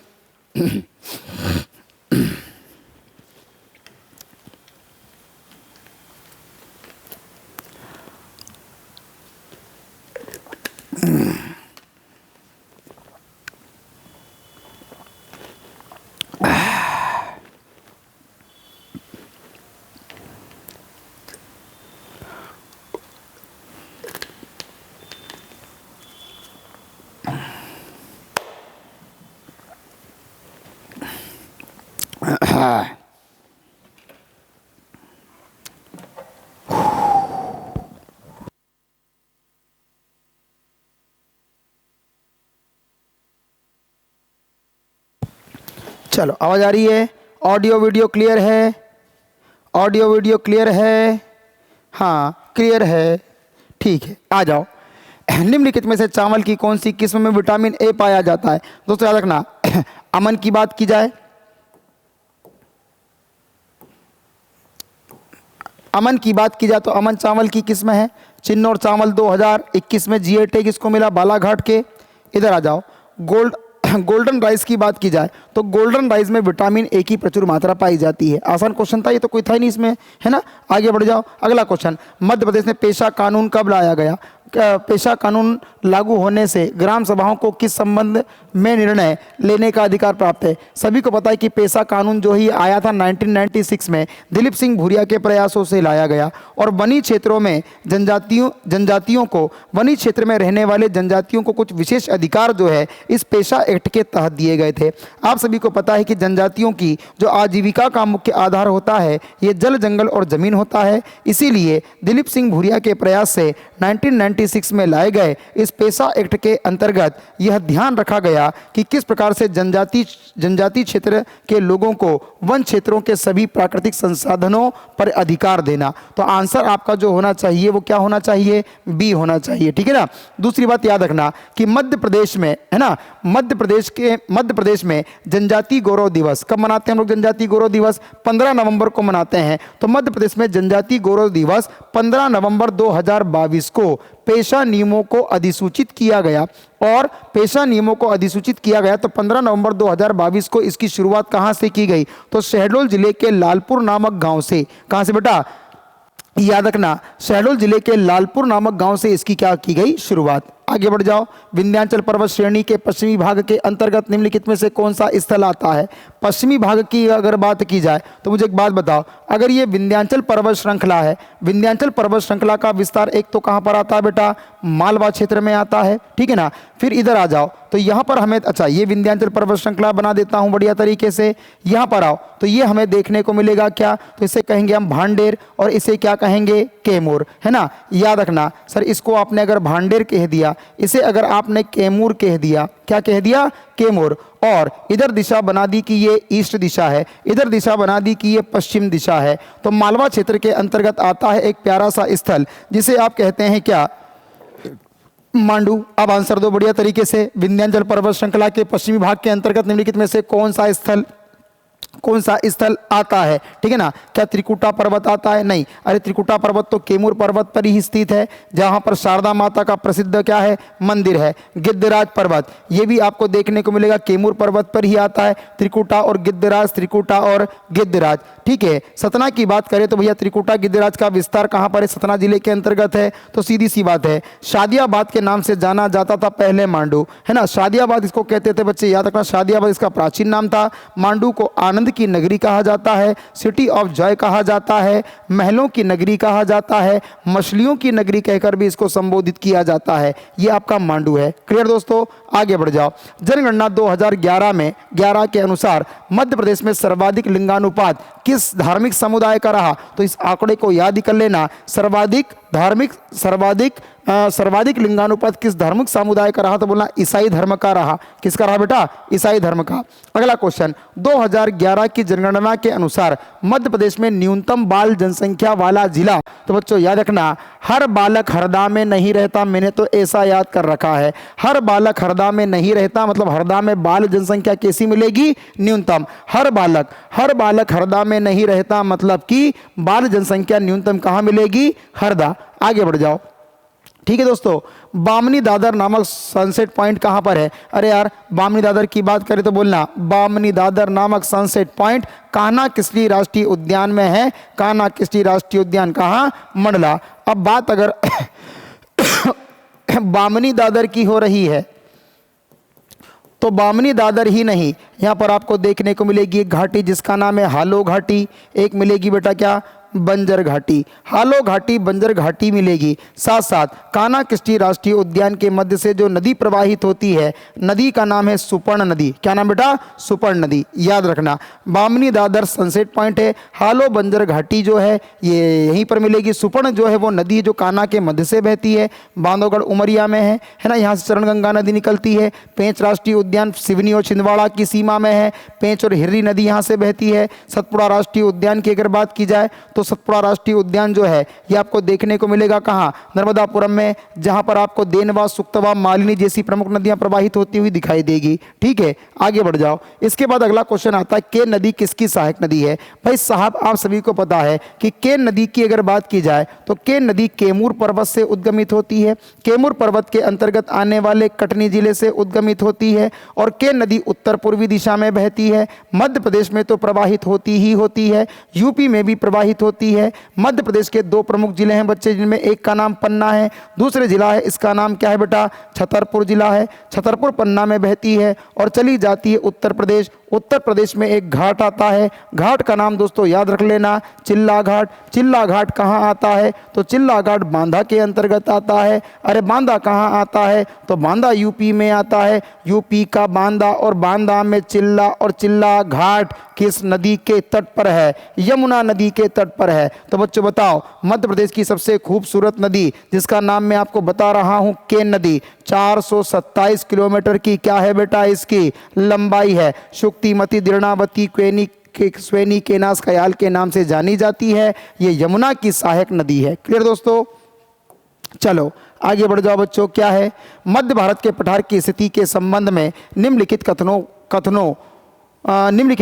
चलो आवाज आ रही है? ऑडियो वीडियो क्लियर है? ऑडियो वीडियो क्लियर है? हाँ क्लियर है, ठीक है। आ जाओ। निम्नलिखित में से चावल की कौन सी किस्म में विटामिन ए पाया जाता है? दोस्तों याद रखना, अमन की बात की जाए, अमन की बात की जाए तो अमन चावल की किस्म है। चिन्नौर चावल 2021 में जीए टैग इसको मिला बालाघाट के। इधर आ जाओ। गोल्डन राइस की बात की जाए तो गोल्डन राइस में विटामिन ए की प्रचुर मात्रा पाई जाती है। आसान क्वेश्चन था ये, तो कोई था ही नहीं इसमें, है ना। आगे बढ़ जाओ। अगला क्वेश्चन, मध्य प्रदेश में पेशा कानून कब लाया गया? पेशा कानून लागू होने से ग्राम सभाओं को किस संबंध में निर्णय लेने का अधिकार प्राप्त है? सभी को पता है कि पेशा कानून जो ही आया था 1996 में दिलीप सिंह भूरिया के प्रयासों से लाया गया। और वनी क्षेत्रों में जनजातियों को, वनी क्षेत्र में रहने वाले जनजातियों को कुछ विशेष अधिकार जो है इस पेशा एक्ट के तहत दिए गए थे। आप सभी को पता है कि जनजातियों की जो आजीविका का मुख्य आधार होता है ये जल, जंगल और जमीन होता है। इसीलिए दिलीप सिंह भूरिया के प्रयास से 1996 में लाए गए इस पेशा एक्ट के अंतर्गत यह ध्यान रखा गया कि किस प्रकार से जनजाति क्षेत्र के लोगों को वन क्षेत्रों के सभी प्राकृतिक संसाधनों पर अधिकार देना। तो आंसर आपका जो होना चाहिए वो क्या होना चाहिए? बी होना चाहिए, ठीक है ना। दूसरी बात याद रखना कि मध्य प्रदेश में, है ना, मध्य प्रदेश में जनजाति गौरव दिवस कब मनाते हैं हम लोग? जनजाति गौरव दिवस 15 नवंबर को मनाते हैं। तो मध्य प्रदेश में जनजाति गौरव दिवस 15 नवंबर 2022 को पेशा नियमों को अधिसूचित किया गया। और पेशा नियमों को अधिसूचित किया गया तो 15 नवंबर 2022 को इसकी शुरुआत कहां से की गई? तो शहडोल जिले के लालपुर नामक गांव से। कहां से बेटा? याद रखना, शहडोल जिले के लालपुर नामक गांव से इसकी क्या की गई? शुरुआत। आगे बढ़ जाओ। विंध्याचल पर्वत श्रेणी के पश्चिमी भाग के अंतर्गत निम्नलिखित में से कौन सा स्थल आता है? पश्चिमी भाग की अगर बात की जाए तो मुझे एक बात बताओ, अगर ये विंध्याचल पर्वत श्रृंखला है, विंध्याचल पर्वत श्रृंखला का विस्तार एक तो कहाँ पर आता है बेटा? मालवा क्षेत्र में आता है, ठीक है ना। फिर इधर आ जाओ तो यहाँ पर हमें, अच्छा ये विंध्याचल पर्वत श्रृंखला बना देता हूँ बढ़िया तरीके से। यहाँ पर आओ तो ये हमें देखने को मिलेगा क्या? तो इसे कहेंगे हम भांडेर और इसे क्या कहेंगे? कैमूर, है ना। याद रखना सर, इसको आपने अगर भांडेर कह दिया, इसे अगर आपने कैमूर कह दिया, क्या कह दिया? कैमूर। और इधर दिशा बना दी कि ये ईस्ट दिशा है, इधर दिशा बना दी कि ये पश्चिम दिशा है। तो मालवा क्षेत्र के अंतर्गत आता है एक प्यारा सा स्थल जिसे आप कहते हैं क्या? मांडू। अब आंसर दो बढ़िया तरीके से। विंध्याचल पर्वत श्रृंखला के पश्चिमी भाग के अंतर्गत निम्नलिखित में से कौन सा स्थल आता है? ठीक है ना। क्या त्रिकुटा पर्वत आता है? नहीं। अरे त्रिकुटा पर्वत तो कैमूर पर्वत पर ही स्थित है, जहां पर शारदा माता का प्रसिद्ध क्या है? मंदिर है। गिद्धराज पर्वत, ये भी आपको देखने को मिलेगा कैमूर पर्वत पर ही आता है। त्रिकुटा और गिद्धराज, त्रिकुटा और गिद्धराज, ठीक है। सतना की बात करें तो भैया त्रिकुटा गिद्धराज का विस्तार कहां पर है? सतना जिले के अंतर्गत है। तो सीधी सी बात है, शादियाबाद के नाम से जाना जाता था पहले मांडू, है ना। शादियाबाद इसको कहते थे बच्चे, याद रखना। शादियाबाद इसका प्राचीन नाम था। मांडू को आनंद की नगरी कहा जाता है, सिटी ऑफ जॉय कहा जाता है, महलों की नगरी कहा जाता है, मछलियों की नगरी कहकर भी इसको संबोधित किया जाता है। ये आपका मांडू है। क्लियर दोस्तों, आगे बढ़ जाओ। जनगणना 2011 में 11 के अनुसार मध्य प्रदेश में सर्वाधिक लिंगानुपात किस धार्मिक समुदाय का रहा? तो इस आंकड़े को याद ही कर लेना। सर्वाधिक लिंगानुपात किस धार्मिक समुदाय का रहा? तो बोलना ईसाई धर्म का रहा। किसका रहा बेटा? ईसाई धर्म का। अगला क्वेश्चन, 2011 की जनगणना के अनुसार मध्य प्रदेश में न्यूनतम बाल जनसंख्या वाला जिला? तो बच्चों याद रखना, हर बालक हरदा में नहीं रहता। मैंने तो ऐसा याद कर रखा है, हर बालक हरदा में नहीं रहता, मतलब हरदा में बाल जनसंख्या कैसी मिलेगी? न्यूनतम। हर बालक हरदा में नहीं रहता, मतलब कि बाल जनसंख्या न्यूनतम कहां मिलेगी? हरदा। आगे बढ़ जाओ। ठीक है दोस्तों, बामनी दादर नामक सनसेट पॉइंट कहां पर है? अरे यार, बामनी दादर की बात करें तो बोलना बामनी दादर नामक सनसेट पॉइंट कान्हा किसली राष्ट्रीय उद्यान में है। कान्हा किसली राष्ट्रीय उद्यान कहां? मंडला। अब बात अगर बामनी दादर की हो रही है तो बामनी दादर ही नहीं, यहां पर आपको देखने को मिलेगी एक घाटी जिसका नाम है हालो घाटी, एक मिलेगी बेटा क्या? बंजर घाटी। हालो घाटी, बंजर घाटी मिलेगी। साथ साथ कान्हा किसली राष्ट्रीय उद्यान के मध्य से जो नदी प्रवाहित होती है, नदी का नाम है सुपर्ण नदी। क्या नाम बेटा? सुपर्ण नदी। याद रखना, बामनी दादर सनसेट पॉइंट है, हालो बंजर घाटी जो है ये यहीं पर मिलेगी। सुपर्ण जो है वो नदी है जो कान्हा के मध्य से बहती है, बांधवगढ़ उमरिया में है ना। यहाँ से चरणगंगा नदी निकलती है। पेंच राष्ट्रीय उद्यान सिवनी और छिंदवाड़ा की सीमा में है। पेंच और हिर्री नदी यहाँ से बहती है। सतपुड़ा राष्ट्रीय उद्यान की अगर बात की जाए तो सतपुड़ा राष्ट्रीय उद्यान जो है ये आपको देखने को मिलेगा कहाँ? नर्मदापुरम में, जहां पर आपको देनवा, सुक्तवा, मालिनी जैसी प्रमुख नदियां प्रवाहित होती हुई दिखाई देगी। ठीक है, आगे बढ़ जाओ। इसके बाद अगला क्वेश्चन आता है, केन नदी किसकी सहायक नदी है? भाई साहब, आप सभी को पता है कि केन नदी की अगर बात की जाए तो केन नदी कैमूर पर्वत से उद्गमित होती है। कैमूर पर्वत के अंतर्गत आने वाले कटनी जिले से उद्गमित होती है और केन नदी उत्तर पूर्वी दिशा में बहती है। मध्य प्रदेश में तो प्रवाहित होती ही होती है, यूपी में भी प्रवाहित होती है। मध्य प्रदेश के दो प्रमुख जिले हैं बच्चे, जिनमें एक का नाम पन्ना है, दूसरे जिला है इसका नाम क्या है बेटा? छतरपुर जिला है। छतरपुर पन्ना में बहती है और चली जाती है उत्तर प्रदेश। उत्तर प्रदेश में एक घाट आता है, घाट का नाम दोस्तों याद रख लेना, चिल्ला घाट। चिल्ला घाट कहाँ आता है? तो चिल्ला घाट बांदा के अंतर्गत आता है। अरे बांदा कहाँ आता है? तो बांदा यूपी में आता है। यूपी का बांदा, और बांदा में चिल्ला, और चिल्ला घाट किस नदी के तट पर है? यमुना नदी के तट पर है। तो बच्चों बताओ, मध्य प्रदेश की सबसे खूबसूरत नदी जिसका नाम मैं आपको बता रहा हूं, केन नदी, 427 किलोमीटर की क्या है बेटा? इसकी लंबाई है। शुक्तिमती, दीर्णावती, स्वेनी, केनास कयाल के नाम से जानी जाती है। ये यमुना की सहायक नदी है। क्लियर दोस्तों? चलो आगे बढ़ जाओ बच्चों। क्या है? मध्य भारत के पठार की स्थिति के संबंध में निम्नलिखित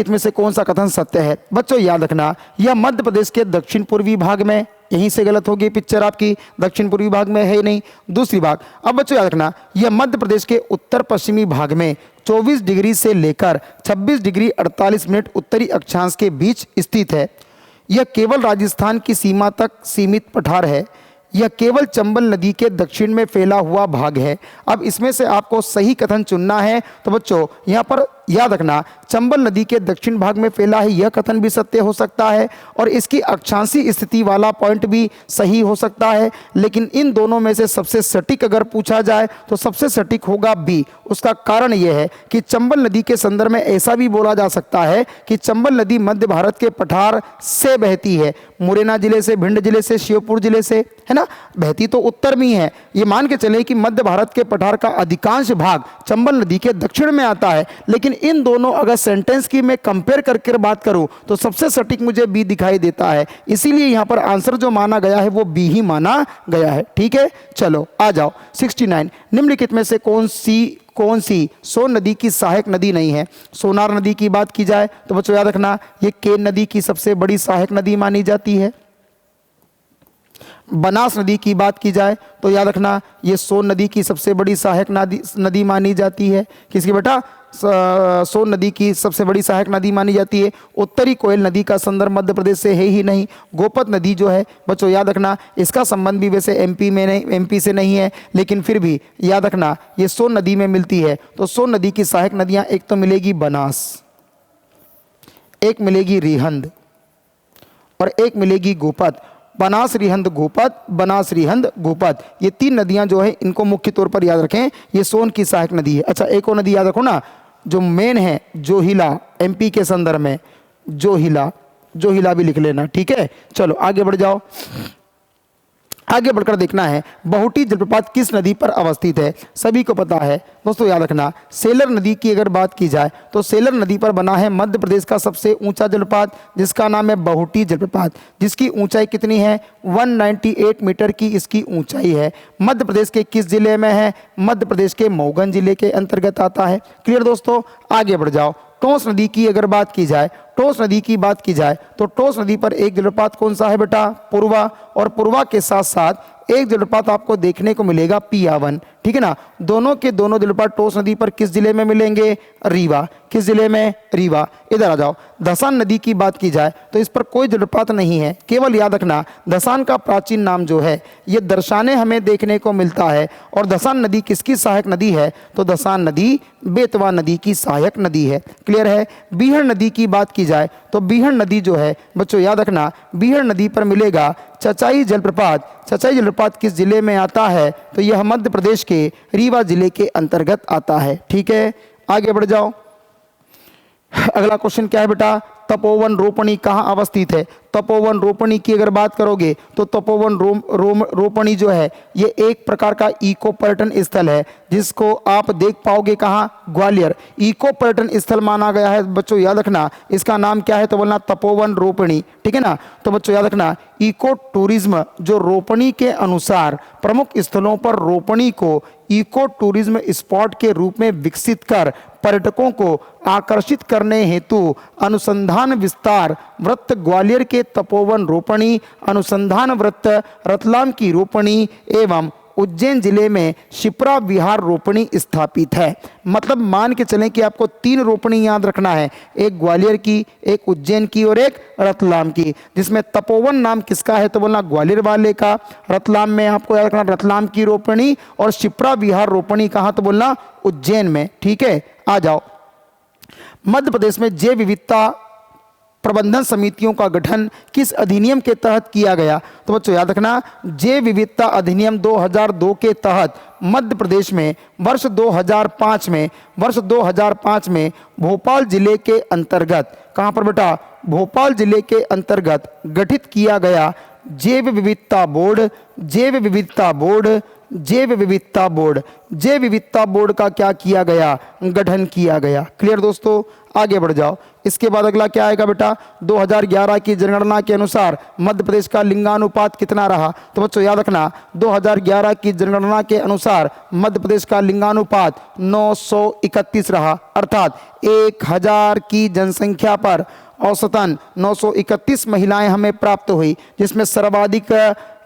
में से कौन सा कथन सत्य है? बच्चों याद रखना, यह मध्य प्रदेश के दक्षिण पूर्वी भाग में, यहीं से गलत होगी पिक्चर आपकी, दक्षिण पूर्वी भाग में है ही नहीं। दूसरी भाग, अब बच्चों याद रखना, यह मध्य प्रदेश के उत्तर पश्चिमी भाग में 24 डिग्री से लेकर 26 डिग्री 48 मिनट उत्तरी अक्षांश के बीच स्थित है। यह केवल राजस्थान की सीमा तक सीमित पठार है। यह केवल चंबल नदी के दक्षिण में फैला हुआ भाग है। अब इसमें से आपको सही कथन चुनना है। तो बच्चों यहाँ पर याद रखना, चंबल नदी के दक्षिण भाग में फैला है, यह कथन भी सत्य हो सकता है और इसकी अक्षांशीय स्थिति वाला पॉइंट भी सही हो सकता है। लेकिन इन दोनों में से सबसे सटीक अगर पूछा जाए तो सबसे सटीक होगा बी। उसका कारण यह है कि चंबल नदी के संदर्भ में ऐसा भी बोला जा सकता है कि चंबल नदी मध्य भारत के पठार से बहती है, मुरैना जिले से, भिंड जिले से, श्योपुर जिले से, है ना। बहती तो उत्तर में ही है। ये मान के चले कि मध्य भारत के पठार का अधिकांश भाग चंबल नदी के दक्षिण में आता है। लेकिन इन दोनों अगर सेंटेंस की मैं कंपेयर करके बात करूं तो सबसे सटीक मुझे बी दिखाई देता है। इसीलिए यहां पर आंसर जो माना गया है वो बी ही माना गया है। ठीक है, चलो आ जाओ 69। निम्नलिखित में से कौन सी सोन नदी की सहायक नदी नहीं है? सोनार नदी की बात की जाए तो बच्चों याद रखना, ये केन नदी की सबसे बड़ी सहायक नदी मानी जाती है। बनास नदी की बात की जाए तो याद रखना, ये सोन नदी की सबसे बड़ी सहायक नदी मानी जाती है। किसकी बेटा? सोन नदी की सबसे बड़ी सहायक नदी मानी जाती है। उत्तरी कोयल नदी का संदर्भ मध्य प्रदेश से है ही नहीं। गोपत नदी जो है बच्चों याद रखना, इसका संबंध भी वैसे एमपी से नहीं है, लेकिन फिर भी याद रखना ये सोन नदी में मिलती है। तो सोन नदी की सहायक नदियां एक तो मिलेगी बनास, एक मिलेगी रिहंद और एक मिलेगी गोपत। बनास रिहंद गोपत, बनास रिहंद गोपत, ये तीन नदियां जो है इनको मुख्य तौर पर याद रखें, ये सोन की सहायक नदी है। अच्छा, एक और नदी याद रखो ना जो मेन है, जोहिला, एमपी के संदर्भ में जोहिला भी लिख लेना। ठीक है, चलो आगे बढ़ जाओ। आगे बढ़कर देखना है बहुटी जलप्रपात किस नदी पर अवस्थित है? सभी को पता है दोस्तों, याद रखना सेलर नदी की अगर बात की जाए तो सेलर नदी पर बना है मध्य प्रदेश का सबसे ऊंचा जलप्रपात, जिसका नाम है बहुटी जलप्रपात, जिसकी ऊंचाई कितनी है? 198 मीटर की इसकी ऊंचाई है। मध्य प्रदेश के किस जिले में है? मध्य प्रदेश के मऊगंज जिले के अंतर्गत आता है। क्लियर दोस्तों, आगे बढ़ जाओ। टोंस नदी की अगर बात की जाए, टोंस नदी की बात की जाए तो टोंस नदी पर एक जलप्रपात कौन सा है बेटा? पूर्वा, और पूर्वा के साथ साथ एक जलप्रपात आपको देखने को मिलेगा पियावन। ठीक है ना, दोनों के दोनों जलप्रपात टोंस नदी पर किस जिले में मिलेंगे? रीवा। किस जिले में? रीवा। इधर आ जाओ। धसान नदी की बात की जाए तो इस पर कोई जलप्रपात नहीं है। केवल याद रखना धसान का प्राचीन नाम जो है ये दर्शाने हमें देखने को मिलता है। और धसान नदी किसकी सहायक नदी है? तो धसान नदी बेतवा नदी की सहायक नदी है। क्लियर है। बीहड़ नदी की बात की जाए तो बीहड़ नदी जो है बच्चों याद रखना, बीहड़ नदी पर मिलेगा चचाई जलप्रपात। चचाई जलप्रपात किस जिले में आता है? तो यह मध्य प्रदेश के रीवा जिले के अंतर्गत आता है। ठीक है, आगे बढ़ जाओ। अगला क्वेश्चन क्या है बेटा? तपोवन रोपणी कहाँ अवस्थित है? तपोवन रोपणी की अगर बात करोगे तो तपोवन रोपणी जो है ये एक प्रकार का इको पर्यटन स्थल है, जिसको आप देख पाओगे कहाँ? ग्वालियर। इको पर्यटन स्थल माना गया है बच्चों, याद रखना इसका नाम क्या है? तो बोलना तपोवन रोपणी। ठीक है ना, तो बच्चों याद रखना इको टूरिज्म जो रोपणी के अनुसार प्रमुख स्थलों पर रोपणी को इको टूरिज्म स्पॉट के रूप में विकसित कर पर्यटकों को आकर्षित करने हेतु अनुसंधान विस्तार वृत्त ग्वालियर के तपोवन रोपणी, अनुसंधान वृत्त रतलाम की रोपणी एवं उज्जैन जिले में शिप्रा विहार रोपणी स्थापित है। मतलब मान के चलें कि आपको 3 रोपणी याद रखना है, एक ग्वालियर की, एक उज्जैन की और एक रतलाम की, जिसमें तपोवन नाम किसका है? तो बोलना ग्वालियर वाले का। रतलाम में आपको याद रखना रतलाम की रोपणी, और शिप्रा विहार रोपणी कहाँ? तो बोलना उज्जैन में। ठीक है, आ जाओ। मध्य प्रदेश में जैव विविधता प्रबंधन समितियों का गठन किस अधिनियम के तहत किया गया? तो बच्चों याद रखना जैव विविधता अधिनियम 2002 के तहत मध्य प्रदेश में वर्ष 2005 में भोपाल जिले के अंतर्गत, कहाँ पर बेटा? भोपाल जिले के अंतर्गत गठित किया गया जैव विविधता बोर्ड का क्या किया गया? गठन किया गया। क्लियर दोस्तों, आगे बढ़ जाओ। इसके बाद अगला क्या आएगा बेटा? 2011 की जनगणना के अनुसार मध्य प्रदेश का लिंगानुपात कितना रहा? तो बच्चों याद रखना 2011 की जनगणना के अनुसार मध्य प्रदेश का लिंगानुपात 931 रहा, अर्थात 1000 की जनसंख्या पर औसतन 931 महिलाएं हमें प्राप्त हुई, जिसमें सर्वाधिक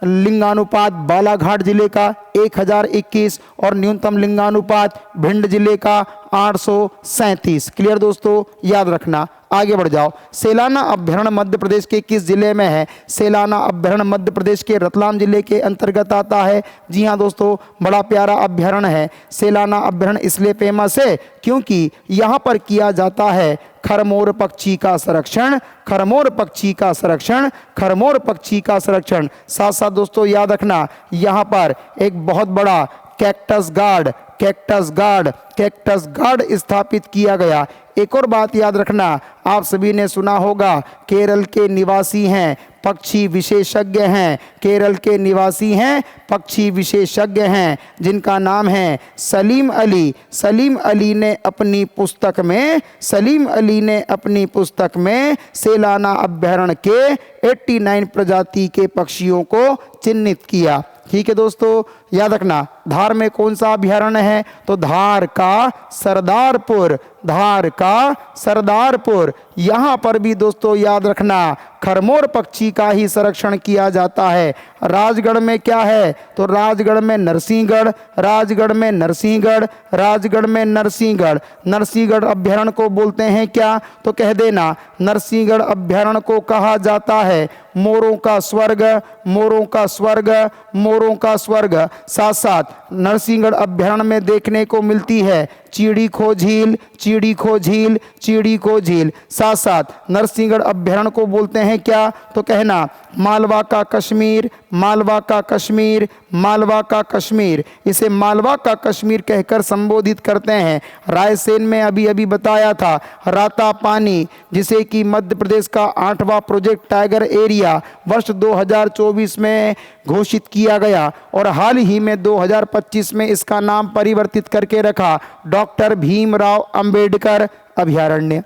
लिंगानुपात बालाघाट जिले का 1021 और न्यूनतम लिंगानुपात भिंड जिले का 837। क्लियर दोस्तों, याद रखना। आगे बढ़ जाओ। सेलाना अभ्यारण्य मध्य प्रदेश के किस जिले में है? सेलाना अभ्यारण्य मध्य प्रदेश के रतलाम जिले के अंतर्गत आता है। जी हाँ दोस्तों, बड़ा प्यारा अभ्यारण्य है। सेलाना अभ्यारण्य इसलिए फेमस है क्योंकि यहाँ पर किया जाता है खरमोर पक्षी का संरक्षण, खरमोर पक्षी का संरक्षण, खरमोर पक्षी का संरक्षण। साथ साथ दोस्तों याद रखना, यहाँ पर एक बहुत बड़ा cactus guard, cactus guard, cactus guard स्थापित किया गया। एक और बात याद रखना, आप सभी ने सुना होगा केरल के निवासी हैं, पक्षी विशेषज्ञ हैं, केरल के निवासी हैं, पक्षी विशेषज्ञ हैं, जिनका नाम है सलीम अली। सलीम अली ने अपनी पुस्तक में, सलीम अली ने अपनी पुस्तक में सेलाना अभ्यारण्य के 89 प्रजाति के पक्षियों को चिन्हित किया। ठीक है दोस्तों, याद रखना। धार में कौन सा अभ्यारण्य है? तो धार का सरदारपुर, धार का सरदारपुर। यहाँ पर भी दोस्तों याद रखना, खरमोर पक्षी का ही संरक्षण किया जाता है। राजगढ़ में क्या है? तो राजगढ़ में नरसिंहगढ़, राजगढ़ में नरसिंहगढ़, राजगढ़ में नरसिंहगढ़। नरसिंहगढ़ अभ्यारण्य को बोलते हैं क्या? तो कह देना, नरसिंहगढ़ अभ्यारण्य को कहा जाता है मोरों का स्वर्ग, मोरों का स्वर्ग, मोरों का स्वर्ग। साथ साथ नरसिंहगढ़ अभ्यारण्य में देखने को मिलती है चिड़ी खो झील, चिड़ी खो झील, चिड़ी खो झील। साथ साथ नरसिंहगढ़ अभ्यारण्य को बोलते हैं क्या? तो कहना मालवा का कश्मीर, मालवा का कश्मीर, मालवा का कश्मीर। इसे मालवा का कश्मीर कहकर संबोधित करते हैं। रायसेन में अभी अभी बताया था राता पानी, जिसे कि मध्य प्रदेश का 8वां प्रोजेक्ट टाइगर एरिया वर्ष 2024 में घोषित किया गया और हाल ही में 2025 में इसका नाम परिवर्तित करके रखा डॉक्टर भीमराव अंबेडकर अभ्यारण्य।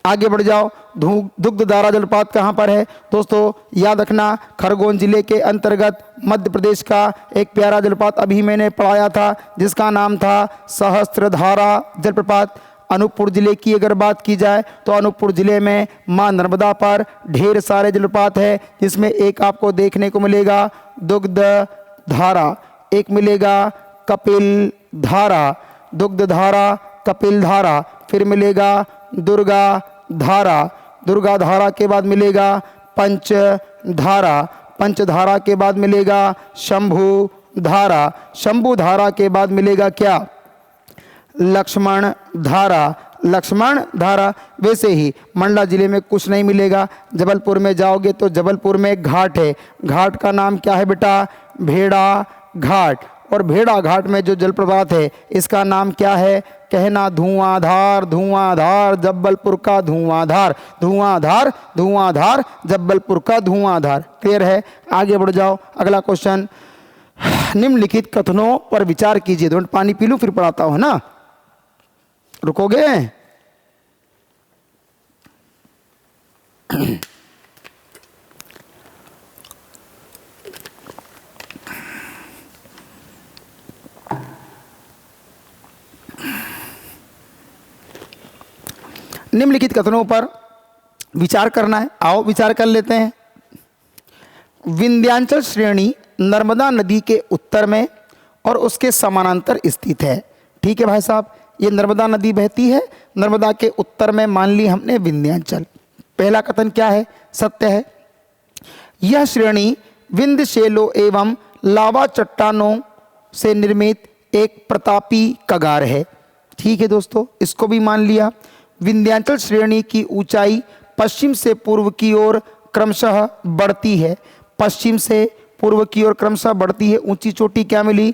आगे बढ़ जाओ। दुग्धधारा जलपात कहाँ पर है? दोस्तों याद रखना, खरगोन जिले के अंतर्गत मध्य प्रदेश का एक प्यारा जलपात अभी मैंने पढ़ाया था जिसका नाम था सहस्त्रधारा जलप्रपात। अनूपपुर जिले की अगर बात की जाए तो अनूपपुर जिले में मां नर्मदा पर ढेर सारे जलपात है, जिसमें एक आपको देखने को मिलेगा दुग्ध धारा, एक मिलेगा कपिल धारा, दुग्ध धारा, कपिल धारा, फिर मिलेगा दुर्गा धारा, दुर्गा धारा के बाद मिलेगा पंच धारा, पंच धारा के बाद मिलेगा शंभु धारा, शंभु धारा के बाद मिलेगा क्या? लक्ष्मण धारा, लक्ष्मण धारा। वैसे ही मंडला जिले में कुछ नहीं मिलेगा। जबलपुर में जाओगे तो जबलपुर में एक घाट है, घाट का नाम क्या है बेटा? भेड़ा घाट। और भेड़ा घाट में जो जलप्रपात है इसका नाम क्या है? कहना धुआंधार, धुआंधार जबलपुर का धुआंधार, धुआंधार, धुआंधार जबलपुर का धुआंधार। क्लियर है? आगे बढ़ जाओ। अगला क्वेश्चन, निम्नलिखित कथनों पर विचार कीजिए। 2 मिनट पानी पी लूं फिर पढ़ाता हूं, है ना? रुकोगे? निम्नलिखित कथनों पर विचार करना है। आओ विचार कर लेते हैं। विंध्याचल श्रेणी नर्मदा नदी के उत्तर में और उसके समानांतर स्थित है। ठीक है भाई साहब, ये नर्मदा नदी बहती है, नर्मदा के उत्तर में मान ली हमने विंध्याचल। पहला कथन क्या है? सत्य है। यह श्रेणी विंध्य शैलों एवं लावा चट्टानों से निर्मित एक प्रतापी कगार है। ठीक है दोस्तों, इसको भी मान लिया। विंध्याचल श्रेणी की ऊंचाई पश्चिम से पूर्व की ओर क्रमशः बढ़ती है, पश्चिम से पूर्व की ओर क्रमशः बढ़ती है। ऊंची चोटी क्या मिली?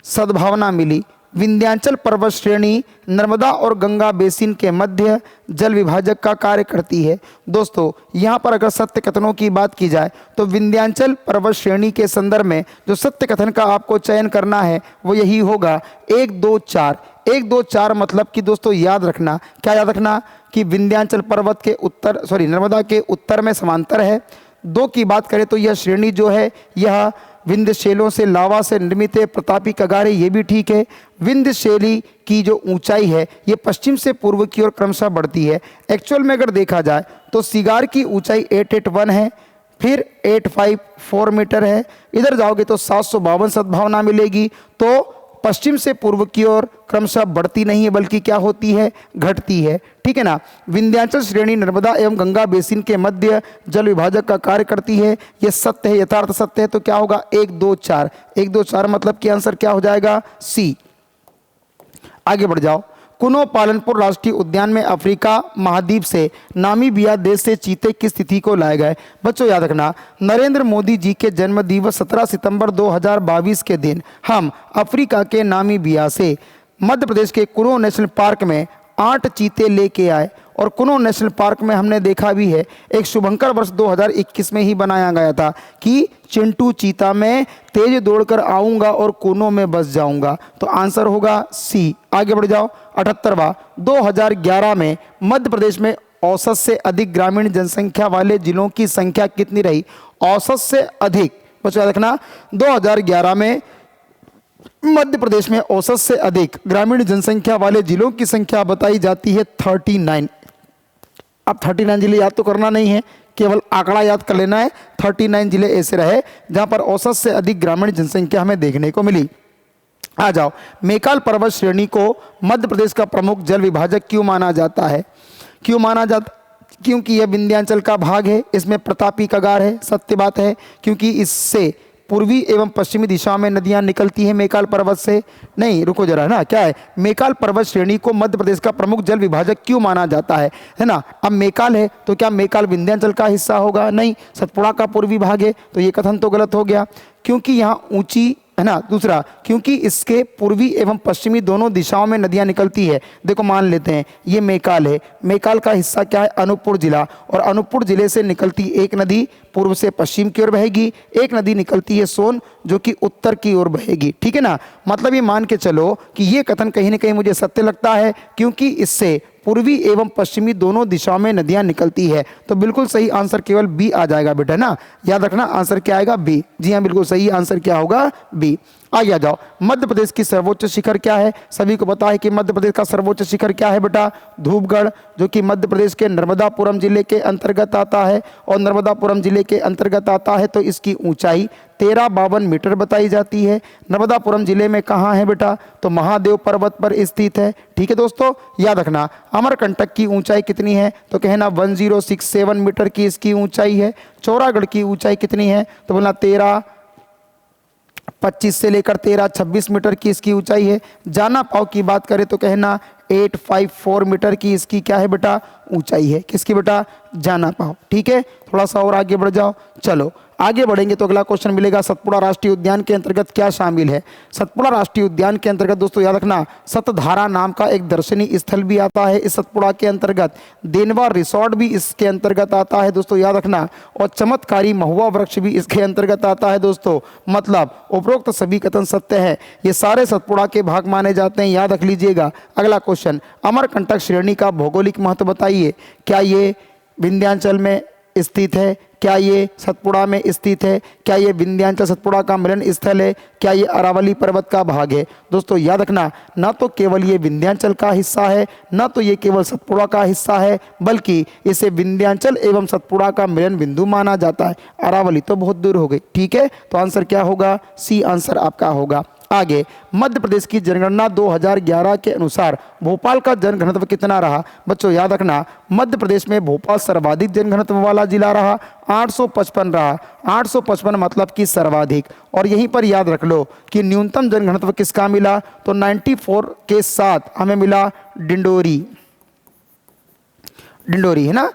सद्भावना मिली। विंध्याचल पर्वत श्रेणी नर्मदा और गंगा बेसिन के मध्य जल विभाजक का कार्य करती है। दोस्तों यहाँ पर अगर सत्य कथनों की बात की जाए तो विंध्याचल पर्वत श्रेणी के संदर्भ में जो सत्य कथन का आपको चयन करना है वो यही होगा 1, 2, 4। 1, 2, 4 मतलब कि दोस्तों याद रखना, क्या याद रखना? कि विंध्याचल पर्वत के उत्तर नर्मदा के उत्तर में समांतर है। 2 की बात करें तो यह श्रेणी जो है यह विंध्य शैलों से लावा से निर्मित है, प्रतापी कगार है, ये भी ठीक है। विंध्य शैली की जो ऊंचाई है ये पश्चिम से पूर्व की ओर क्रमशः बढ़ती है। एक्चुअल में अगर देखा जाए तो सिगार की ऊंचाई 881 है, फिर 854 मीटर है। इधर जाओगे तो 752 सद्भावना मिलेगी। तो पश्चिम से पूर्व की ओर क्रमशः बढ़ती नहीं है बल्कि क्या होती है, घटती है। ठीक है ना। विंध्याचल श्रेणी नर्मदा एवं गंगा बेसिन के मध्य जल विभाजक का कार्य करती है। यह सत्य है, यथार्थ सत्य है। तो क्या होगा, 1 2 4। 1 2 4 मतलब कि आंसर क्या हो जाएगा, सी। आगे बढ़ जाओ। कुनो पालनपुर राष्ट्रीय उद्यान में अफ्रीका महाद्वीप से नामीबिया देश से चीते की स्थिति को लाए गए। बच्चों याद रखना, नरेंद्र मोदी जी के जन्म दिवस 17 सितंबर 2022 के दिन हम अफ्रीका के नामीबिया से मध्य प्रदेश के कुनो नेशनल पार्क में 8 चीते लेके आए। और कुनो नेशनल पार्क में हमने देखा भी है, एक शुभंकर वर्ष 2021 में ही बनाया गया था कि चिंटू चीता मैं तेज दौड़कर आऊंगा और कुनो में बस जाऊंगा। तो आंसर होगा सी। आगे बढ़ जाओ। 78वां, 2011 में मध्य प्रदेश में औसत से अधिक ग्रामीण जनसंख्या वाले जिलों की संख्या कितनी रही। औसत से अधिक, बच्चों याद रखना, 2011 में मध्य प्रदेश में औसत से अधिक ग्रामीण जनसंख्या वाले जिलों की संख्या बताई जाती है 39। अब 39 जिले याद तो करना नहीं है, केवल आंकड़ा याद कर लेना है। 39 जिले ऐसे रहे जहां पर औसत से अधिक ग्रामीण जनसंख्या हमें देखने को मिली। आ जाओ। मेकाल पर्वत श्रेणी को मध्य प्रदेश का प्रमुख जल विभाजक क्यों माना जाता है। क्यों माना जाता, क्योंकि यह विंध्याचल का भाग है, इसमें प्रतापी कगार है, सत्य बात है। क्योंकि इससे पूर्वी एवं पश्चिमी दिशा में नदियां निकलती हैं मेकाल पर्वत से। नहीं, रुको जरा ना, क्या है, मेकाल पर्वत श्रेणी को मध्य प्रदेश का प्रमुख जल विभाजक क्यों माना जाता है ना। अब मेकाल है तो क्या मेकाल विंध्याचल का हिस्सा होगा, नहीं, सतपुड़ा का पूर्वी भाग है। तो ये कथन तो गलत हो गया, क्योंकि यहाँ ऊंची है ना। दूसरा, क्योंकि इसके पूर्वी एवं पश्चिमी दोनों दिशाओं में नदियां निकलती है। देखो मान लेते हैं ये मेकाल है, मेकाल का हिस्सा क्या है, अनूपपुर जिला, और अनूपपुर जिले से निकलती एक नदी पूर्व से पश्चिम की ओर बहेगी, एक नदी निकलती है सोन जो कि उत्तर की ओर बहेगी। ठीक है ना। मतलब ये मान के चलो कि ये कथन कहीं ना कहीं मुझे सत्य लगता है, क्योंकि इससे पूर्वी एवं पश्चिमी दोनों दिशाओं में नदियां निकलती है। तो बिल्कुल सही आंसर केवल बी आ जाएगा बेटा ना, याद रखना आंसर क्या आएगा, बी। जी हाँ, बिल्कुल सही आंसर क्या होगा, बी। आगे आ जाओ। मध्य प्रदेश की सर्वोच्च शिखर क्या है। सभी को पता है कि मध्य प्रदेश का सर्वोच्च शिखर क्या है बेटा, धूपगढ़, जो कि मध्य प्रदेश के नर्मदापुरम जिले के अंतर्गत आता है। और नर्मदापुरम जिले के अंतर्गत आता है तो इसकी ऊंचाई 1352 मीटर बताई जाती है। नर्मदापुरम जिले में कहाँ है बेटा, तो महादेव पर्वत पर स्थित है। ठीक है दोस्तों, याद रखना। अमरकंटक की ऊंचाई कितनी है, तो कहना 1067 मीटर की इसकी ऊंचाई है। चौरागढ़ की ऊंचाई कितनी है, तो बोलना 1325 से लेकर 1326 मीटर की इसकी ऊंचाई है। जाना पाव की बात करें तो कहना 854 मीटर की इसकी क्या है बेटा, ऊंचाई है। किसकी बेटा, जाना पाव। ठीक है, थोड़ा सा और आगे बढ़ जाओ। चलो आगे बढ़ेंगे तो अगला क्वेश्चन मिलेगा, सतपुड़ा राष्ट्रीय उद्यान के अंतर्गत क्या शामिल है। सतपुड़ा राष्ट्रीय उद्यान के अंतर्गत दोस्तों याद रखना, सतधारा नाम का एक दर्शनीय स्थल भी आता है इस सतपुड़ा के अंतर्गत। देनवा रिसोर्ट भी इसके अंतर्गत आता है दोस्तों, याद रखना। और चमत्कारी महुआ वृक्ष भी इसके अंतर्गत आता है दोस्तों। मतलब उपरोक्त सभी कथन सत्य है, ये सारे सतपुड़ा के भाग माने जाते हैं, याद रख लीजिएगा। अगला क्वेश्चन, अमरकंटक श्रेणी का भौगोलिक महत्व बताइए। क्या ये विंध्याचल में स्थित है, क्या ये सतपुड़ा में स्थित है, क्या ये विंध्याचल सतपुड़ा का मिलन स्थल है, क्या ये अरावली पर्वत का भाग है। दोस्तों याद रखना, ना तो केवल ये विंध्याचल का हिस्सा है, ना तो ये केवल सतपुड़ा का हिस्सा है, बल्कि इसे विंध्याचल एवं सतपुड़ा का मिलन बिंदु माना जाता है। अरावली तो बहुत दूर हो गई। ठीक है, तो आंसर क्या होगा, सी आंसर आपका होगा। आगे, मध्य प्रदेश की जनगणना 2011 के अनुसार भोपाल का जनघनत्व कितना रहा। बच्चों याद रखना, मध्य प्रदेश में भोपाल सर्वाधिक जनघनत्व वाला जिला रहा, 855 रहा। 855 मतलब कि सर्वाधिक। और यहीं पर याद रख लो कि न्यूनतम जनघनत्व किसका मिला, तो 94 के साथ हमें मिला डिंडोरी। डिंडोरी है ना।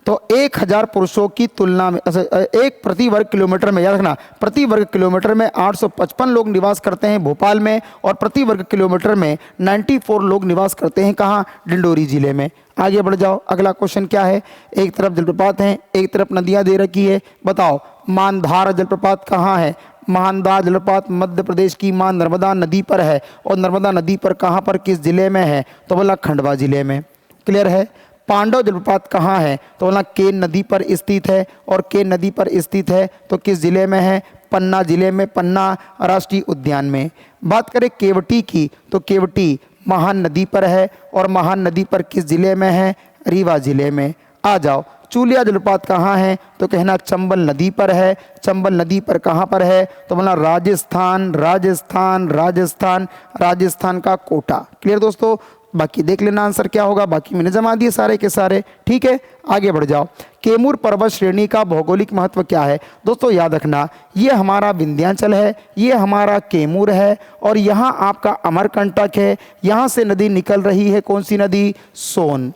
तो 1000 पुरुषों की तुलना में, एक प्रति वर्ग किलोमीटर में, याद रखना, प्रति वर्ग किलोमीटर में 855 लोग निवास करते हैं भोपाल में, और प्रति वर्ग किलोमीटर में 94 लोग निवास करते हैं कहाँ, डिंडोरी जिले में। आगे बढ़ जाओ। अगला क्वेश्चन क्या है, एक तरफ जलप्रपात हैं, एक तरफ नदियां दे रखी है। बताओ मानधार जलप्रपात कहाँ है। मानधार जलप्रपात मध्य प्रदेश की मां नर्मदा नदी पर है। और नर्मदा नदी पर कहाँ पर, किस जिले में है, तो बोला खंडवा जिले में। क्लियर है। पांडव जलप्रपात कहाँ है, तो बोला केन नदी पर स्थित है। और केन नदी पर स्थित है तो किस जिले में है, पन्ना जिले में, पन्ना राष्ट्रीय उद्यान में। बात करें केवटी की, तो केवटी महान नदी पर है। और महान नदी पर किस जिले में है, रीवा जिले में। आ जाओ। चूलिया जलप्रपात कहाँ है, तो कहना चंबल नदी पर है। चंबल नदी पर कहाँ पर है, तो बोलना राजस्थान, राजस्थान, राजस्थान, राजस्थान का कोटा। क्लियर दोस्तों, बाकी देख लेना आंसर क्या होगा, बाकी मैंने जमा दिए सारे के सारे। ठीक है, आगे बढ़ जाओ। कैमूर पर्वत श्रेणी का भौगोलिक महत्व क्या है? दोस्तों याद रखना, ये हमारा विंध्याचल है, ये हमारा कैमूर है, और यहाँ आपका अमरकंटक है। यहाँ से नदी निकल रही है, कौन सी नदी? सोन।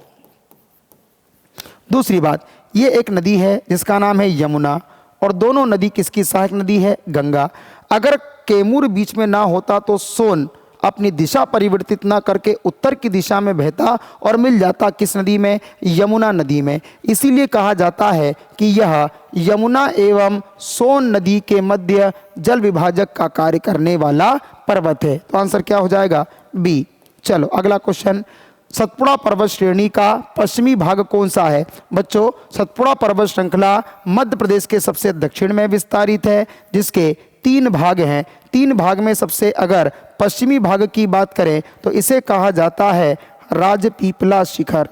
दूसरी बात, ये एक नदी है जिसका नाम है यमुना, और दोनों नदी किसकी सहायक नदी है? गंगा। अगर कैमूर बीच में ना होता तो सोन अपनी दिशा परिवर्तित ना करके उत्तर की दिशा में बहता और मिल जाता किस नदी में? यमुना नदी में। इसीलिए कहा जाता है कि यह यमुना एवं सोन नदी के मध्य जल विभाजक का कार्य करने वाला पर्वत है। तो आंसर क्या हो जाएगा? बी। चलो अगला क्वेश्चन, सतपुड़ा पर्वत श्रेणी का पश्चिमी भाग कौन सा है? बच्चों, सतपुड़ा पर्वत श्रृंखला मध्य प्रदेश के सबसे दक्षिण में विस्तारित है, जिसके 3 भाग हैं। 3 भाग में सबसे अगर पश्चिमी भाग की बात करें तो इसे कहा जाता है राजपीपला शिखर।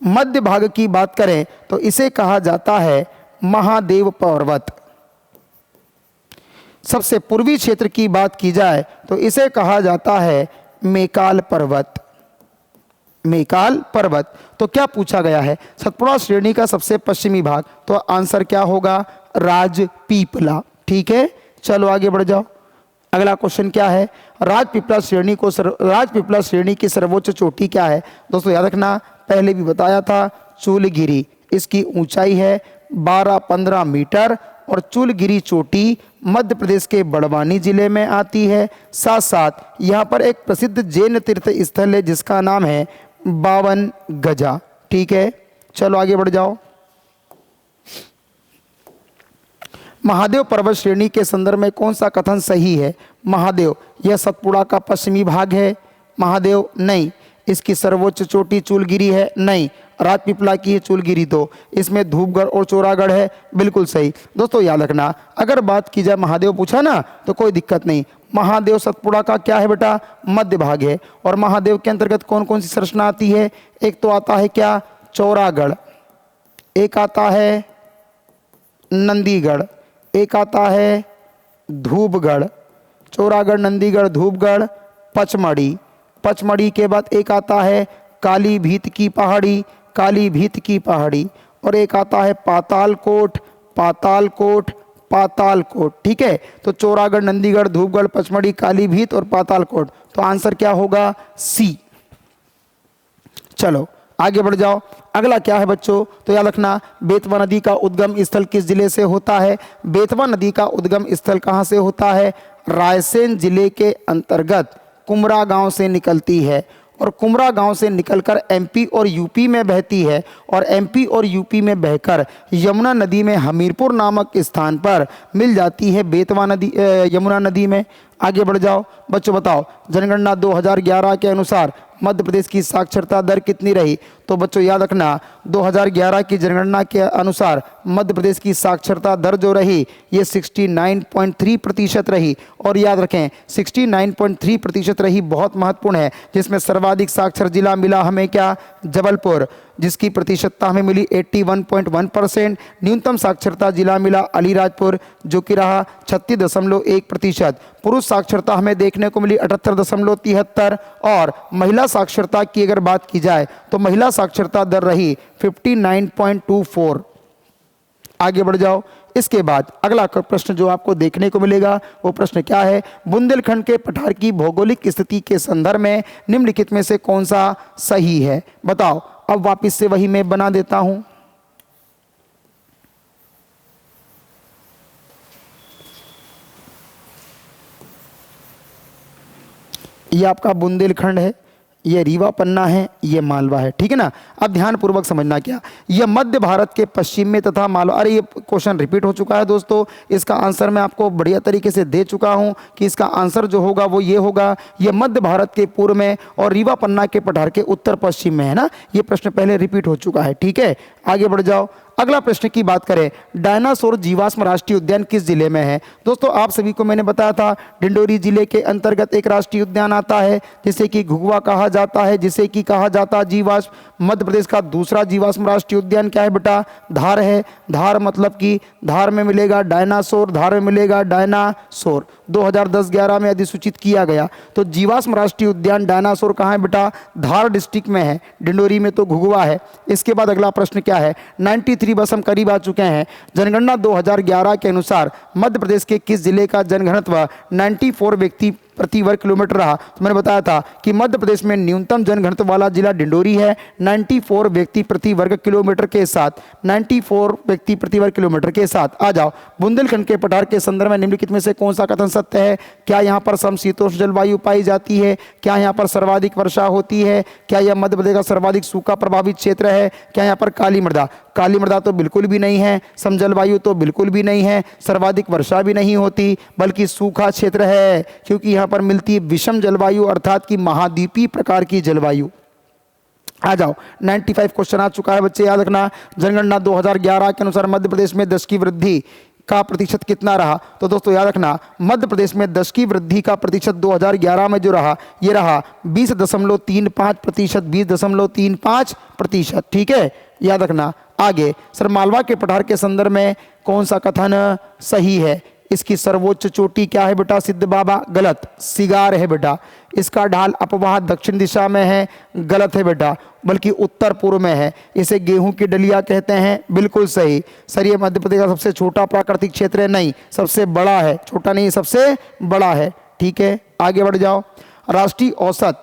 मध्य भाग की बात करें तो इसे कहा जाता है महादेव पर्वत। सबसे पूर्वी क्षेत्र की बात की जाए तो इसे कहा जाता है मैकाल पर्वत। मैकाल पर्वत। तो क्या पूछा गया है? सतपुड़ा श्रेणी का सबसे पश्चिमी भाग, तो आंसर क्या होगा? राजपीपला। ठीक है, चलो आगे बढ़ जाओ। अगला क्वेश्चन क्या है? राजपीपला श्रेणी की सर्वोच्च चोटी क्या है? दोस्तों याद रखना, पहले भी बताया था, चूलगिरी। इसकी ऊंचाई है 12-15 मीटर, और चूलगिरी चोटी मध्य प्रदेश के बड़वानी जिले में आती है। साथ साथ यहाँ पर एक प्रसिद्ध जैन तीर्थ स्थल है जिसका नाम है 52 गजा। ठीक है, चलो आगे बढ़ जाओ। महादेव पर्वत श्रेणी के संदर्भ में कौन सा कथन सही है? महादेव यह सतपुड़ा का पश्चिमी भाग है। महादेव नहीं। इसकी सर्वोच्च चोटी चूलगिरी है? नहीं। राजपीपला की है चूलगिरी, तो इसमें धूपगढ़ और चोरागढ़ है। बिल्कुल सही। दोस्तों याद रखना, अगर बात की जाए महादेव पूछा ना तो कोई दिक्कत नहीं। महादेव सतपुड़ा का क्या है बेटा? मध्य भाग है। और महादेव के अंतर्गत कौन कौन सी संरचना आती है? एक तो आता है क्या? चौरागढ़, एक आता है नंदीगढ़, एक आता है धूपगढ़। चौरागढ़, नंदीगढ़, धूपगढ़, पचमढ़ी। पचमढ़ी के बाद एक आता है काली भीत की पहाड़ी, काली भीत की पहाड़ी, और एक आता है पातालकोट, पातालकोट, पातालकोट। ठीक है, तो चौरागढ़, नंदीगढ़, धूपगढ़, पचमढ़ी, काली भीत और पातालकोट। तो आंसर क्या होगा? सी। चलो आगे बढ़ जाओ। अगला क्या है बच्चों? तो याद रखना, बेतवा नदी का उद्गम स्थल किस जिले से होता है? बेतवा नदी का उद्गम स्थल कहाँ से होता है? रायसेन जिले के अंतर्गत कुमरा गांव से निकलती है, और कुमरा गांव से निकलकर एमपी और यूपी में बहती है, और एमपी और यूपी में बहकर यमुना नदी में हमीरपुर नामक स्थान पर मिल जाती है बेतवा नदी, यमुना नदी में। आगे बढ़ जाओ बच्चों, बताओ जनगणना 2011 के अनुसार मध्य प्रदेश की साक्षरता दर कितनी रही? तो बच्चों याद रखना, 2011 की जनगणना के अनुसार मध्य प्रदेश की साक्षरता दर जो रही ये 69.3% रही। और याद रखें 69.3% रही बहुत महत्वपूर्ण है, जिसमें सर्वाधिक साक्षर जिला मिला हमें क्या? जबलपुर, जिसकी प्रतिशतता हमें मिली 81.1%। न्यूनतम साक्षरता जिला मिला अलीराजपुर, जो कि रहा 36.1%। पुरुष साक्षरता हमें देखने को मिली 78.73, और महिला साक्षरता की अगर बात की जाए तो महिला साक्षरता दर रही 59.24। आगे बढ़ जाओ। इसके बाद अगला प्रश्न जो आपको देखने को मिलेगा वो प्रश्न क्या है? बुंदेलखंड के पठार की भौगोलिक स्थिति के संदर्भ में निम्नलिखित में से कौन सा सही है? बताओ। अब वापस से वही मैं बना देता हूं। ये आपका बुंदेलखंड है, ये रीवा पन्ना है, ये मालवा है। ठीक है ना? अब ध्यान पूर्वक समझना क्या, यह मध्य भारत के पश्चिम में तथा मालवा, अरे ये क्वेश्चन रिपीट हो चुका है दोस्तों। इसका आंसर मैं आपको बढ़िया तरीके से दे चुका हूं कि इसका आंसर जो होगा वो ये होगा, यह मध्य भारत के पूर्व में और रीवा पन्ना के पठार के उत्तर पश्चिम में है ना। ये प्रश्न पहले रिपीट हो चुका है। ठीक है, आगे बढ़ जाओ। अगला प्रश्न की बात करें, डायनासोर जीवाश्म राष्ट्रीय उद्यान किस जिले में है? दोस्तों आप सभी को मैंने बताया था डिंडोरी जिले के अंतर्गत एक राष्ट्रीय उद्यान आता है जिसे कि घुघुआ कहा जाता है, जिसे कि कहा जाता है जीवाश्म। मध्य प्रदेश का दूसरा जीवाश्म राष्ट्रीय उद्यान क्या है बेटा? धार है। धार मतलब कि धार में मिलेगा डायनासोर, धार में मिलेगा डायनासोर। 2010-11 में अधिसूचित किया गया। तो जीवाश्म राष्ट्रीय उद्यान डायनासोर कहाँ है बेटा? धार डिस्ट्रिक्ट में है। डिंडोरी में तो घुघुआ है। इसके बाद अगला प्रश्न क्या है? 93 बस हम करीब आ चुके हैं। जनगणना 2011 के अनुसार मध्य प्रदेश के किस जिले का जनघनत्व 94 व्यक्ति प्रति वर्ग किलोमीटर रहा? तो मैंने बताया था कि मध्य प्रदेश में न्यूनतम जनघनत्व वाला जिला डिंडोरी है 94 व्यक्ति प्रति वर्ग किलोमीटर के साथ। 94 व्यक्ति प्रति वर्ग किलोमीटर के साथ। आ जाओ, बुंदेलखंड के पठार के संदर्भ में निम्नलिखित में से कौन सा कथन सत्य है? क्या यहाँ पर समशीतोष्ण जलवायु पाई जाती है? क्या यहाँ पर सर्वाधिक वर्षा होती है? क्या यह मध्य प्रदेश का सर्वाधिक सूखा प्रभावित क्षेत्र है? क्या यहाँ पर काली मृदा? काली मृदा तो बिल्कुल भी नहीं है, समजलवायु तो बिल्कुल भी नहीं है, सर्वाधिक वर्षा भी नहीं होती, बल्कि सूखा क्षेत्र है, क्योंकि यहाँ पर मिलती है विषम जलवायु अर्थात कि महाद्वीपीय प्रकार की जलवायु। आ जाओ, 95 क्वेश्चन आ चुका है बच्चे, याद रखना। जनगणना 2011 के अनुसार मध्य प्रदेश में 10 की वृद्धि का प्रतिशत कितना रहा? तो दोस्तों याद रखना, मध्य प्रदेश में 10 की वृद्धि का प्रतिशत 2011 में जो रहा, ये रहा 20.35%, 20.35%। ठीक है, याद रखना। आगे, सर मालवा के पठार के संदर्भ में कौन सा कथन सही है? इसकी सर्वोच्च चोटी क्या है बेटा? सिद्ध बाबा। गलत, सिगार है बेटा। इसका ढाल अपवाह दक्षिण दिशा में है। गलत है बेटा, बल्कि उत्तर पूर्व में है। इसे गेहूं की डलिया कहते हैं। बिल्कुल सही। सर ये मध्य प्रदेश का सबसे छोटा प्राकृतिक क्षेत्र है? नहीं, सबसे बड़ा है। छोटा नहीं, सबसे बड़ा है। ठीक है, आगे बढ़ जाओ। राष्ट्रीय औसत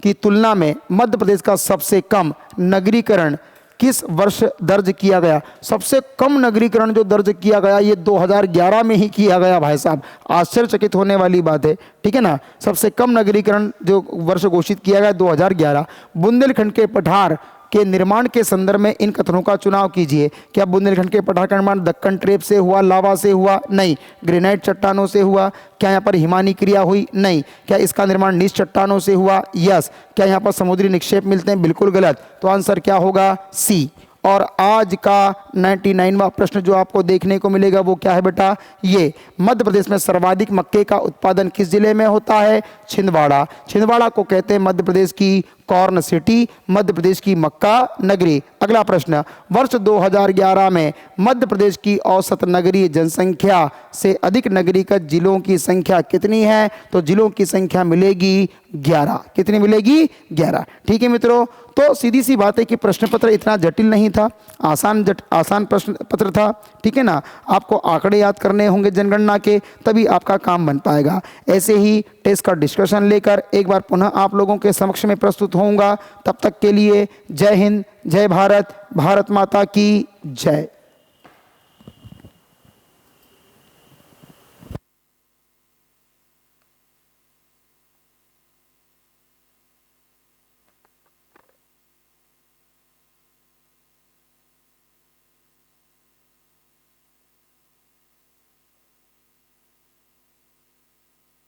की तुलना में मध्य प्रदेश का सबसे कम नगरीकरण किस वर्ष दर्ज किया गया? सबसे कम नगरीकरण जो दर्ज किया गया ये 2011 में ही किया गया भाई साहब। आश्चर्यचकित होने वाली बात है, ठीक है ना। सबसे कम नगरीकरण जो वर्ष घोषित किया गया 2011। बुंदेलखंड के पठार के निर्माण के संदर्भ में इन कथनों का चुनाव कीजिए। क्या बुंदेलखंड के पठार का निर्माण दक्कन ट्रेप से हुआ, लावा से हुआ? नहीं। ग्रेनाइट चट्टानों से हुआ? क्या यहाँ पर हिमानी क्रिया हुई? नहीं। क्या इसका निर्माण नीच चट्टानों से हुआ? यस। क्या यहाँ पर समुद्री निक्षेप मिलते हैं? बिल्कुल गलत। तो आंसर क्या होगा? सी। और आज का 99वां प्रश्न जो आपको देखने को मिलेगा वो क्या है बेटा? ये मध्य प्रदेश में सर्वाधिक मक्के का उत्पादन किस जिले में होता है? छिंदवाड़ा। छिंदवाड़ा को कहते हैं मध्य प्रदेश की कॉर्न सिटी, मध्य प्रदेश की मक्का नगरी। अगला प्रश्न, वर्ष 2011 में मध्य प्रदेश की औसत नगरीय जनसंख्या से अधिक नगरीकृत जिलों की संख्या कितनी है? तो जिलों की संख्या मिलेगी 11। कितनी मिलेगी? 11। ठीक है मित्रों, तो सीधी सी बात है कि प्रश्न पत्र इतना जटिल नहीं था, आसान प्रश्न पत्र था। ठीक है ना। आपको आंकड़े याद करने होंगे जनगणना के, तभी आपका काम बन पाएगा। ऐसे ही टेस्ट का डिस्कशन लेकर एक बार पुनः आप लोगों के समक्ष में प्रस्तुत होऊंगा। तब तक के लिए जय हिंद, जय भारत, भारत माता की जय।